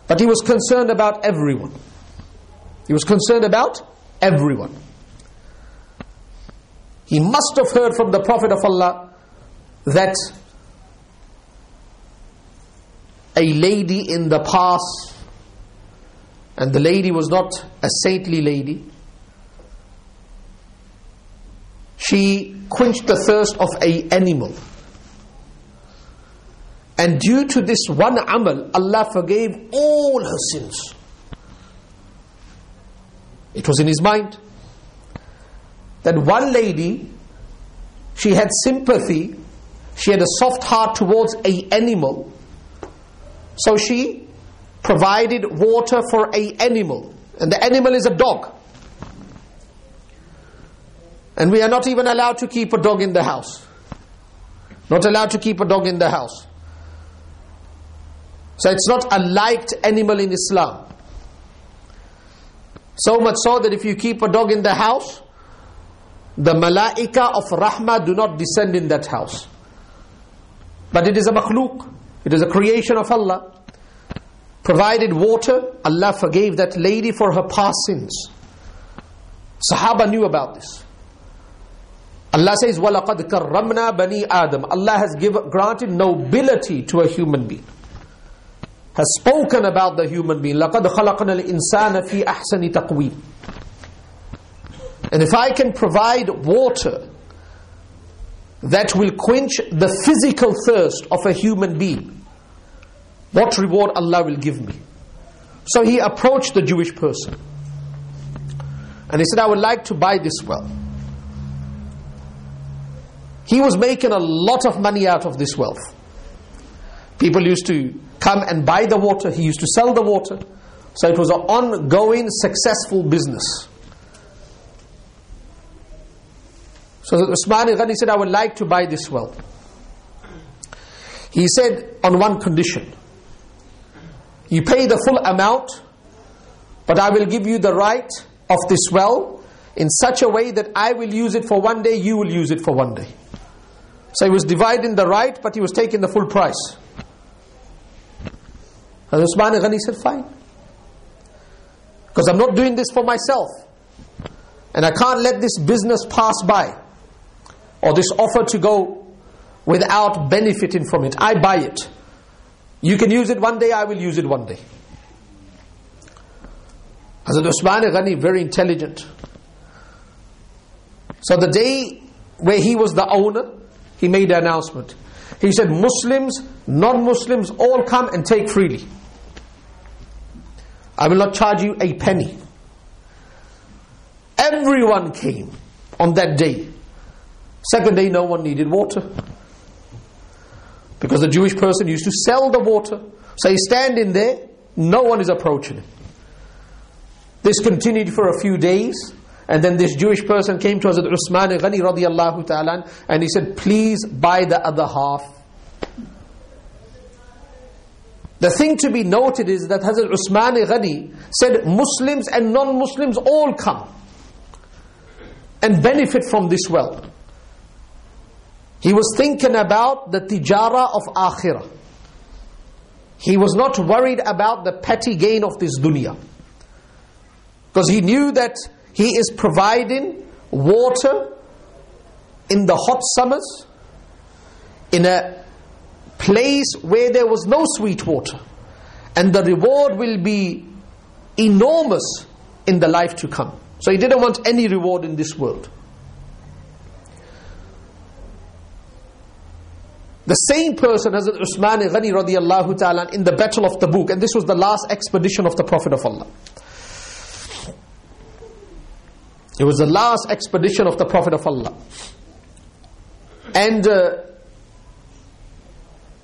But he was concerned about everyone. He was concerned about everyone. He must have heard from the Prophet of Allah that a lady in the past, and the lady was not a saintly lady, she quenched the thirst of an animal. And due to this one amal, Allah forgave all her sins. It was in his mind that one lady, she had sympathy, she had a soft heart towards an animal, so she provided water for an animal, and the animal is a dog. And we are not even allowed to keep a dog in the house. Not allowed to keep a dog in the house. So it's not a liked animal in Islam. So much so that if you keep a dog in the house, the malaika of rahmah do not descend in that house. But it is a makhluk, it is a creation of Allah. Provided water, Allah forgave that lady for her past sins. Sahaba knew about this. Allah says, وَلَقَدْ كَرَّمْنَا بَنِي Adam. Allah has granted nobility to a human being. Has spoken about the human being. لَقَدْ خَلَقْنَا الْإِنسَانَ فِي أَحْسَنِ تَقْوِيمٍ. And if I can provide water that will quench the physical thirst of a human being, what reward Allah will give me? So he approached the Jewish person and he said, I would like to buy this well. He was making a lot of money out of this wealth. People used to come and buy the water. He used to sell the water. So it was an ongoing, successful business. So Usman Ghani said, I would like to buy this well. He said, on one condition. You pay the full amount, but I will give you the right of this well in such a way that I will use it for one day, you will use it for one day. So he was dividing the right, but he was taking the full price. And Usman Ghani said, fine. Because I'm not doing this for myself. And I can't let this business pass by, or this offer to go without benefiting from it. I buy it. You can use it one day, I will use it one day. Hazrat Usman Ghani, very intelligent. So the day where he was the owner, he made an announcement. He said, Muslims, non-Muslims, all come and take freely. I will not charge you a penny. Everyone came on that day. Second day, no one needed water. Because the Jewish person used to sell the water. So he's standing there, no one is approaching him. This continued for a few days. And then this Jewish person came to Hazrat Usman Ghani radiyallahu ta'ala and he said, please buy the other half. The thing to be noted is that Hazrat Usman Ghani said, Muslims and non-Muslims all come and benefit from this well. He was thinking about the tijara of akhirah. He was not worried about the petty gain of this dunya. Because he knew that he is providing water in the hot summers, in a place where there was no sweet water. And the reward will be enormous in the life to come. So he didn't want any reward in this world. The same person, Hazrat Usman Ghani radiyallahu ta'ala, in the Battle of Tabuk, and this was the last expedition of the Prophet of Allah. It was the last expedition of the Prophet of Allah. And the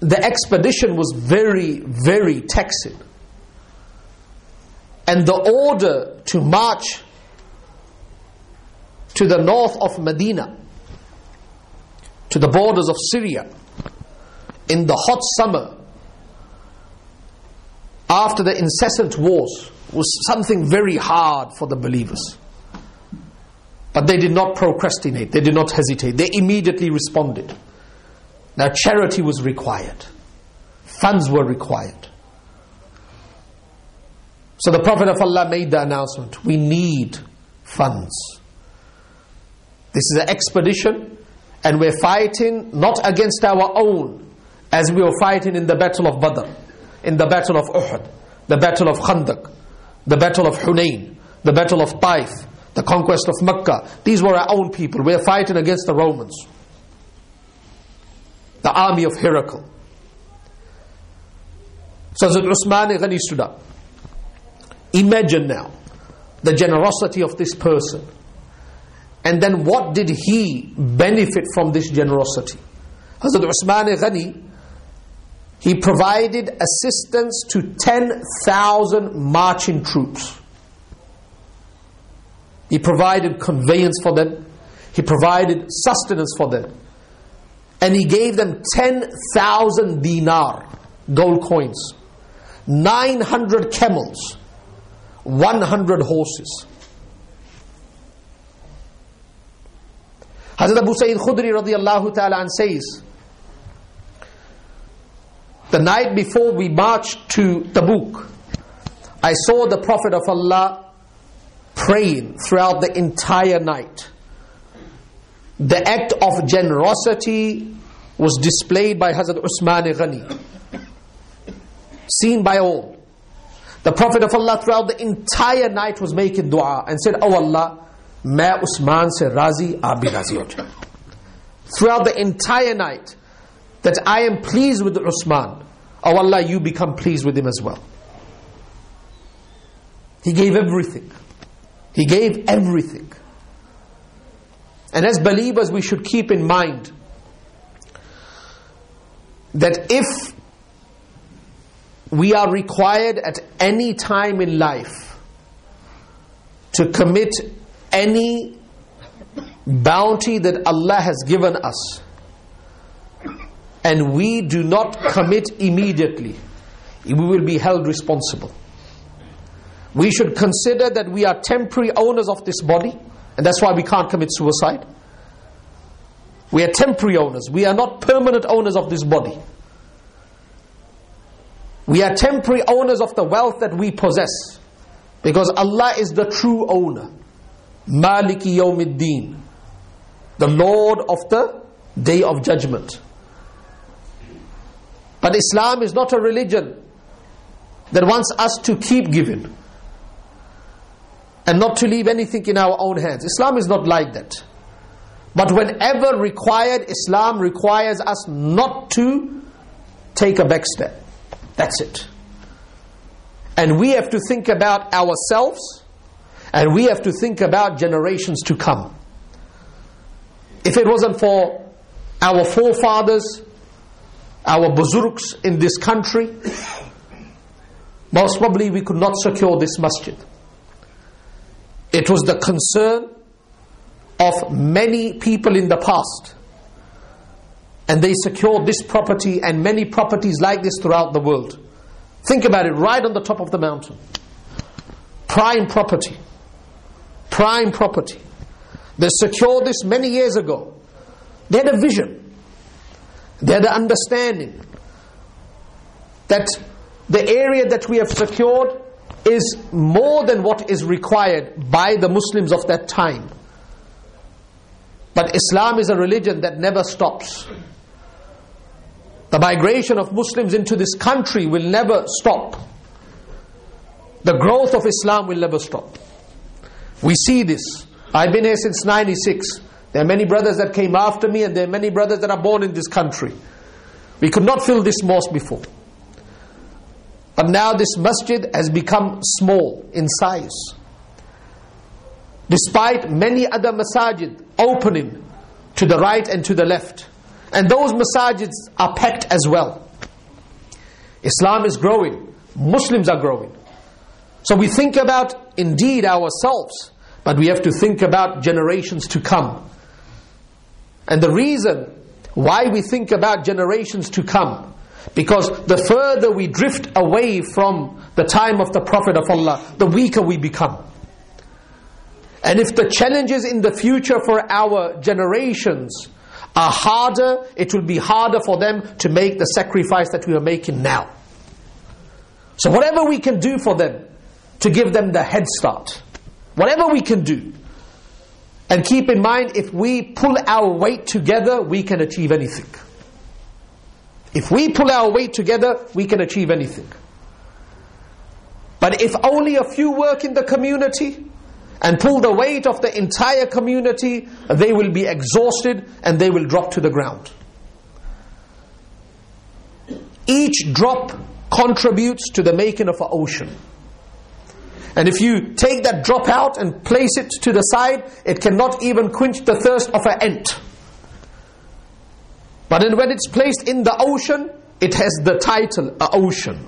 expedition was very, very taxing. And the order to march to the north of Medina, to the borders of Syria, in the hot summer, after the incessant wars, was something very hard for the believers. But they did not procrastinate, they did not hesitate, they immediately responded. Now charity was required, funds were required. So the Prophet of Allah made the announcement, we need funds. This is an expedition and we're fighting not against our own, as we were fighting in the battle of Badr, in the battle of Uhud, the battle of Khandaq, the battle of Hunayn, the battle of Taif, the conquest of Mecca. These were our own people. We are fighting against the Romans, the army of Heracles. So Hazrat Usman Ghani stood up. Imagine now the generosity of this person, and then what did he benefit from this generosity? Hazrat Usman Ghani, he provided assistance to 10,000 marching troops. He provided conveyance for them. He provided sustenance for them. And he gave them 10,000 dinar, gold coins, 900 camels, 100 horses. Hazrat Abu Sa'id Khudri radiyallahu ta'ala says, the night before we marched to Tabuk, I saw the Prophet of Allah praying throughout the entire night. The act of generosity was displayed by Hazrat Usman Ghani, seen by all. The Prophet of Allah throughout the entire night was making dua and said, "Oh Allah, main Usman se razi, aap bhi razi ho jaye." Throughout the entire night, that I am pleased with Usman. Oh Allah, you become pleased with him as well. He gave everything. He gave everything. And as believers, we should keep in mind that if we are required at any time in life to commit any bounty that Allah has given us, and we do not commit immediately, we will be held responsible. We should consider that we are temporary owners of this body, and that's why we can't commit suicide. We are temporary owners. We are not permanent owners of this body. We are temporary owners of the wealth that we possess, because Allah is the true owner. Maliki Yawmiddin, the Lord of the Day of Judgment. But Islam is not a religion that wants us to keep giving and not to leave anything in our own hands. Islam is not like that. But whenever required, Islam requires us not to take a back step. That's it. And we have to think about ourselves, and we have to think about generations to come. If it wasn't for our forefathers, our buzurgs in this country, most probably we could not secure this masjid. It was the concern of many people in the past, and they secured this property and many properties like this throughout the world. Think about it, right on the top of the mountain. Prime property. Prime property. They secured this many years ago. They had a vision. They had an understanding that the area that we have secured is more than what is required by the Muslims of that time. But Islam is a religion that never stops. The migration of Muslims into this country will never stop. The growth of Islam will never stop. We see this. I've been here since 96. There are many brothers that came after me, and there are many brothers that are born in this country. We could not fill this mosque before. But now this masjid has become small in size. Despite many other masajid opening to the right and to the left. And those masajids are packed as well. Islam is growing. Muslims are growing. So we think about indeed ourselves, but we have to think about generations to come. And the reason why we think about generations to come, because the further we drift away from the time of the Prophet of Allah, the weaker we become. And if the challenges in the future for our generations are harder, it will be harder for them to make the sacrifice that we are making now. So whatever we can do for them, to give them the head start, whatever we can do. And keep in mind, if we pull our weight together, we can achieve anything. If we pull our weight together, we can achieve anything. But if only a few work in the community and pull the weight of the entire community, they will be exhausted and they will drop to the ground. Each drop contributes to the making of an ocean. And if you take that drop out and place it to the side, it cannot even quench the thirst of an ant. But then when it's placed in the ocean, it has the title, a ocean.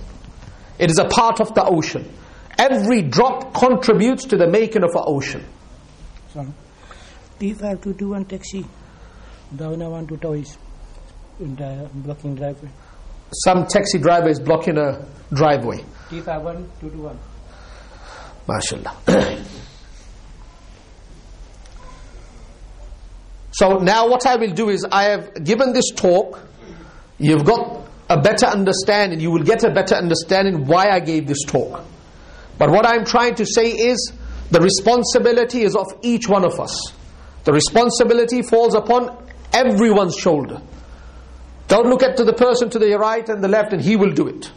It is a part of the ocean. Every drop contributes to the making of an ocean. T5221 taxi. Down 1 to toys. Blocking driveway. Some taxi driver is blocking a driveway. T5221. MashaAllah. So now what I will do is, I have given this talk. You've got a better understanding. You will get a better understanding why I gave this talk. But what I'm trying to say is, The responsibility is of each one of us. The responsibility falls upon everyone's shoulder. Don't look at the person to the right and the left and he will do it.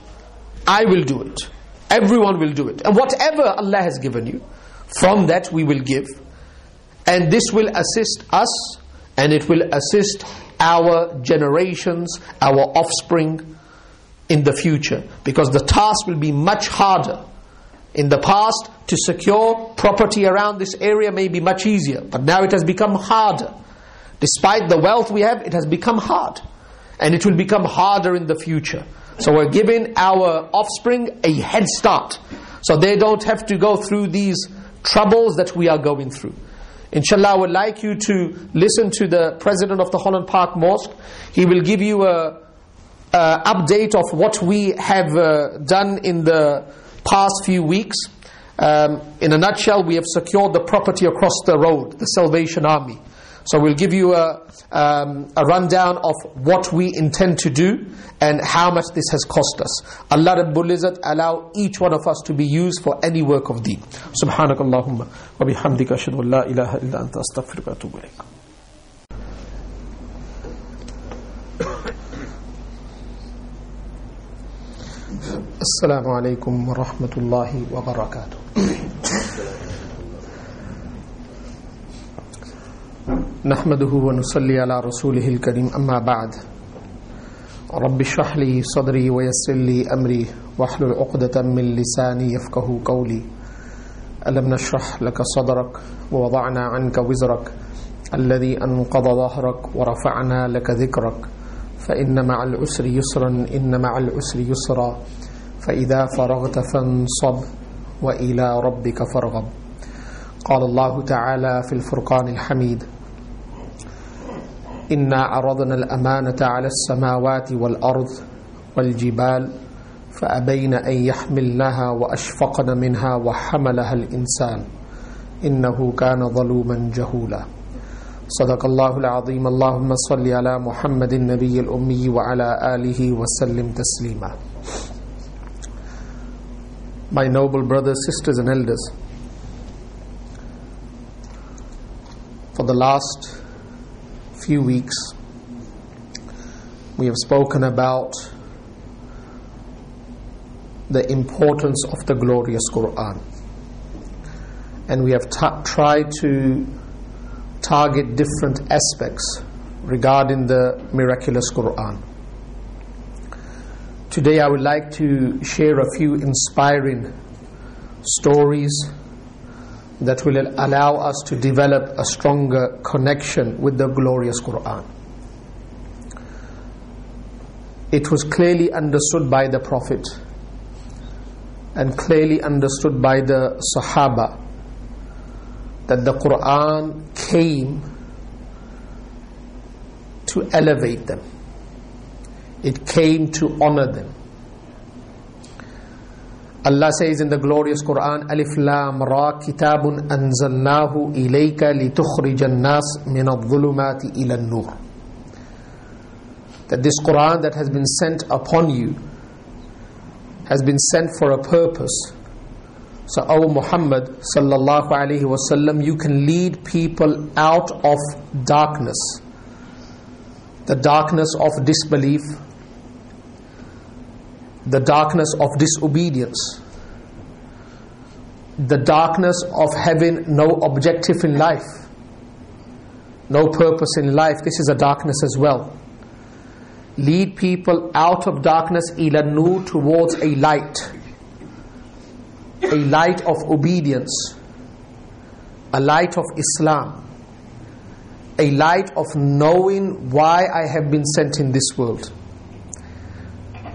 I will do it. Everyone will do it. And whatever Allah has given you, from that we will give. And this will assist us, and it will assist our generations, our offspring in the future. Because the task will be much harder. In the past, to secure property around this area may be much easier. But now it has become harder. Despite the wealth we have, it has become hard. And it will become harder in the future. So we're giving our offspring a head start. So they don't have to go through these troubles that we are going through. Inshallah, I would like you to listen to the president of the Holland Park Mosque. He will give you a update of what we have done in the past few weeks. In a nutshell, we have secured the property across the road, the Salvation Army. So we'll give you a rundown of what we intend to do and how much this has cost us. Allah Rabbul Izzat allow each one of us to be used for any work of deen. Subhanakallahumma wa bihamdika ashhadu an la ilaha illa anta astaghfiruka wa atubu ilayk. Assalamu alaikum wa rahmatullahi wa barakatuh. نحمده ونصلي على رسوله الكريم أما بعد رب اشرح لي صدري ويسر لي أمري واحلل عقدة من لساني يفقهوا قولي ألم نشرح لك صدرك ووضعنا عنك وزرك الذي أنقض ظهرك ورفعنا لك ذكرك فإن مع العسر يسرا إن مع العسر يسرا فإذا فرغت فانصب وإلى ربك فارغب. قال الله تعالى في الفرقان الحميد إنا عرضنا الأمانة على السماوات والأرض والجبال فأبين أن يحملنها وأشفقن منها وحملها الإنسان إنه كان ظلوما جهولا. صدق الله العظيم. اللهم صل على محمد النبي الأمي وعلى آله وسلم تسليما. My noble brothers, sisters and elders, for the last few weeks we have spoken about the importance of the glorious Quran, and we have tried to target different aspects regarding the miraculous Quran. Today I would like to share a few inspiring stories that will allow us to develop a stronger connection with the glorious Quran. It was clearly understood by the Prophet and clearly understood by the Sahaba that the Quran came to elevate them. It came to honor them. Allah says in the glorious Quran, Alif Lam Ra Kitabun Anzalnahu Ilayka Litukhrijan Nas Min Al-Dhulumati Ila Nur. That this Quran that has been sent upon you has been sent for a purpose. So, O Muhammad sallallahu alaihi wasallam, you can lead people out of darkness, the darkness of disbelief, the darkness of disobedience, the darkness of having no objective in life, no purpose in life. This is a darkness as well. Lead people out of darkness ila nur, towards a light of obedience, a light of Islam, a light of knowing why I have been sent in this world.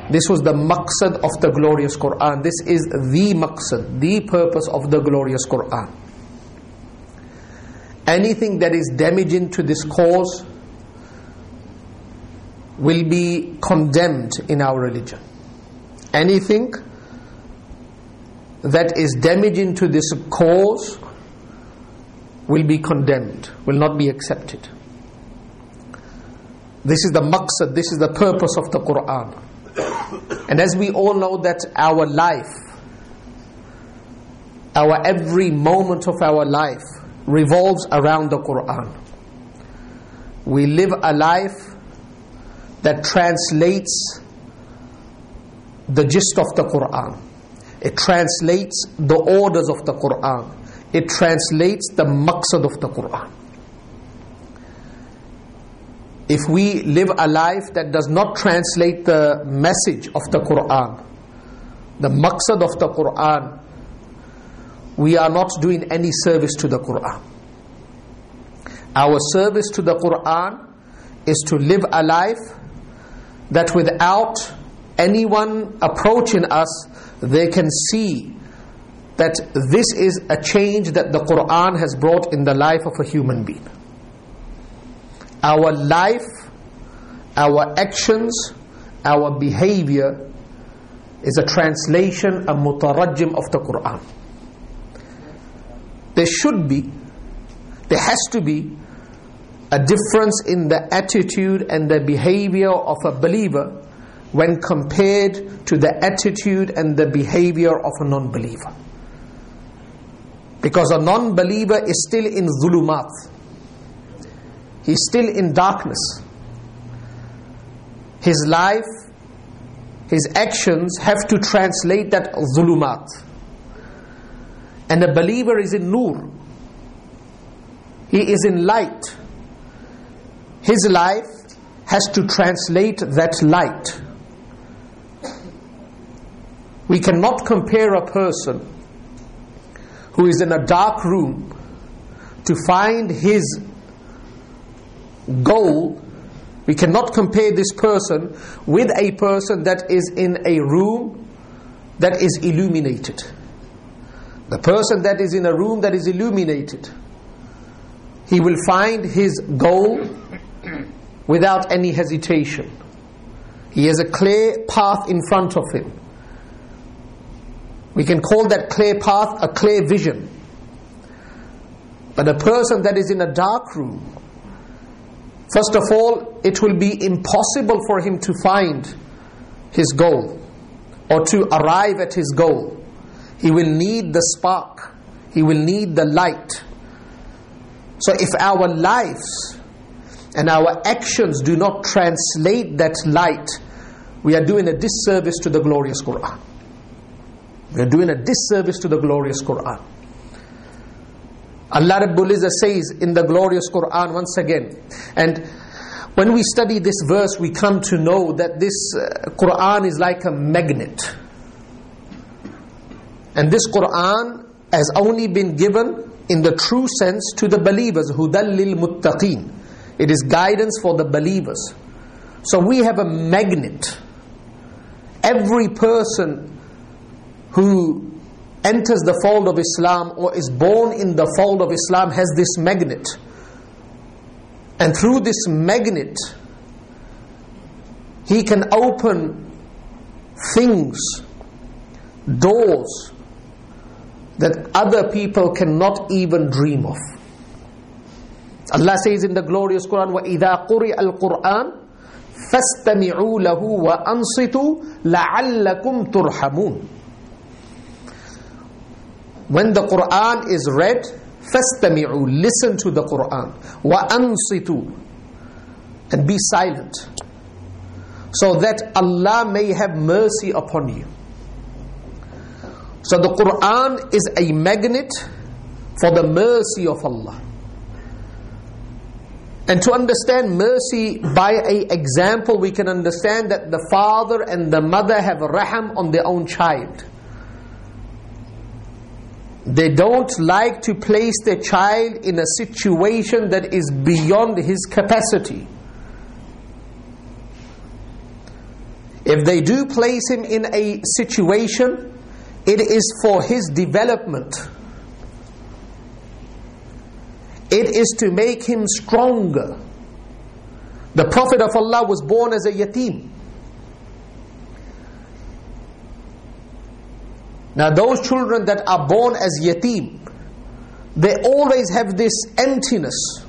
This was the maqsad of the glorious Quran. This is the maqsad, the purpose of the glorious Quran. Anything that is damaging to this cause will be condemned in our religion. Anything that is damaging to this cause will be condemned, will not be accepted. This is the maqsad, this is the purpose of the Quran. And as we all know that our life our every moment of our life revolves around the Quran. We live a life that translates the gist of the Quran. It translates the orders of the Quran. It translates the maqsad of the Quran. If we live a life that does not translate the message of the Quran, the maqsad of the Quran, we are not doing any service to the Quran. Our service to the Quran is to live a life that without anyone approaching us, they can see that this is a change that the Quran has brought in the life of a human being. Our life, our actions, our behavior is a translation, a mutarajjim of the Quran. There has to be a difference in the attitude and the behavior of a believer when compared to the attitude and the behavior of a non-believer. Because a non-believer is still in zulumat. He's still in darkness. His life, his actions have to translate that zulumat. And a believer is in nur. He is in light. His life has to translate that light. We cannot compare a person who is in a dark room to find his goal. We cannot compare this person with a person that is in a room that is illuminated. The person that is in a room that is illuminated, he will find his goal without any hesitation. He has a clear path in front of him. We can call that clear path a clear vision. But a person that is in a dark room, first of all, it will be impossible for him to find his goal or to arrive at his goal. He will need the spark. He will need the light. So if our lives and our actions do not translate that light, we are doing a disservice to the glorious Quran. We are doing a disservice to the glorious Quran. Allah Rabbul Izzah says in the glorious Quran once again, and when we study this verse, we come to know that this Quran is like a magnet. And this Quran has only been given in the true sense to the believers. Hudal lil muttaqeen. It is guidance for the believers. So we have a magnet. Every person who enters the fold of Islam or is born in the fold of Islam has this magnet. And through this magnet, he can open things, doors that other people cannot even dream of. Allah says in the glorious Quran, وَإِذَا قُرِئَ الْقُرْآنِ فَاسْتَمِعُوا لَهُ وَأَنصِتُوا لَعَلَّكُمْ تُرْحَمُونَ. When the Quran is read, فَاسْتَمِعُوا, listen to the Quran, وَأَنصِتُوا, and be silent, so that Allah may have mercy upon you. So the Quran is a magnet for the mercy of Allah. And to understand mercy by an example, we can understand that the father and the mother have raham on their own child. They don't like to place their child in a situation that is beyond his capacity. If they do place him in a situation, it is for his development. It is to make him stronger. The Prophet of Allah was born as a yatim. Now those children that are born as yatim, they always have this emptiness.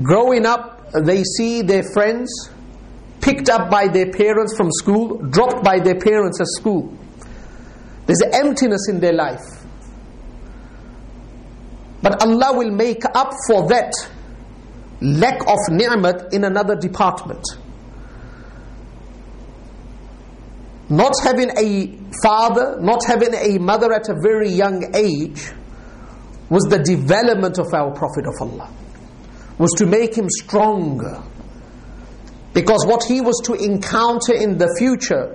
Growing up, they see their friends picked up by their parents from school, dropped by their parents at school. There's an emptiness in their life. But Allah will make up for that lack of ni'mat in another department. Not having a father, not having a mother at a very young age was the development of our Prophet of Allah. Was to make him stronger. Because what he was to encounter in the future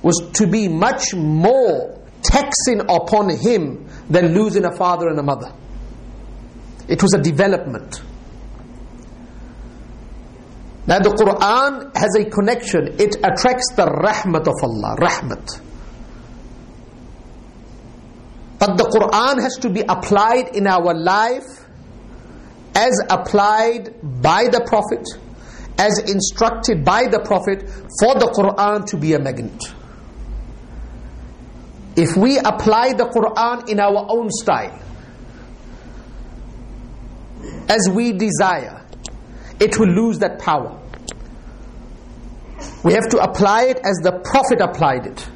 was to be much more taxing upon him than losing a father and a mother. It was a development. Now the Quran has a connection. It attracts the rahmat of Allah. Rahmat. But the Quran has to be applied in our life as applied by the Prophet, as instructed by the Prophet, for the Quran to be a magnet. If we apply the Quran in our own style, as we desire, it will lose that power. We have to apply it as the Prophet applied it.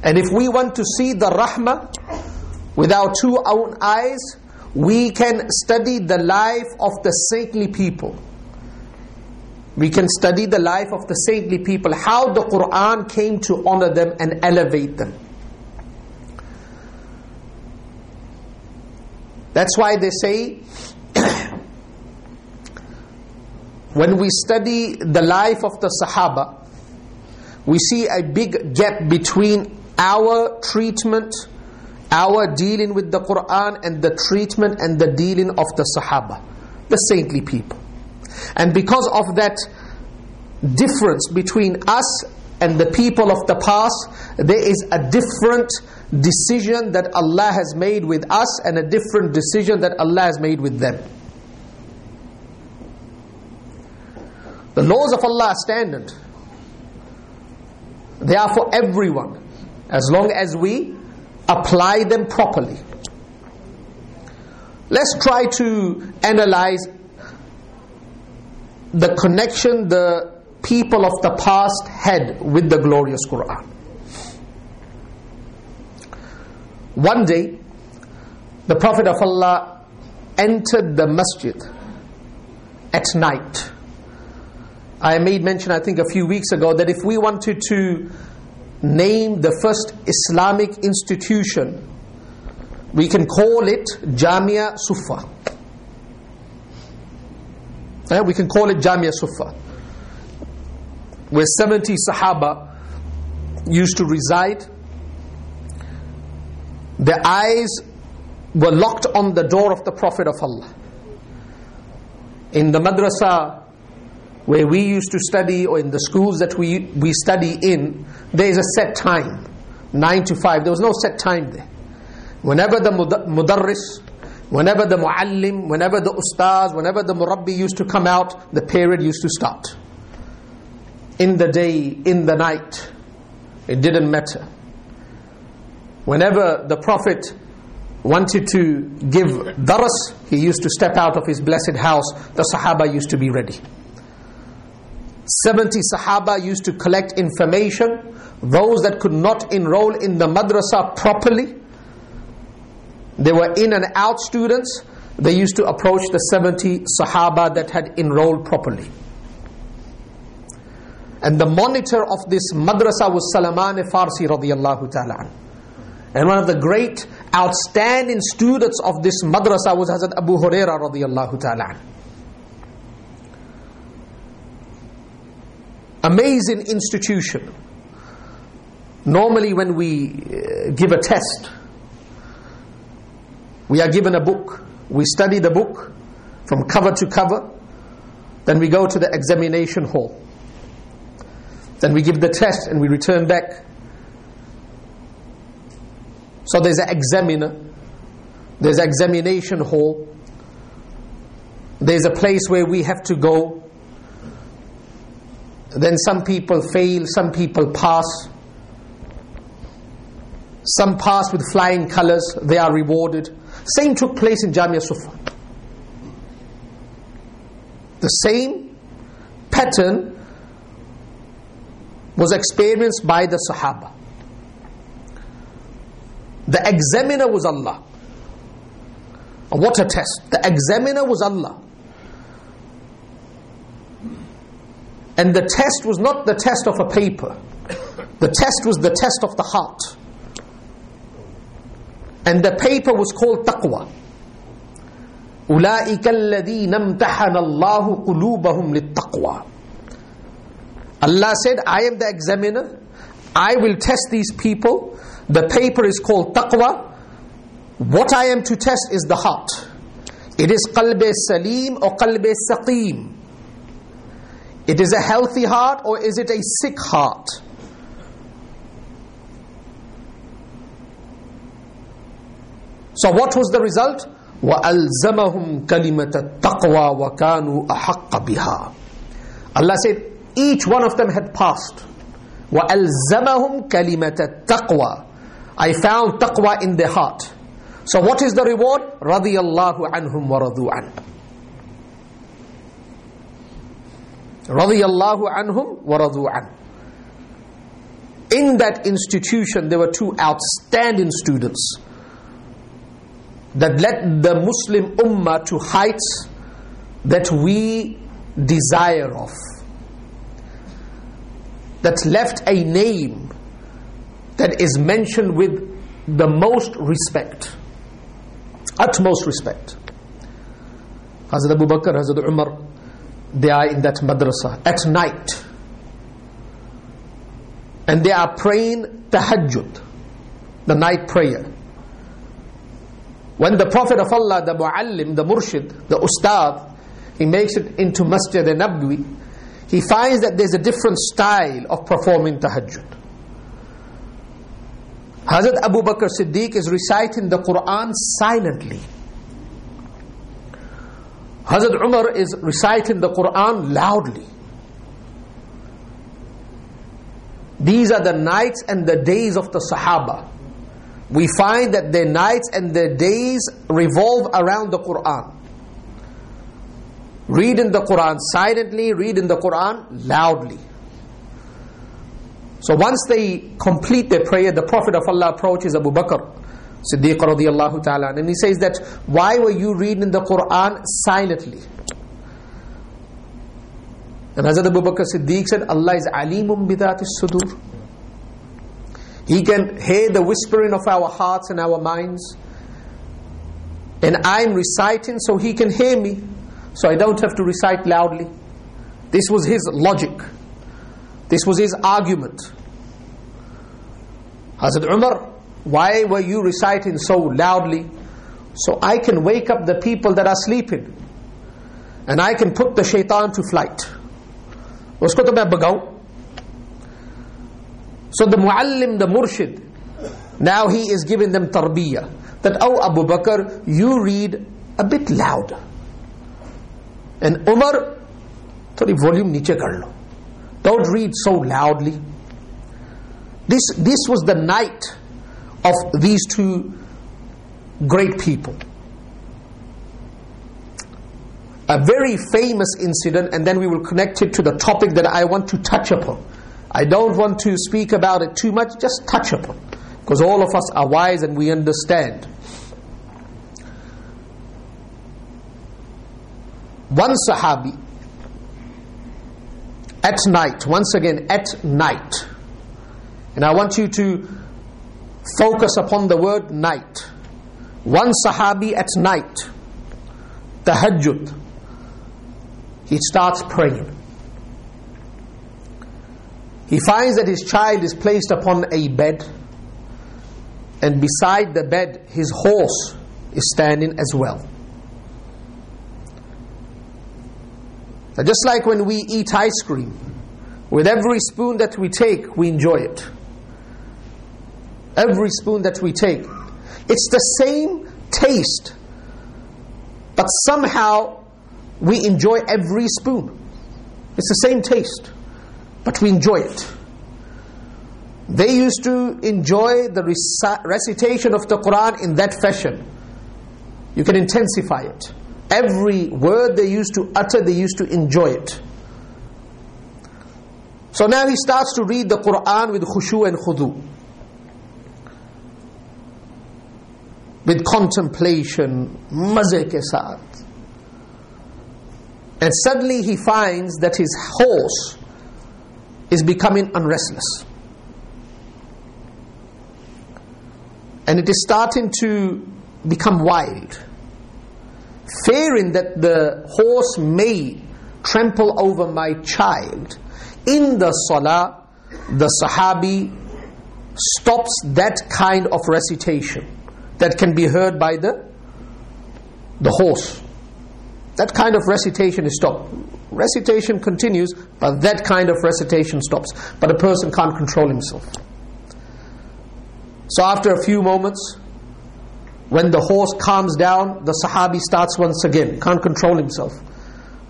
And if we want to see the rahmah with our two own eyes, we can study the life of the saintly people. We can study the life of the saintly people, how the Quran came to honor them and elevate them. That's why they say, when we study the life of the Sahaba, we see a big gap between our treatment, our dealing with the Quran, and the treatment and the dealing of the Sahaba, the saintly people. And because of that difference between us and the people of the past, there is a different decision that Allah has made with us and a different decision that Allah has made with them. The laws of Allah are standard. They are for everyone, as long as we apply them properly. Let's try to analyze the connection the people of the past had with the glorious Quran. One day, the Prophet of Allah entered the masjid at night. I made mention, I think a few weeks ago, that if we wanted to name the first Islamic institution, we can call it Jamia Sufa. We can call it Jamia Sufa, where 70 Sahaba used to reside. Their eyes were locked on the door of the Prophet of Allah. In the madrasa where we used to study, or in the schools that we study in, there is a set time, 9 to 5. There was no set time there. Whenever the mudarris, whenever the muallim, whenever the ustaz, whenever the murabbi used to come out, the period used to start. In the day, in the night, it didn't matter. Whenever the Prophet wanted to give daras, he used to step out of his blessed house, the Sahaba used to be ready. 70 Sahaba used to collect information. Those that could not enroll in the madrasa properly, they were in and out students, they used to approach the 70 Sahaba that had enrolled properly. And the monitor of this madrasa was Salman Farsi radiyallahu ta'ala. And one of the great outstanding students of this madrasa was Hazrat Abu Hurairah radiyallahu ta'ala. Amazing institution. Normally when we give a test, we are given a book. We study the book from cover to cover. Then we go to the examination hall. Then we give the test and we return back. So there's an examiner, there's an examination hall, there's a place where we have to go. Then some people fail, some people pass. Some pass with flying colors, they are rewarded. Same took place in Jamia Sufa. The same pattern was experienced by the Sahaba. The examiner was Allah. What a test. The examiner was Allah. And the test was not the test of a paper. The test was the test of the heart. And the paper was called taqwa. أُولَٰئِكَ الَّذِينَ امْتَحَنَ اللَّهُ قُلُوبَهُمْ لِلتَّقْوَى. Allah said, I am the examiner. I will test these people. The paper is called taqwa. What I am to test is the heart. It is qalb salim or qalb saqim. It is a healthy heart or is it a sick heart? So what was the result? وَأَلْزَمَهُمْ كَلِمَةَ التَّقْوَى وَكَانُوا أَحَقَّ بِهَا. Allah said, each one of them had passed. وَأَلْزَمَهُمْ كَلِمَةَ التَّقْوَى. I found taqwa in their heart. So what is the reward? رَضِيَ اللَّهُ عَنْهُمْ وَرَضُوا عَنْهُ. رَضِيَ اللَّهُ عَنْهُمْ وَرَضُوا عَنْهُ. In that institution there were two outstanding students that led the Muslim Ummah to heights that we desire of. That left a name that is mentioned with the most respect, utmost respect. Hazrat Abu Bakr, Hazrat Umar, they are in that madrasa at night. And they are praying tahajjud, the night prayer. When the Prophet of Allah, the Muallim, the Murshid, the Ustad, he makes it into Masjid al-Nabwi, he finds that there's a different style of performing tahajjud. Hazrat Abu Bakr Siddiq is reciting the Quran silently. Hazrat Umar is reciting the Quran loudly. These are the nights and the days of the Sahaba. We find that their nights and their days revolve around the Quran. Reading the Quran silently, reading the Quran loudly. So once they complete their prayer, the Prophet of Allah approaches Abu Bakr Siddiq radiyallahu ta'ala, and he says that, why were you reading the Quran silently? And Hazrat Abu Bakr Siddiq said, Allah is alimun bidhatis sudur. He can hear the whispering of our hearts and our minds. And I'm reciting so He can hear me. So I don't have to recite loudly. This was his logic. This was his argument. Hazrat Umar, why were you reciting so loudly? So I can wake up the people that are sleeping. And I can put the shaitan to flight. Usko to main bagaun. So the Muallim, the Murshid, now he is giving them tarbiyah. That, oh Abu Bakr, you read a bit loud. And Umar, thodi volume niche kar lo. Don't read so loudly. This was the night of these two great people. A very famous incident, and then we will connect it to the topic that I want to touch upon. I don't want to speak about it too much, just touch upon, because all of us are wise and we understand. One Sahabi, at night, once again at night, and I want you to focus upon the word night. One Sahabi at night, tahajjud, he starts praying. He finds that his child is placed upon a bed, and beside the bed his horse is standing as well. Now, just like when we eat ice cream, with every spoon that we take, we enjoy it. Every spoon that we take, it's the same taste, but somehow we enjoy every spoon. It's the same taste, but we enjoy it. They used to enjoy the recitation of the Quran in that fashion. You can intensify it. Every word they used to utter, they used to enjoy it. So now he starts to read the Quran with khushu and khudu. with contemplation, maze ke saath. And suddenly he finds that his horse is becoming unrestless. And it is starting to become wild. Fearing that the horse may trample over my child, in the salah, the Sahabi stops that kind of recitation that can be heard by the horse. That kind of recitation is stopped. Recitation continues, but that kind of recitation stops. But a person can't control himself. So after a few moments, when the horse calms down, the Sahabi starts once again, can't control himself.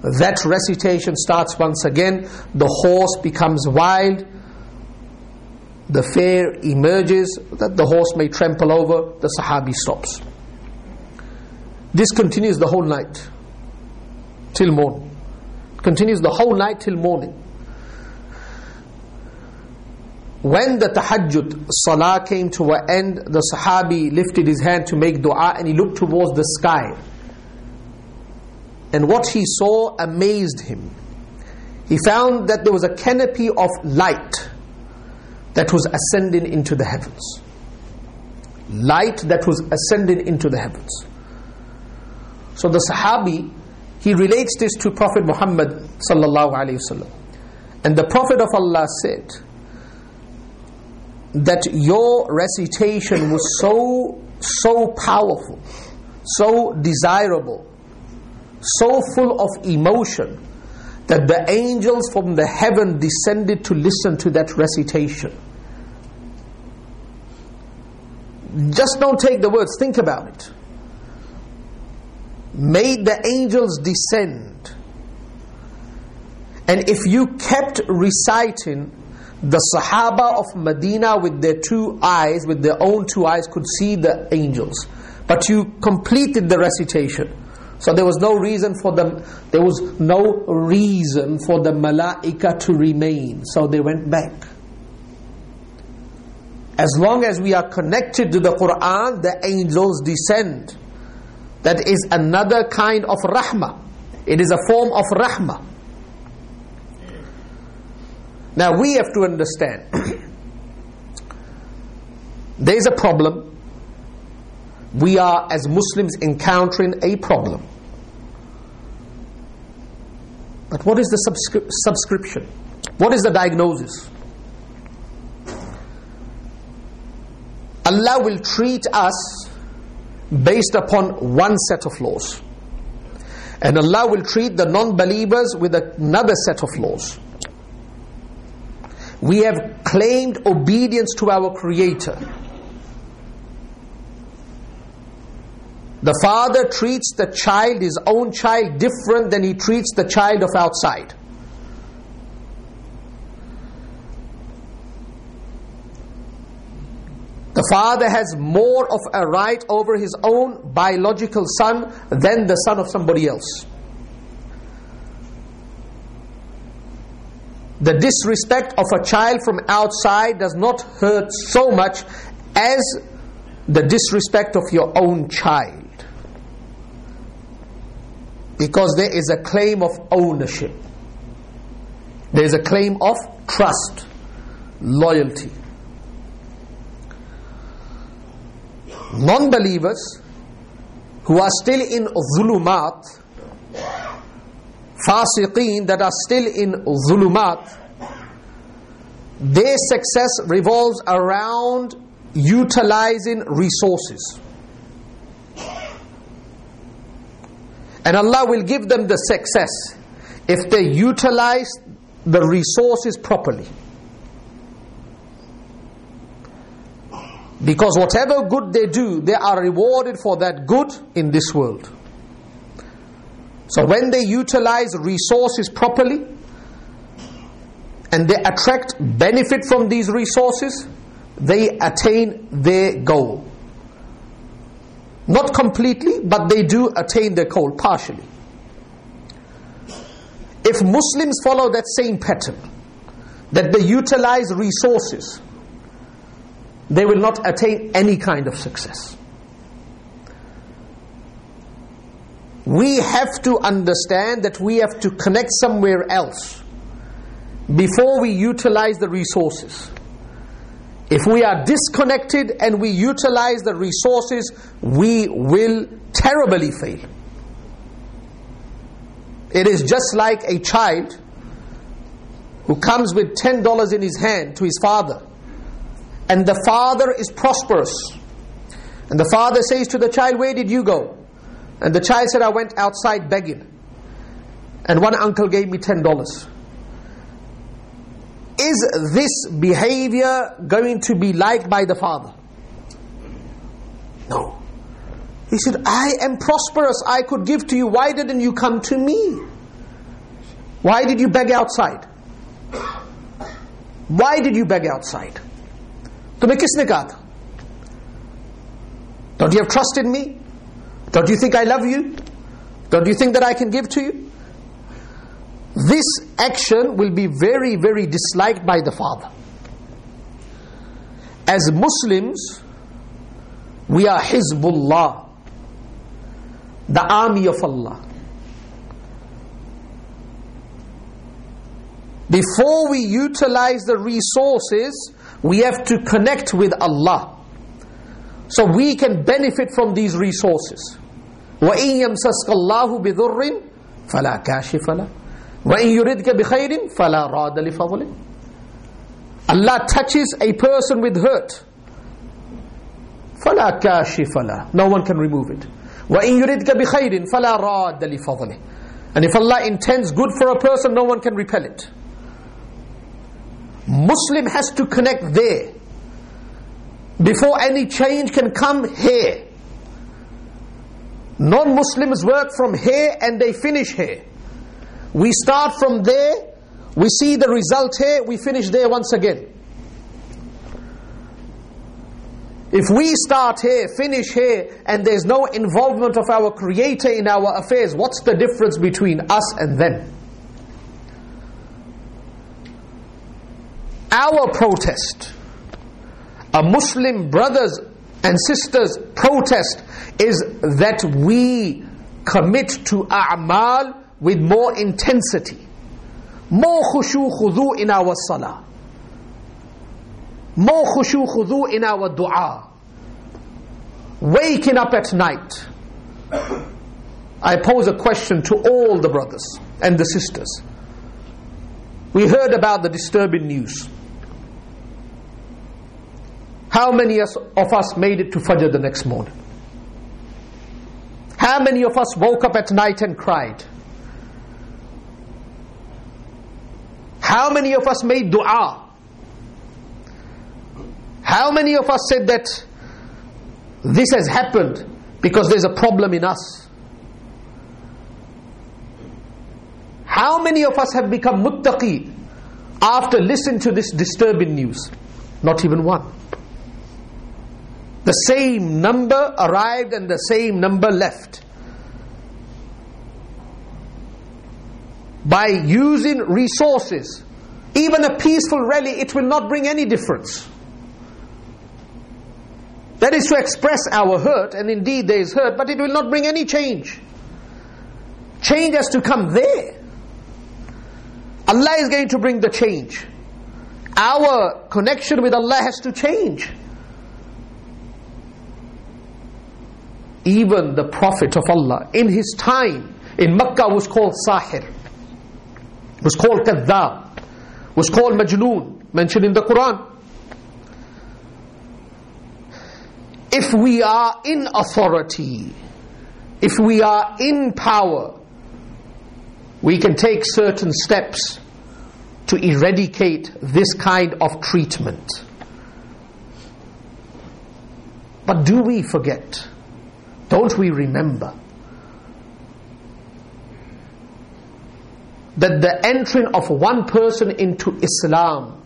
That recitation starts once again, the horse becomes wild, the fear emerges that the horse may trample over, the Sahabi stops. This continues the whole night, till morning. Continues the whole night till morning. When the tahajjud salah came to an end, the Sahabi lifted his hand to make dua and he looked towards the sky. And what he saw amazed him. He found that there was a canopy of light that was ascending into the heavens. Light that was ascending into the heavens. So the Sahabi, he relates this to Prophet Muhammad sallallahu alaihi wasallam. And the Prophet of Allah said that your recitation was so powerful, so desirable, so full of emotion, that the angels from the heaven descended to listen to that recitation. Just don't take the words, think about it. Made the angels descend. And if you kept reciting, the Sahaba of Medina with their two eyes, with their own two eyes, could see the angels. But you completed the recitation. So there was no reason for them, there was no reason for the malaika to remain. So they went back. As long as we are connected to the Quran, the angels descend. That is another kind of rahmah. It is a form of rahmah. Now we have to understand, there is a problem. We are as Muslims encountering a problem. But what is the subscription? What is the diagnosis? Allah will treat us based upon one set of laws. And Allah will treat the non-believers with another set of laws. We have claimed obedience to our Creator. The father treats the child, his own child, different than he treats the child of outside. The father has more of a right over his own biological son than the son of somebody else. The disrespect of a child from outside does not hurt so much as the disrespect of your own child. Because there is a claim of ownership. There is a claim of trust, loyalty. Non-believers who are still in zulumat, fasiqeen that are still in zulumat, their success revolves around utilizing resources. And Allah will give them the success if they utilize the resources properly. Because whatever good they do, they are rewarded for that good in this world. So when they utilize resources properly, and they attract benefit from these resources, they attain their goal. Not completely, but they do attain their goal partially. If Muslims follow that same pattern, that they utilize resources, they will not attain any kind of success. we have to understand that we have to connect somewhere else before we utilize the resources. If we are disconnected and we utilize the resources, we will terribly fail. It is just like a child who comes with $10 in his hand to his father, and the father is prosperous, and the father says to the child, "Where did you go?" And the child said, "I went outside begging, and one uncle gave me $10. Is this behavior going to be liked by the father? No. He said, "I am prosperous, I could give to you. Why didn't you come to me? Why did you beg outside? Why did you beg outside? तुम्हें किसने कहा था? Don't you have trust in me? Don't you think I love you? Don't you think that I can give to you?" This action will be very, very disliked by the father. As Muslims, we are Hizbullah, the army of Allah. Before we utilize the resources, we have to connect with Allah, so we can benefit from these resources. وَإِن يَمْسَسْكَ اللَّهُ بِضُرٍّ فَلَا كَاشِفَ لَهُ وَإِن يُرِدْكَ بِخَيْرٍ فَلَا رَادَ لِفَضْلِهِ. Allah touches a person with hurt, فَلَا كَاشِفَ لَهُ, no one can remove it. وَإِن يُرِدْكَ بِخَيْرٍ فَلَا رَادَ لِفَضْلِهِ. And if Allah intends good for a person, no one can repel it. Muslim has to connect there before any change can come here. Non-Muslims work from here and they finish here. We start from there, we see the result here, we finish there once again. If we start here, finish here, and there's no involvement of our Creator in our affairs, what's the difference between us and them? Our protest, a Muslim brothers and sisters protest, is that we commit to a'mal with more intensity, more khushu khudu in our salah, more khushu khudu in our dua, waking up at night. I pose a question to all the brothers and the sisters. We heard about the disturbing news. How many of us made it to Fajr the next morning? How many of us woke up at night and cried? How many of us made dua? How many of us said that this has happened because there's a problem in us? How many of us have become muttaqi after listening to this disturbing news? Not even one. The same number arrived and the same number left. By using resources, even a peaceful rally, it will not bring any difference. That is to express our hurt, and indeed there is hurt, but it will not bring any change. Change has to come there. Allah is going to bring the change. Our connection with Allah has to change. Even the Prophet of Allah, in his time, in Makkah, was called Sahir, was called Kadhab, was called Majnoon, mentioned in the Quran. If we are in authority, if we are in power, we can take certain steps to eradicate this kind of treatment. But do we forget? Don't we remember that the entering of one person into Islam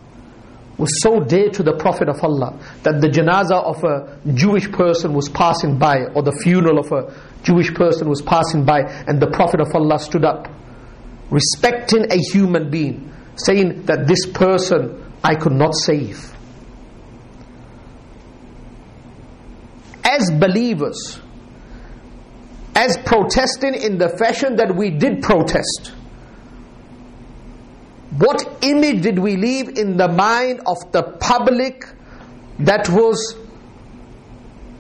was so dear to the Prophet of Allah that the janazah of a Jewish person was passing by, or the funeral of a Jewish person was passing by, and the Prophet of Allah stood up, respecting a human being, saying that this person I could not save. As believers, as protesting in the fashion that we did protest, what image did we leave in the mind of the public that was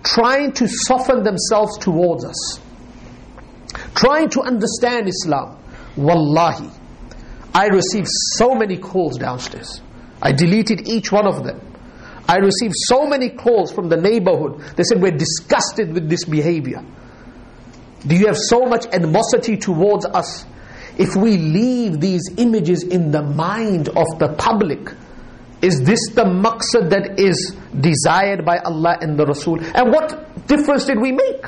trying to soften themselves towards us, trying to understand Islam? Wallahi, I received so many calls downstairs. I deleted each one of them. I received so many calls from the neighborhood. They said, we're disgusted with this behavior. Do you have so much animosity towards us? If we leave these images in the mind of the public, is this the maqsad that is desired by Allah and the Rasul? And what difference did we make?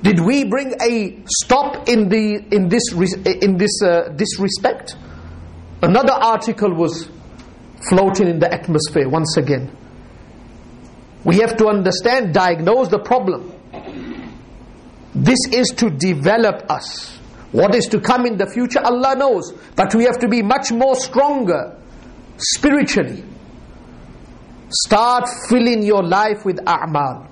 Did we bring a stop in this disrespect? Another article was floating in the atmosphere once again. We have to understand, diagnose the problem. This is to develop us. What is to come in the future, Allah knows. But we have to be much more stronger spiritually. Start filling your life with a'mal.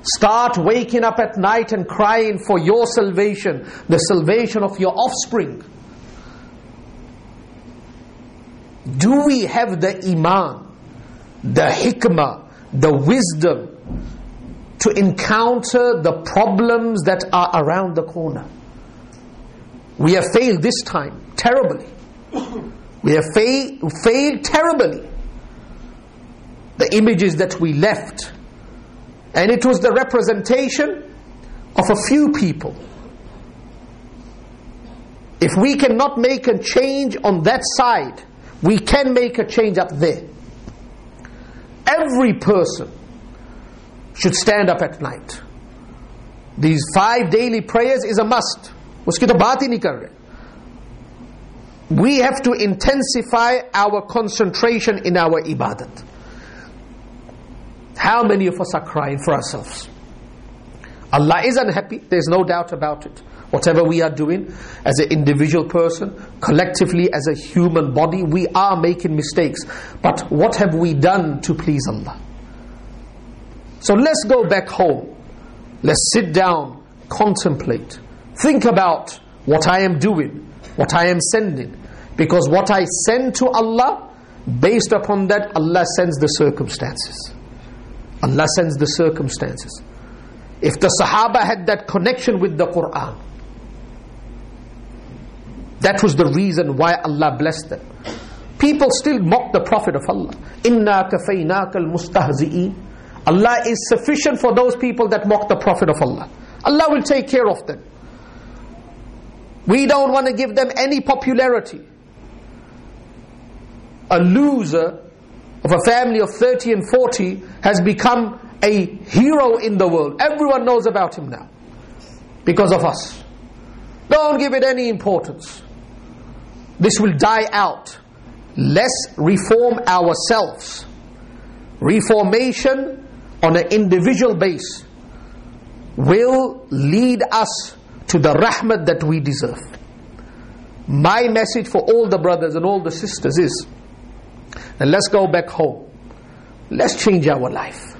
Start waking up at night and crying for your salvation, the salvation of your offspring. Do we have the iman, the hikmah, the wisdom to encounter the problems that are around the corner? We have failed this time terribly. We have failed terribly. The images that we left, and it was the representation of a few people. If we cannot make a change on that side, we can make a change up there. Every person should stand up at night. These 5 daily prayers is a must. Uski to baat hi nahi kar rahe. We have to intensify our concentration in our ibadat. How many of us are crying for ourselves? Allah is unhappy, there's no doubt about it. Whatever we are doing as an individual person, collectively as a human body, we are making mistakes. But what have we done to please Allah? So let's go back home. Let's sit down, contemplate, think about what I am doing, what I am sending. Because what I send to Allah, based upon that, Allah sends the circumstances. Allah sends the circumstances. If the Sahaba had that connection with the Quran, that was the reason why Allah blessed them. People still mock the Prophet of Allah. Inna kafaynaka al-mustahzi'in. Allah is sufficient for those people that mock the Prophet of Allah. Allah will take care of them. We don't want to give them any popularity. A loser of a family of 30 and 40 has become a hero in the world. Everyone knows about him now because of us. Don't give it any importance. This will die out. Let's reform ourselves. Reformation on an individual base will lead us to the rahmat that we deserve. My message for all the brothers and all the sisters is, and let's go back home. Let's change our life.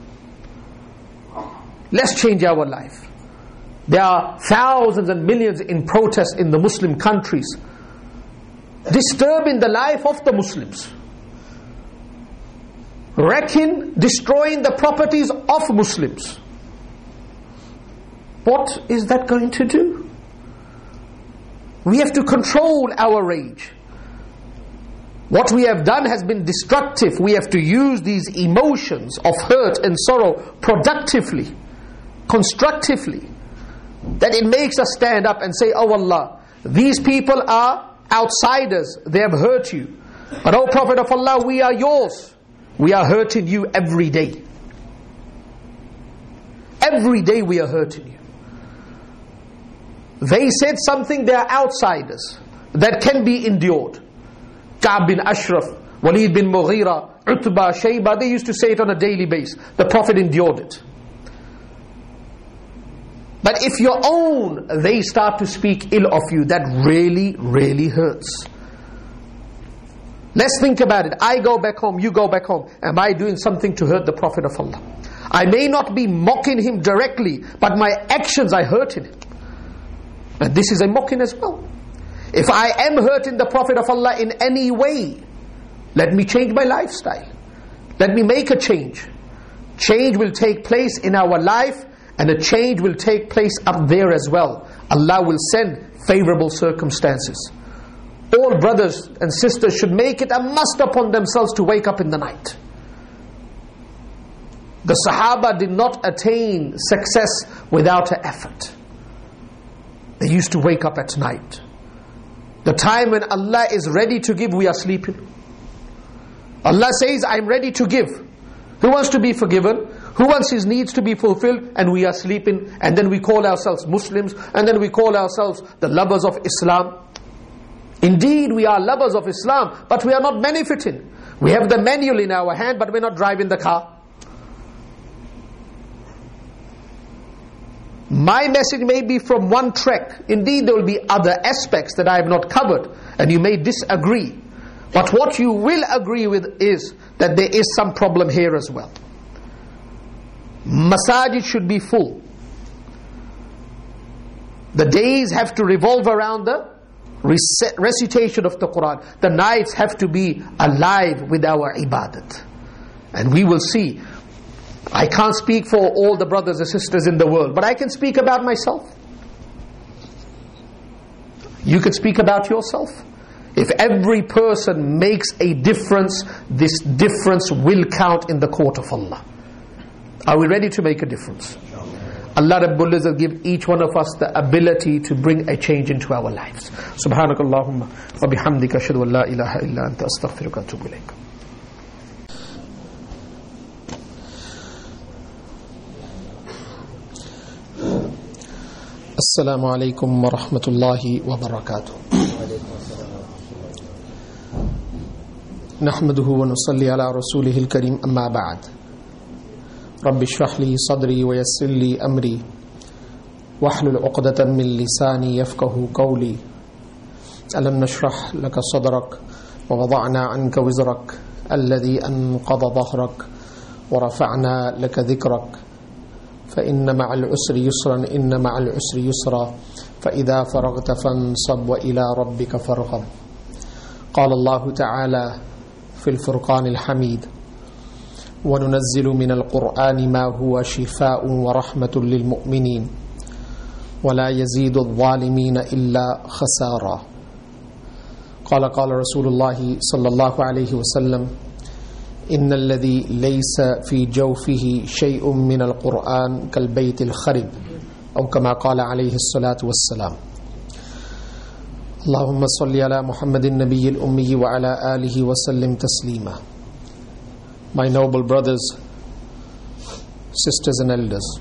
Let's change our life. There are thousands and millions in protest in the Muslim countries, disturbing the life of the Muslims, wrecking, destroying the properties of Muslims. What is that going to do? We have to control our rage. What we have done has been destructive. We have to use these emotions of hurt and sorrow productively, constructively, that it makes us stand up and say, oh Allah, these people are outsiders, they have hurt you. But oh Prophet of Allah, we are yours. We are hurting you every day. Every day we are hurting you. They said something, they are outsiders, that can be endured. Ka'b bin Ashraf, Walid bin Mughira, Utbah, Shayba, they used to say it on a daily basis. The Prophet endured it. But if your own, they start to speak ill of you, that really, really hurts. Let's think about it. I go back home, you go back home. Am I doing something to hurt the Prophet of Allah? I may not be mocking him directly, but my actions are hurting him. And this is a mocking as well. If I am hurting the Prophet of Allah in any way, let me change my lifestyle. Let me make a change. Change will take place in our life, and a change will take place up there as well. Allah will send favorable circumstances. All brothers and sisters should make it a must upon themselves to wake up in the night. The Sahaba did not attain success without an effort. They used to wake up at night. The time when Allah is ready to give, we are sleeping. Allah says, I'm ready to give. Who wants to be forgiven? Who wants his needs to be fulfilled? And we are sleeping. And then we call ourselves Muslims. And then we call ourselves the lovers of Islam. Indeed, we are lovers of Islam, but we are not benefiting. We have the manual in our hand, but we're not driving the car. My message may be from one track. Indeed, there will be other aspects that I have not covered, and you may disagree. But what you will agree with is that there is some problem here as well. Masajid should be full. The days have to revolve around the recitation of the Quran. The nights have to be alive with our ibadat. And we will see. I can't speak for all the brothers and sisters in the world, but I can speak about myself. You can speak about yourself. If every person makes a difference, this difference will count in the court of Allah. Are we ready to make a difference? Allah Rabbul Izzat give each one of us the ability to bring a change into our lives. Subhanakallahumma wa bihamdika ashhadu an la ilaha illa anta astaghfiruka wa atubu ilayk. Assalamu alaikum wa rahmatullahi wa barakatuh. Nahmaduhu wa nusalli ala rasulihil kareem, amma ba'd. Rabbi shrah li sadri wa yassir li amri wahlul 'uqdatan min lisani yafqahu qawli. Alam nashrah laka sadrak wa wada'na 'anka wizrak alladhi anqadha dhahrak wa rafa'na laka dhikrak. فإن مع العسر يسرا إن مع العسر يسرا فإذا فرغت فانصب وإلى ربك فارغب. قال الله تعالى في الفرقان الحميد: وننزل من القرآن ما هو شفاء ورحمة للمؤمنين ولا يزيد الظالمين إلا خسارا. قال رسول الله صلى الله عليه وسلم: إن الذي ليس في جوفه شيء من القرآن كالبيت الخرب، أو كما قال عليه الصلاة والسلام. اللهم صل على محمد النبي الأمي وعلى آله وسلم تسليما. My noble brothers, sisters and elders,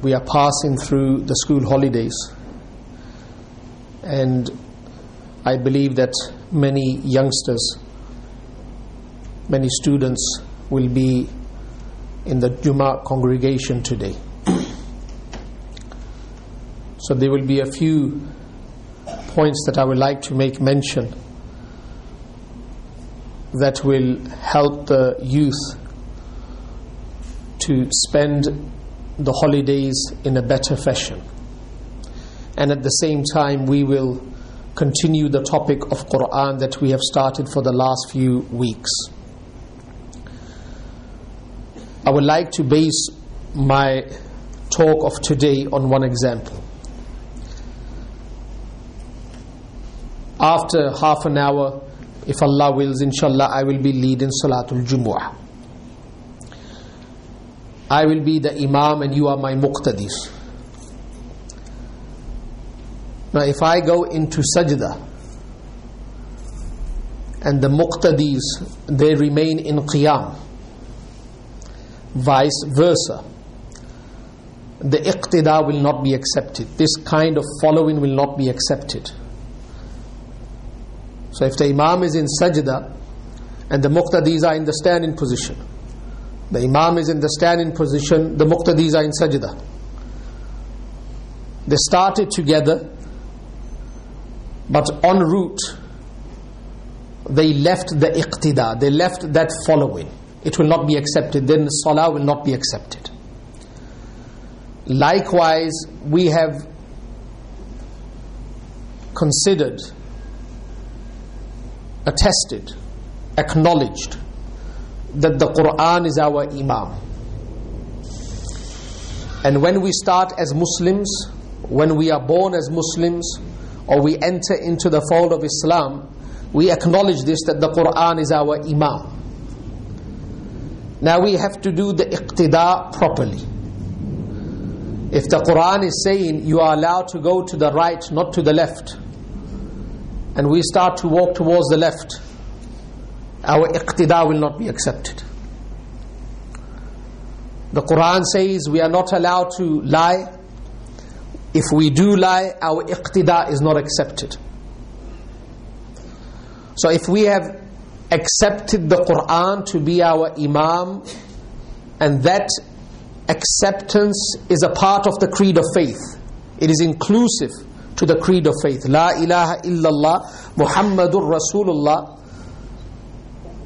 we are passing through the school holidays, and I believe that many youngsters, many students will be in the Jummah congregation today. So there will be a few points that I would like to make mention that will help the youth to spend the holidays in a better fashion. And at the same time, we will continue the topic of Quran that we have started for the last few weeks. I would like to base my talk of today on one example. After half an hour, if Allah wills, inshallah, I will be leading Salatul Jumu'ah. I will be the Imam and you are my Muqtadis. Now if I go into sajda and the Muqtadis, they remain in qiyam, vice versa, the iqtida will not be accepted. This kind of following will not be accepted. So if the Imam is in sajda and the Muqtadis are in the standing position, the Imam is in the standing position, the Muqtadis are in sajda, they started together, but en route they left the iqtida, they left that following. it will not be accepted. Then salah will not be accepted. Likewise, we have considered, attested, acknowledged that the Quran is our Imam. And when we start as Muslims, when we are born as Muslims, or we enter into the fold of Islam, we acknowledge this, that the Quran is our Imam. Now we have to do the iqtida properly. If the Quran is saying you are allowed to go to the right, not to the left, and we start to walk towards the left, our iqtida will not be accepted. The Quran says we are not allowed to lie. If we do lie, our iqtida is not accepted. So if we have accepted the Quran to be our Imam, and that acceptance is a part of the creed of faith, it is inclusive to the creed of faith, La ilaha illallah Muhammadur Rasulullah.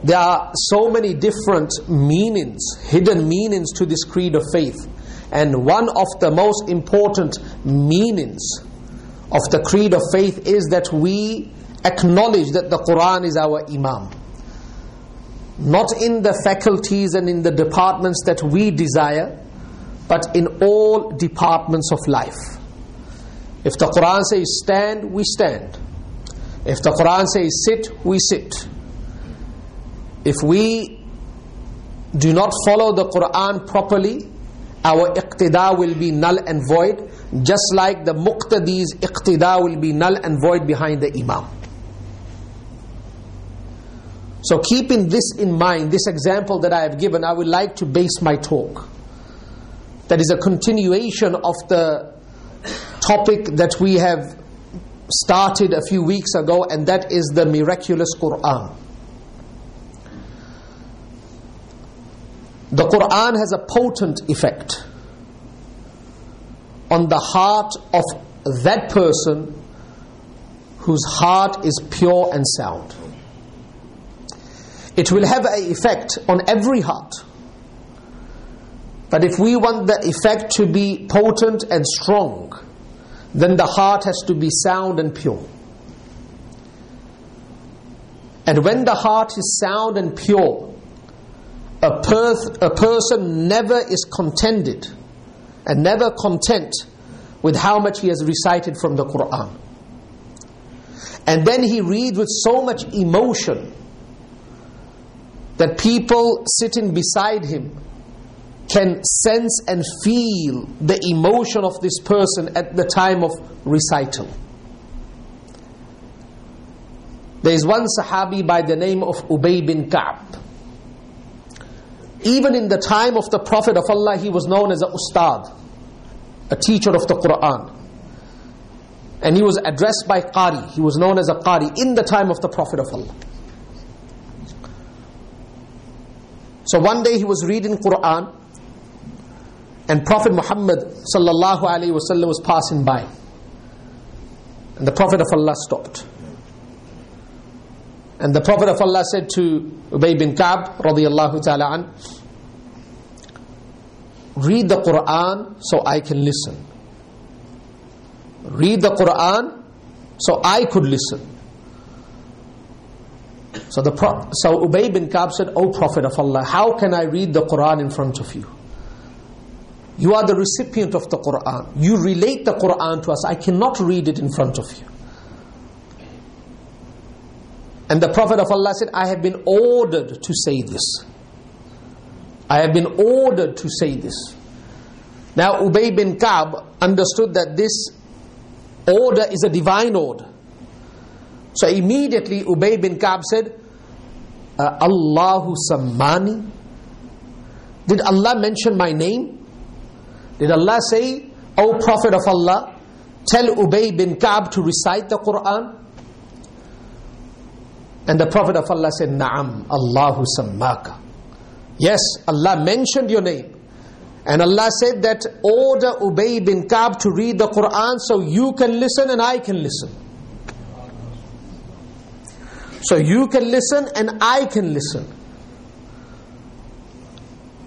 There are so many different meanings, hidden meanings to this creed of faith. And one of the most important meanings of the creed of faith is that we acknowledge that the Quran is our Imam. Not in the faculties and in the departments that we desire, but in all departments of life. If the Quran says stand, we stand. If the Quran says sit, we sit. If we do not follow the Quran properly, our iqtida will be null and void, just like the muqtadi's iqtida will be null and void behind the Imam. So keeping this in mind, this example that I have given, I would like to base my talk. That is a continuation of the topic that we have started a few weeks ago, and that is the miraculous Quran. The Quran has a potent effect on the heart of that person whose heart is pure and sound. It will have an effect on every heart. But if we want the effect to be potent and strong, then the heart has to be sound and pure. And when the heart is sound and pure, a person never is contented and never content with how much he has recited from the Quran. And then he reads with so much emotion that people sitting beside him can sense and feel the emotion of this person at the time of recital. There is one Sahabi by the name of Ubay bin Ka'b. Even in the time of the Prophet of Allah, he was known as a ustad, a teacher of the Quran. And he was addressed by Qari. He was known as a Qari in the time of the Prophet of Allah. So one day he was reading Quran, and Prophet Muhammad sallallahu alaihi wasallam was passing by, and the Prophet of Allah stopped. And the Prophet of Allah said to Ubay bin Ka'b radiyallahu ta'ala an, read the Quran so I can listen. Read the Quran so I could listen. So Ubay bin Ka'b said, O Prophet of Allah, how can I read the Quran in front of you? You are the recipient of the Quran. You relate the Quran to us. I cannot read it in front of you. And the Prophet of Allah said, I have been ordered to say this. I have been ordered to say this. Now Ubay bin Ka'b understood that this order is a divine order. So immediately Ubay bin Ka'b said, Allahu sammani? Did Allah mention my name? Did Allah say, O Prophet of Allah, tell Ubay bin Ka'b to recite the Quran? And the Prophet of Allah said, Na'am, Allahu sammaka. Yes, Allah mentioned your name. And Allah said that order Ubay bin Ka'b to read the Quran so you can listen and I can listen. So you can listen and I can listen.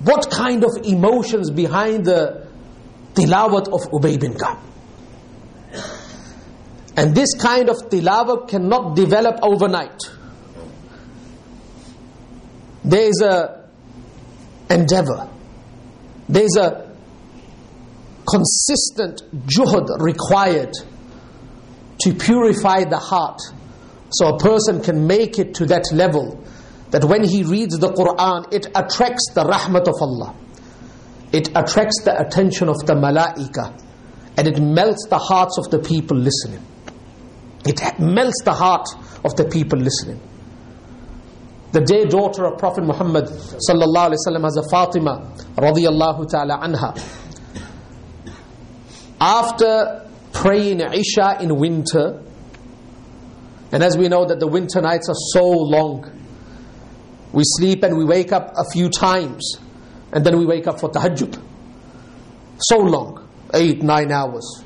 What kind of emotions behind the tilawat of Ubay bin Ka'b? And this kind of tilawat cannot develop overnight. There is a endeavor, there is a consistent juhud required to purify the heart, so a person can make it to that level that when he reads the Quran, it attracts the rahmat of Allah, it attracts the attention of the malaika, and it melts the hearts of the people listening. It melts the heart of the people listening. The dear daughter of Prophet Muhammad sallallahu alaihi wasallam, as a Fatima radiyallahu ta'ala anha, after praying Isha in winter, and as we know that the winter nights are so long, we sleep and we wake up a few times, and then we wake up for tahajjud. So long, 8-9 hours.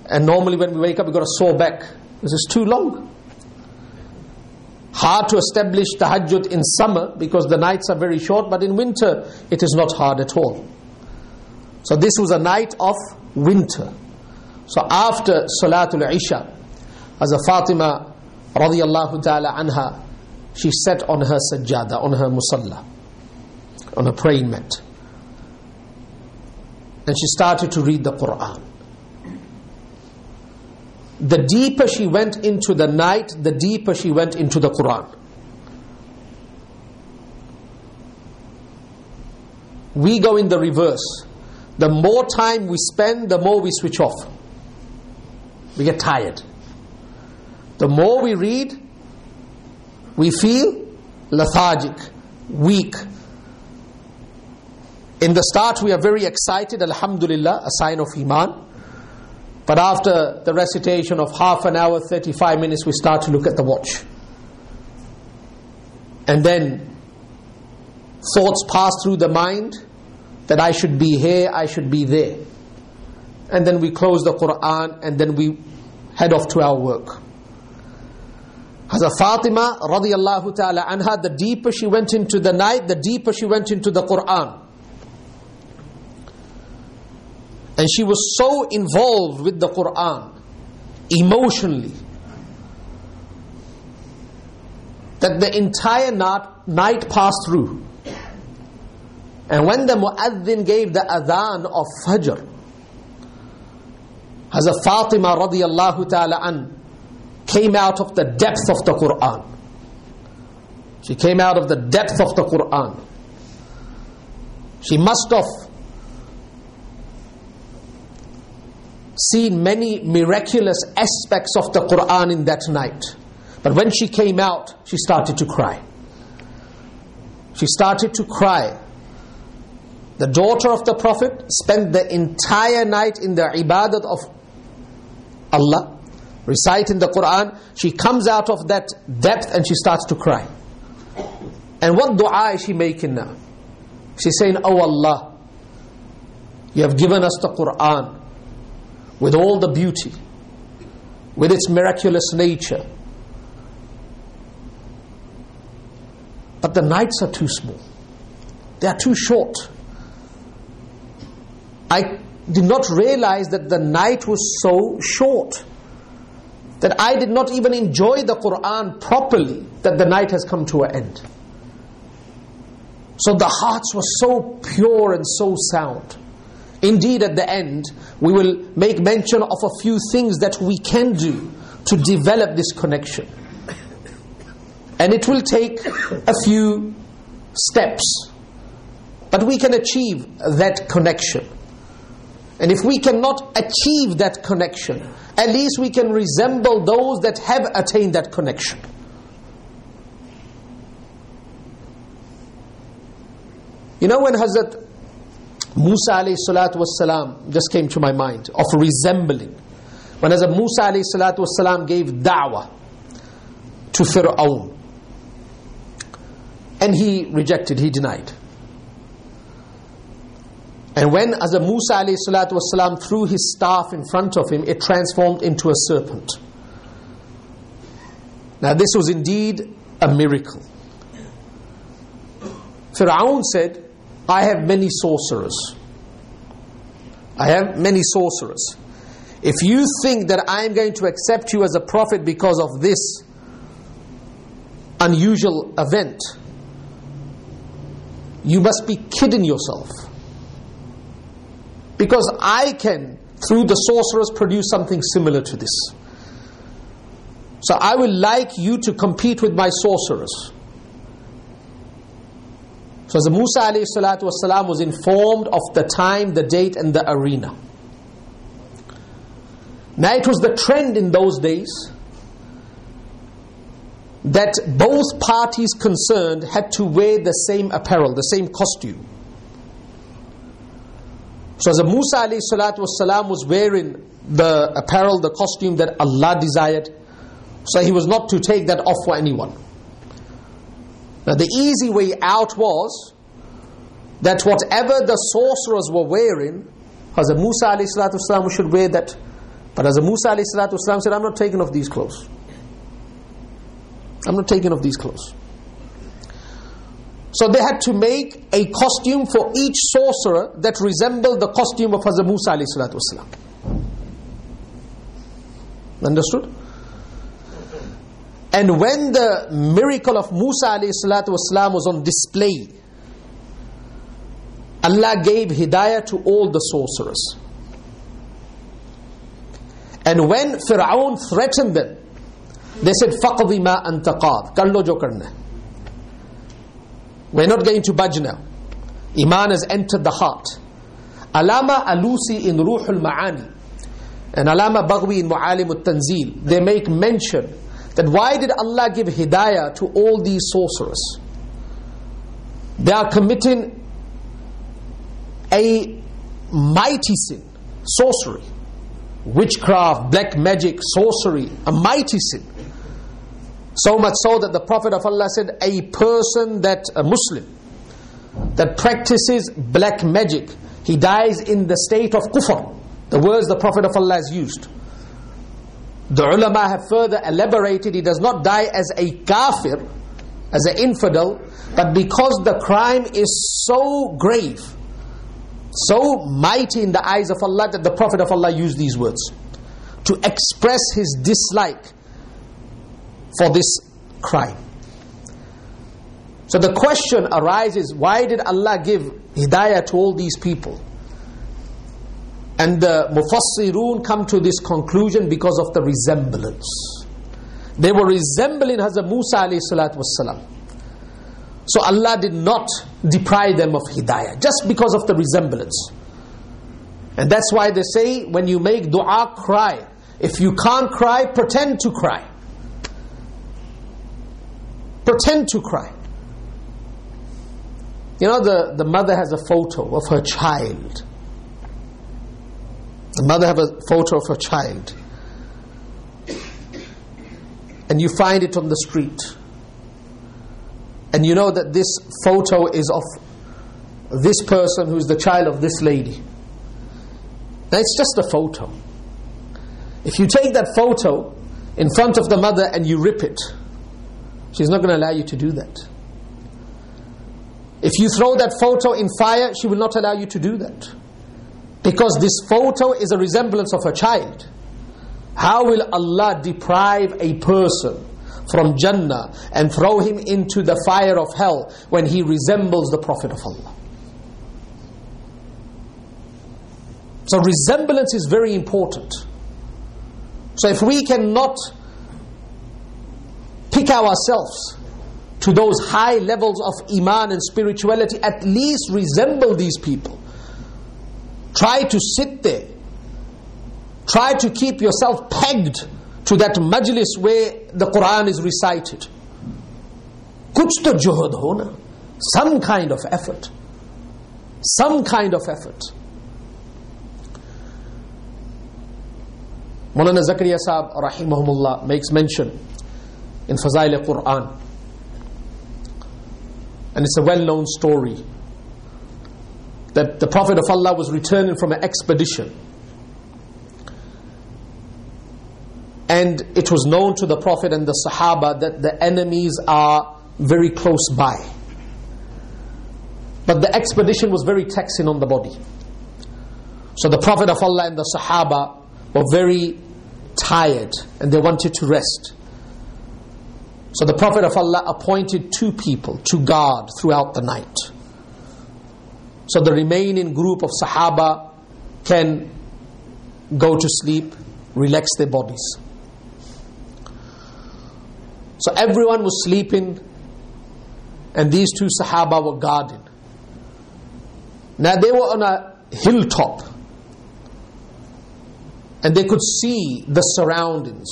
And normally when we wake up, we've got a sore back. This is too long. Hard to establish tahajjud in summer because the nights are very short, but in winter it is not hard at all. So this was a night of winter. So after Salatul Isha, as a Fatima radiyallahu ta'ala anha, she sat on her sajjada, on her musalla, on her praying mat, and she started to read the Quran. The deeper she went into the night, the deeper she went into the Quran. We go in the reverse. The more time we spend, the more we switch off. We get tired. The more we read, we feel lethargic, weak. In the start we are very excited, alhamdulillah, a sign of Iman. But after the recitation of half an hour, 35 minutes, we start to look at the watch. And then thoughts pass through the mind that I should be here, I should be there. And then we close the Quran and then we head off to our work. Hazrat Fatima radiyallahu ta'ala anha, the deeper she went into the night, the deeper she went into the Quran. And she was so involved with the Quran, emotionally, that the entire night passed through. And when the muaddin gave the adhan of Fajr, Hazrat Fatima radiyallahu ta'ala an came out of the depth of the Quran. She came out of the depth of the Quran. She must have seen many miraculous aspects of the Quran in that night. But when she came out, she started to cry. She started to cry. The daughter of the Prophet spent the entire night in the ibadat of Allah, reciting the Quran. She comes out of that depth and she starts to cry. And what dua is she making now? She's saying, "Oh Allah, you have given us the Quran with all the beauty, with its miraculous nature. But the nights are too small. They are too short. I did not realize that the night was so short, that I did not even enjoy the Quran properly, that the night has come to an end." So the hearts were so pure and so sound. Indeed, at the end, we will make mention of a few things that we can do to develop this connection. And it will take a few steps, but we can achieve that connection. And if we cannot achieve that connection, at least we can resemble those that have attained that connection. You know, when Hazrat Musa alayhi salatu wassalam, just came to my mind, of resembling. When Hazrat Musa alayhi salatu wassalam gave da'wah to Fir'aun, and he rejected, he denied. And when Hazrat Musa alayhi salatu wassalam threw his staff in front of him, it transformed into a serpent. Now this was indeed a miracle. Fir'aun said, I have many sorcerers. I have many sorcerers. If you think that I am going to accept you as a prophet because of this unusual event, you must be kidding yourself. Because I can, through the sorcerers, produce something similar to this. So I would like you to compete with my sorcerers. So as Musa alayhi salatu wasalam was informed of the time, the date and the arena. Now it was the trend in those days that both parties concerned had to wear the same apparel, the same costume. So as Musa alayhi salatu wasalam was wearing the apparel, the costume that Allah desired, so he was not to take that off for anyone. Now the easy way out was that whatever the sorcerers were wearing, Hazrat Musa alayhi salatu wasalam should wear that. But Hazrat Musa alayhi salatu wasalam said, I'm not taking off these clothes. I'm not taking off these clothes. So they had to make a costume for each sorcerer that resembled the costume of Hazrat Musa alayhi salatu wasalam. Understood? And when the miracle of Musa alayhi salatu wasalam was on display, Allah gave hidayah to all the sorcerers. And when Fir'aun threatened them, they said, فَقْضِ مَا أَنْتَ قَاضٍ Kar lo jo karna. We're not going to budge now. Iman has entered the heart. Alama Alusi in Ruhul Ma'ani and Alama Baghwi in Mu'alim al-Tanzil, they make mention that why did Allah give hidayah to all these sorcerers? They are committing a mighty sin, sorcery, witchcraft, black magic, sorcery, a mighty sin. So much so that the Prophet of Allah said, a person a Muslim, that practices black magic, he dies in the state of kufr. The words the Prophet of Allah has used. The ulama have further elaborated, he does not die as a kafir, as an infidel, but because the crime is so grave, so mighty in the eyes of Allah, that the Prophet of Allah used these words to express his dislike for this crime. So the question arises, why did Allah give hidayah to all these people? And the Mufassirun come to this conclusion because of the resemblance. They were resembling Hazrat Musa alayhi salatu wassalam. So Allah did not deprive them of hidayah, just because of the resemblance. And that's why they say, when you make dua, cry. If you can't cry, pretend to cry. Pretend to cry. You know, the mother has a photo of her child. The mother has a photo of her child. And you find it on the street. And you know that this photo is of this person who is the child of this lady. Now it's just a photo. If you take that photo in front of the mother and you rip it, she's not going to allow you to do that. If you throw that photo in fire, she will not allow you to do that. Because this photo is a resemblance of her child. How will Allah deprive a person from Jannah and throw him into the fire of hell when he resembles the Prophet of Allah? So resemblance is very important. So if we cannot pick ourselves to those high levels of Iman and spirituality, at least resemble these people. Try to sit there. Try to keep yourself pegged to that majlis where the Quran is recited. Kuch to juhud hona. Some kind of effort. Some kind of effort. Maulana Zakaria Sahab rahimahumullah makes mention in Fazail Quran, and it's a well-known story, that the Prophet of Allah was returning from an expedition, and it was known to the Prophet and the Sahaba that the enemies are very close by. but the expedition was very taxing on the body. So the Prophet of Allah and the Sahaba were very tired and they wanted to rest. So the Prophet of Allah appointed 2 people to guard throughout the night. So the remaining group of Sahaba can go to sleep, relax their bodies. So everyone was sleeping and these 2 Sahaba were guarding. Now they were on a hilltop and they could see the surroundings.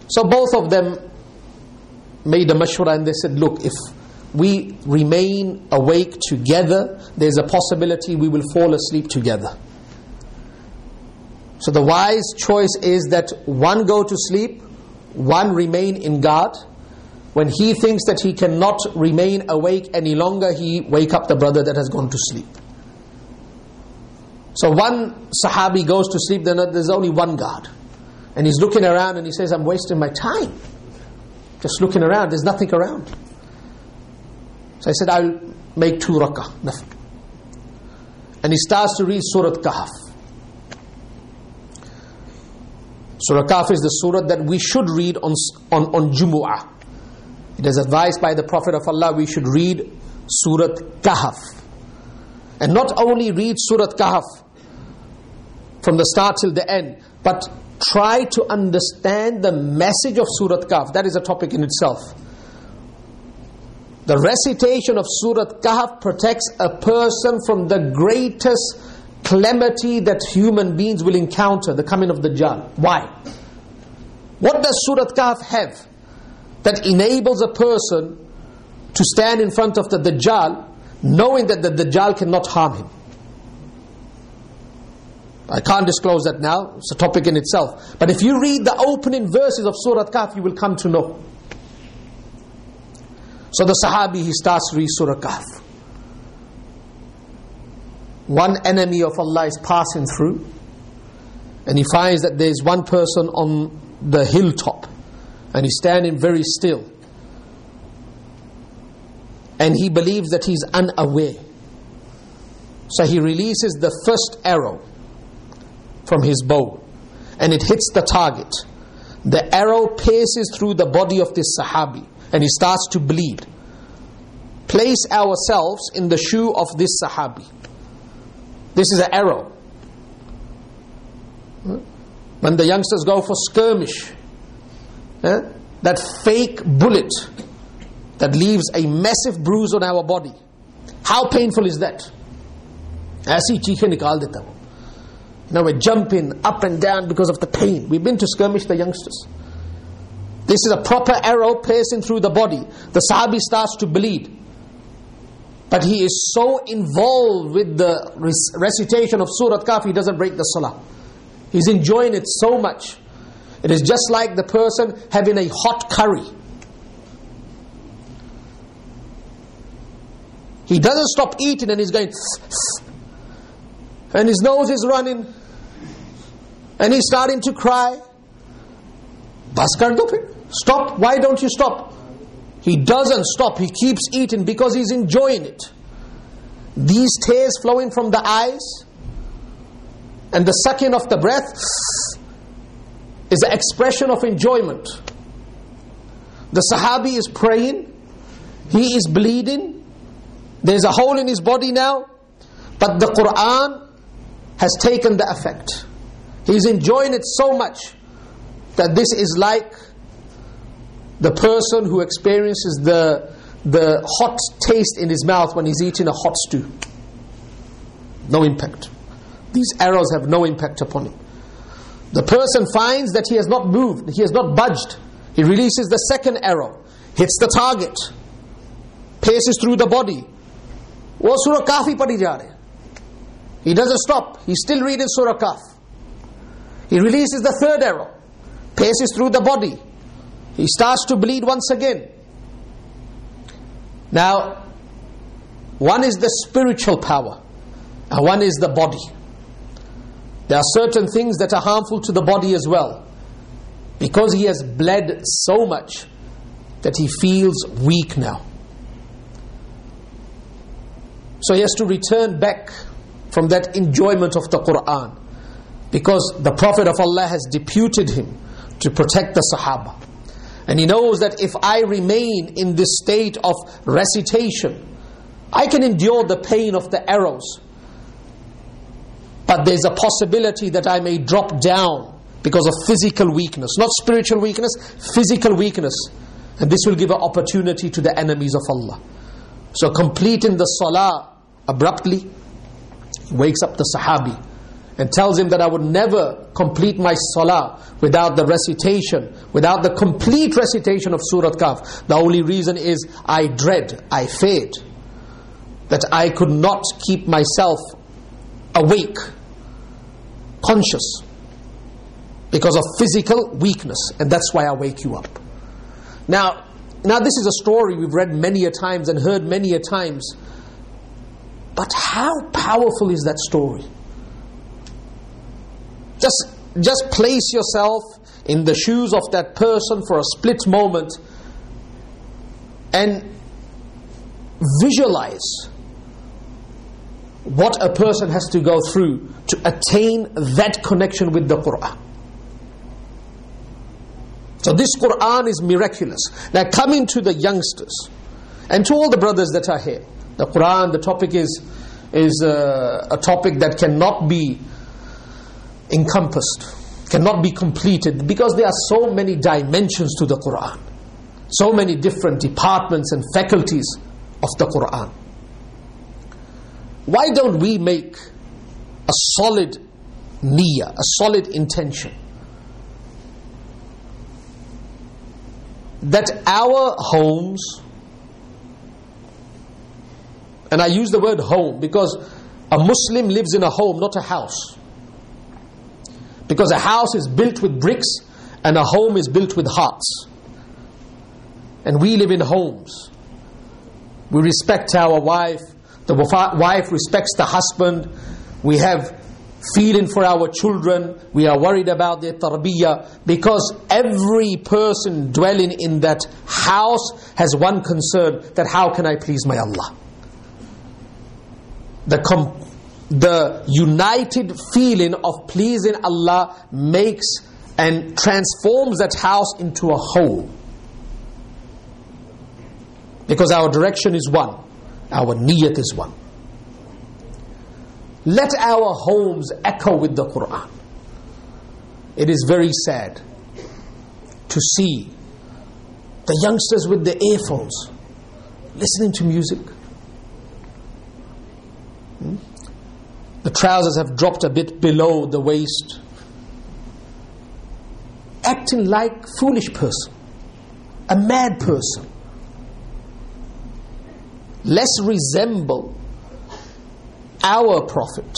So both of them made a mashwara and they said, look, if we remain awake together, there's a possibility we will fall asleep together. So the wise choice is that one go to sleep, one remain in guard. When he thinks that he cannot remain awake any longer, he wake up the brother that has gone to sleep. So one Sahabi goes to sleep, then there's only one guard. And he's looking around and he says, I'm wasting my time. Just looking around, there's nothing around. So I said, I'll make 2 rak'ah. And he starts to read Surah Kahf. Surah Kahf is the surah that we should read on Jumu'ah. It is advised by the Prophet of Allah we should read Surah Kahf. And not only read Surah Kahf from the start till the end, but try to understand the message of Surah Kahf. That is a topic in itself. The recitation of Surah Kahf protects a person from the greatest calamity that human beings will encounter, the coming of Dajjal. Why? What does Surah Kahf have that enables a person to stand in front of the Dajjal knowing that the Dajjal cannot harm him? I can't disclose that now, it's a topic in itself. But if you read the opening verses of Surah Kahf, you will come to know. So the Sahabi, he starts to read Surah Kahf. One enemy of Allah is passing through, and he finds that there is one person on the hilltop, and he's standing very still. And he believes that he's unaware. So he releases the first arrow from his bow, and it hits the target. The arrow pierces through the body of this Sahabi, and he starts to bleed. Place ourselves in the shoe of this Sahabi. This is an arrow. When the youngsters go for skirmish, that fake bullet that leaves a massive bruise on our body, how painful is that? Aisi cheekhe nikal deta wo. Now we're jumping up and down because of the pain. We've been to skirmish, the youngsters. This is a proper arrow piercing through the body. The Sahabi starts to bleed. But he is so involved with the recitation of Surah Kahf, he doesn't break the salah. He's enjoying it so much. It is just like the person having a hot curry. He doesn't stop eating and he's going and his nose is running and he's starting to cry. Bas kar do phir. Stop. Why don't you stop? He doesn't stop. He keeps eating because he's enjoying it. These tears flowing from the eyes and the sucking of the breath is an expression of enjoyment. The Sahabi is praying. He is bleeding. There's a hole in his body now. But the Quran has taken the effect. He's enjoying it so much that this is like the person who experiences the hot taste in his mouth when he's eating a hot stew. No impact. These arrows have no impact upon him. The person finds that he has not moved, he has not budged. He releases the second arrow, hits the target, pierces through the body. Wo Surah Kahf hi padhi ja rahe. He doesn't stop. He's still reading Surah Kahf. He releases the third arrow, pierces through the body. He starts to bleed once again. Now, one is the spiritual power, and one is the body. There are certain things that are harmful to the body as well, because he has bled so much that he feels weak now. So he has to return back from that enjoyment of the Qur'an, because the Prophet of Allah has deputed him to protect the Sahaba. And he knows that if I remain in this state of recitation, I can endure the pain of the arrows, but there's a possibility that I may drop down because of physical weakness, not spiritual weakness, physical weakness. And this will give an opportunity to the enemies of Allah. So completing the salah abruptly, he wakes up the Sahabi and tells him that I would never complete my salah without the recitation, without the complete recitation of Surah Kahf. The only reason is I feared that I could not keep myself awake, conscious, because of physical weakness, and that's why I wake you up. Now this is a story we've read many a times and heard many a times, but how powerful is that story? Just place yourself in the shoes of that person for a split moment and visualize what a person has to go through to attain that connection with the Qur'an. So this Qur'an is miraculous. Now coming to the youngsters and to all the brothers that are here, the Qur'an, the topic is a topic that cannot be encompassed, cannot be completed, because there are so many dimensions to the Qur'an, so many different departments and faculties of the Qur'an. Why don't we make a solid niyyah, a solid intention, that our homes, and I use the word home because a Muslim lives in a home, not a house. Because a house is built with bricks and a home is built with hearts. And we live in homes. We respect our wife, the wife respects the husband, we have feeling for our children, we are worried about their tarbiyah, because every person dwelling in that house has one concern, that how can I please my Allah? The united feeling of pleasing Allah makes and transforms that house into a whole. Because our direction is one, our niyyat is one. Let our homes echo with the Qur'an. It is very sad to see the youngsters with the earphones listening to music. The trousers have dropped a bit below the waist, acting like a foolish person, a mad person. Let's resemble our Prophet,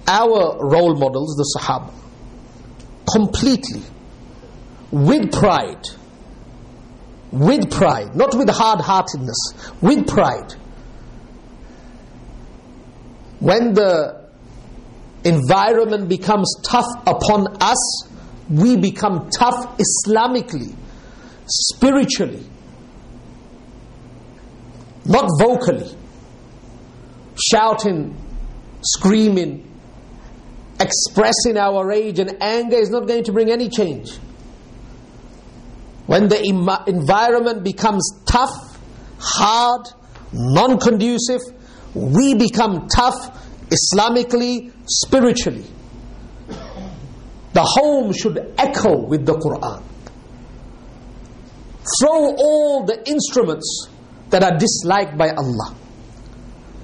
our role models, the Sahaba, completely, with pride, not with hard-heartedness, with pride. When the environment becomes tough upon us, we become tough Islamically, spiritually, not vocally. Shouting, screaming, expressing our rage and anger is not going to bring any change. When the environment becomes tough, hard, non-conducive, we become tough Islamically, spiritually. The home should echo with the Qur'an. Throw all the instruments that are disliked by Allah,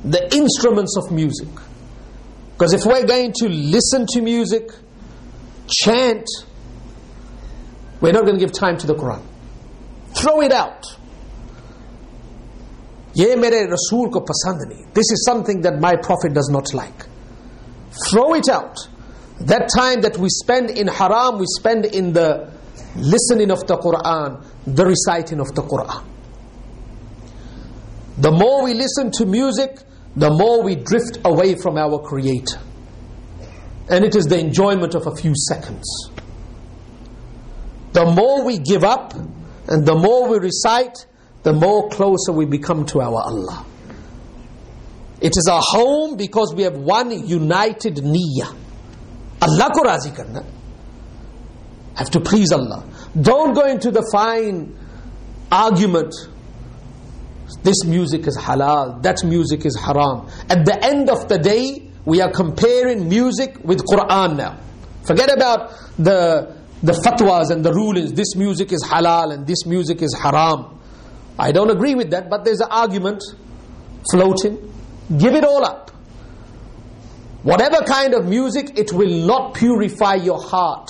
the instruments of music. Because if we're going to listen to music, chant, we're not going to give time to the Qur'an. Throw it out. Ye mere Rasool ko pasand nahi. This is something that my Prophet does not like. Throw it out. That time that we spend in haram, we spend in the listening of the Qur'an, the reciting of the Qur'an. The more we listen to music, the more we drift away from our Creator. And it is the enjoyment of a few seconds. The more we give up and the more we recite, the more closer we become to our Allah. It is our home because we have one united niyyah. Allah ko razi karna. Have to please Allah. Don't go into the fine argument. This music is halal, that music is haram. At the end of the day, we are comparing music with Quran now. Forget about the fatwas and the rulings. This music is halal and this music is haram. I don't agree with that, but there's an argument floating. Give it all up. Whatever kind of music, it will not purify your heart.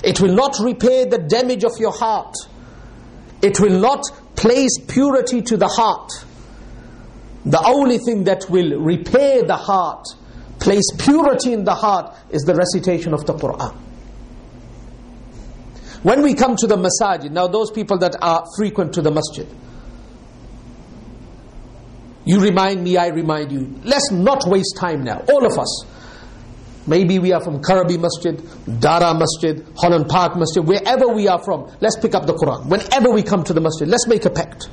It will not repair the damage of your heart. It will not place purity to the heart. The only thing that will repair the heart, place purity in the heart, is the recitation of the Quran. When we come to the masajid, now those people that are frequent to the masjid, you remind me, I remind you. Let's not waste time now, all of us. Maybe we are from Karabi Masjid, Dara Masjid, Holland Park Masjid, wherever we are from, let's pick up the Quran. Whenever we come to the masjid, let's make a pact.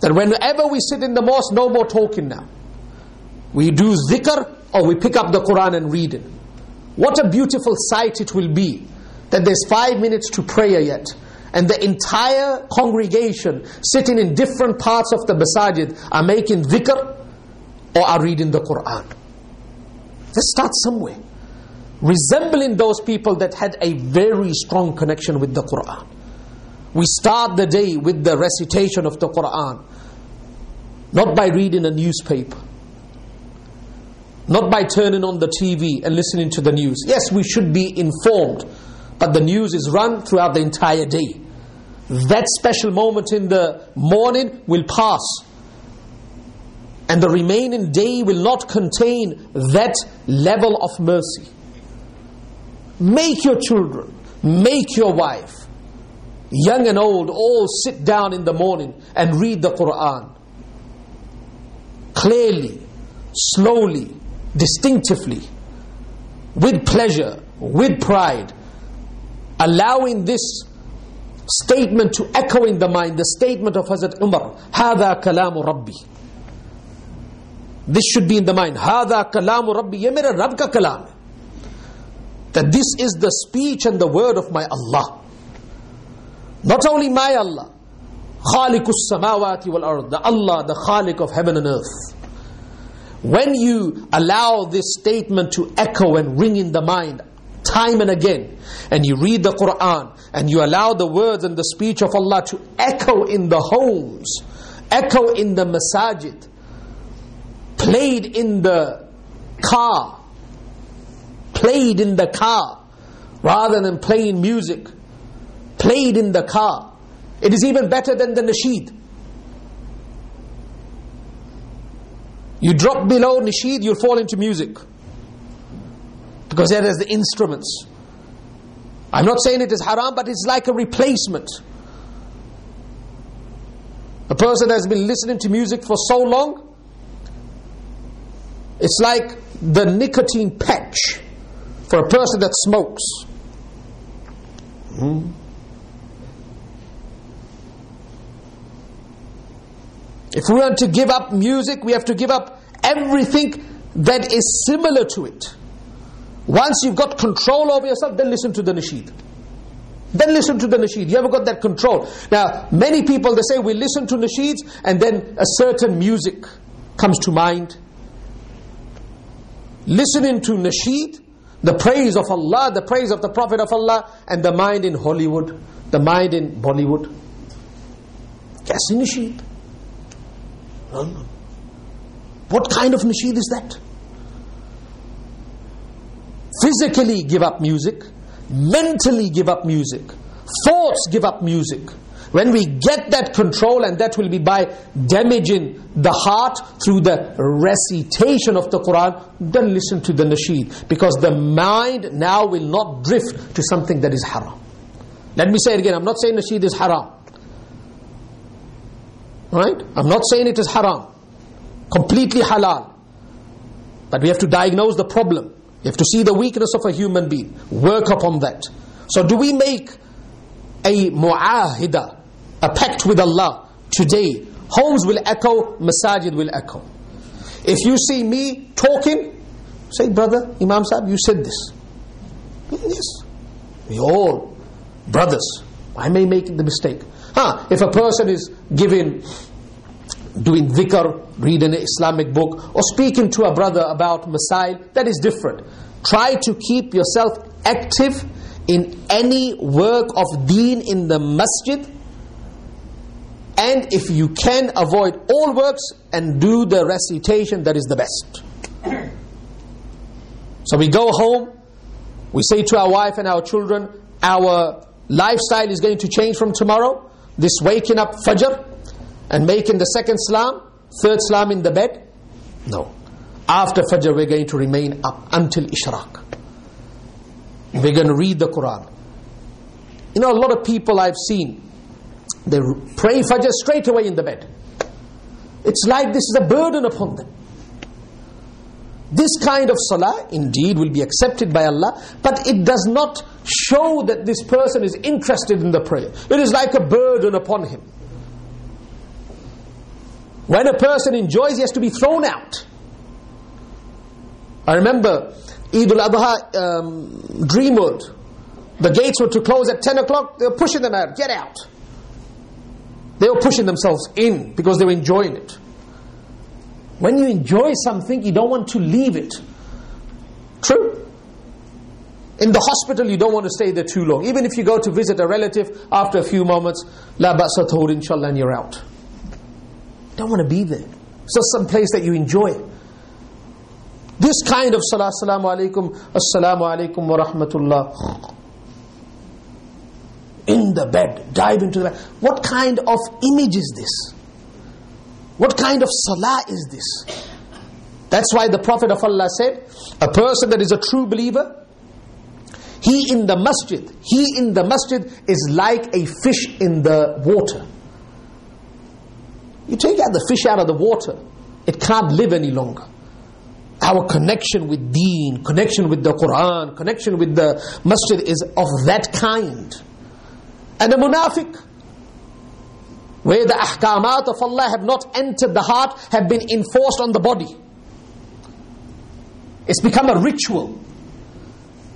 That whenever we sit in the mosque, no more talking now. We do zikr or we pick up the Quran and read it. What a beautiful sight it will be that there's 5 minutes to prayer yet, and the entire congregation sitting in different parts of the masajid are making dhikr or are reading the Quran. Let's start somewhere. Resembling those people that had a very strong connection with the Quran. We start the day with the recitation of the Quran. Not by reading a newspaper. Not by turning on the TV and listening to the news. Yes, we should be informed, but the news is run throughout the entire day. That special moment in the morning will pass, and the remaining day will not contain that level of mercy. Make your children, make your wife, young and old, all sit down in the morning and read the Quran. Clearly, slowly, distinctively, with pleasure, with pride, allowing this statement to echo in the mind, the statement of Hazrat Umar, هَذَا كَلَامُ رَبِّي. This should be in the mind. هَذَا كَلَامُ رَبِّي. Ye mera Rabb ka kalam hai. That this is the speech and the word of my Allah. Not only my Allah, خَالِقُ السَّمَاوَاتِ وَالْأَرْضِ, the Allah, the Khaliq of heaven and earth. When you allow this statement to echo and ring in the mind time and again, and you read the Quran, and you allow the words and the speech of Allah to echo in the homes, echo in the masajid, played in the car, rather than playing music, played in the car. It is even better than the nasheed. You drop below nasheed, you'll fall into music, because there is the instruments. I'm not saying it is haram, but it's like a replacement. A person has been listening to music for so long, it's like the nicotine patch for a person that smokes. If we want to give up music, we have to give up everything that is similar to it. Once you've got control over yourself, then listen to the nasheed. Then listen to the nasheed. You haven't got that control. Now, many people, they say, we listen to nasheeds, and then a certain music comes to mind. Listening to nasheed, the praise of Allah, the praise of the Prophet of Allah, and the mind in Hollywood, the mind in Bollywood. Yes, nasheed. What kind of nasheed is that? Physically give up music, mentally give up music, thoughts give up music. When we get that control, and that will be by damaging the heart through the recitation of the Quran, then listen to the nasheed, because the mind now will not drift to something that is haram. Let me say it again, I'm not saying nasheed is haram. Right? I'm not saying it is haram. Completely halal. But we have to diagnose the problem. You have to see the weakness of a human being. Work upon that. So do we make a mu'ahida, a pact with Allah today? Homes will echo, masajid will echo. If you see me talking, say, brother, Imam Sahib, you said this. Yes. We all brothers. I may make the mistake. If a person is doing dhikr, reading an Islamic book, or speaking to a brother about masail, that is different. Try to keep yourself active in any work of deen in the masjid, and if you can, avoid all works and do the recitation, that is the best. So we go home, we say to our wife and our children, our lifestyle is going to change from tomorrow. This waking up Fajr and making the second salam, third salam in the bed. No. After Fajr we're going to remain up until Ishraq. We're going to read the Quran. You know, a lot of people I've seen, they pray Fajr straight away in the bed. It's like this is a burden upon them. This kind of salah indeed will be accepted by Allah, but it does not show that this person is interested in the prayer. It is like a burden upon him. When a person enjoys, he has to be thrown out. I remember Eid al-Adha, Dreamwood. The gates were to close at 10 o'clock. They were pushing them out. Get out. They were pushing themselves in because they were enjoying it. When you enjoy something, you don't want to leave it. True. In the hospital, you don't want to stay there too long. Even if you go to visit a relative, after a few moments, La ba'sa tahur inshallah, and you're out. You don't want to be there. So some place that you enjoy. This kind of salah, assalamu alaikum wa rahmatullah. In the bed, dive into the bed. What kind of image is this? What kind of salah is this? That's why the Prophet of Allah said, a person that is a true believer, he in the masjid is like a fish in the water. You take out the fish out of the water, it can't live any longer. Our connection with deen, connection with the Quran, connection with the masjid is of that kind. And a munafiq, where the ahkamat of Allah have not entered the heart, have been enforced on the body. It's become a ritual.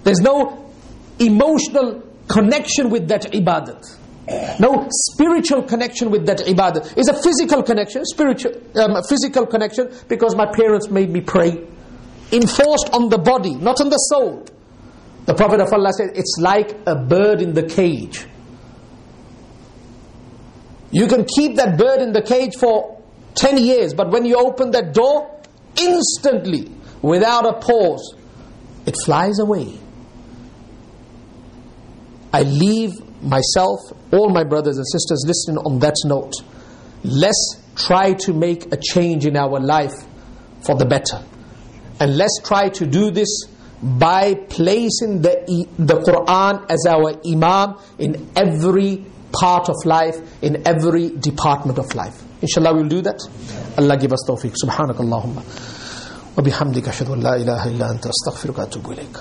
There's no emotional connection with that ibadat. No spiritual connection with that ibadat. It's a physical connection, physical connection, because my parents made me pray. Enforced on the body, not on the soul. The Prophet of Allah said, it's like a bird in the cage. You can keep that bird in the cage for 10 years, but when you open that door, instantly, without a pause, it flies away. I leave myself, all my brothers and sisters listening on that note. Let's try to make a change in our life for the better. And let's try to do this by placing the Quran as our Imam in every part of life, in every department of life. Inshallah we'll do that. Allah give us tawfiq. Subhanakallahumma wa bihamdika ashhadu an la ilaha illa anta astaghfiruka wa atubu ilayk.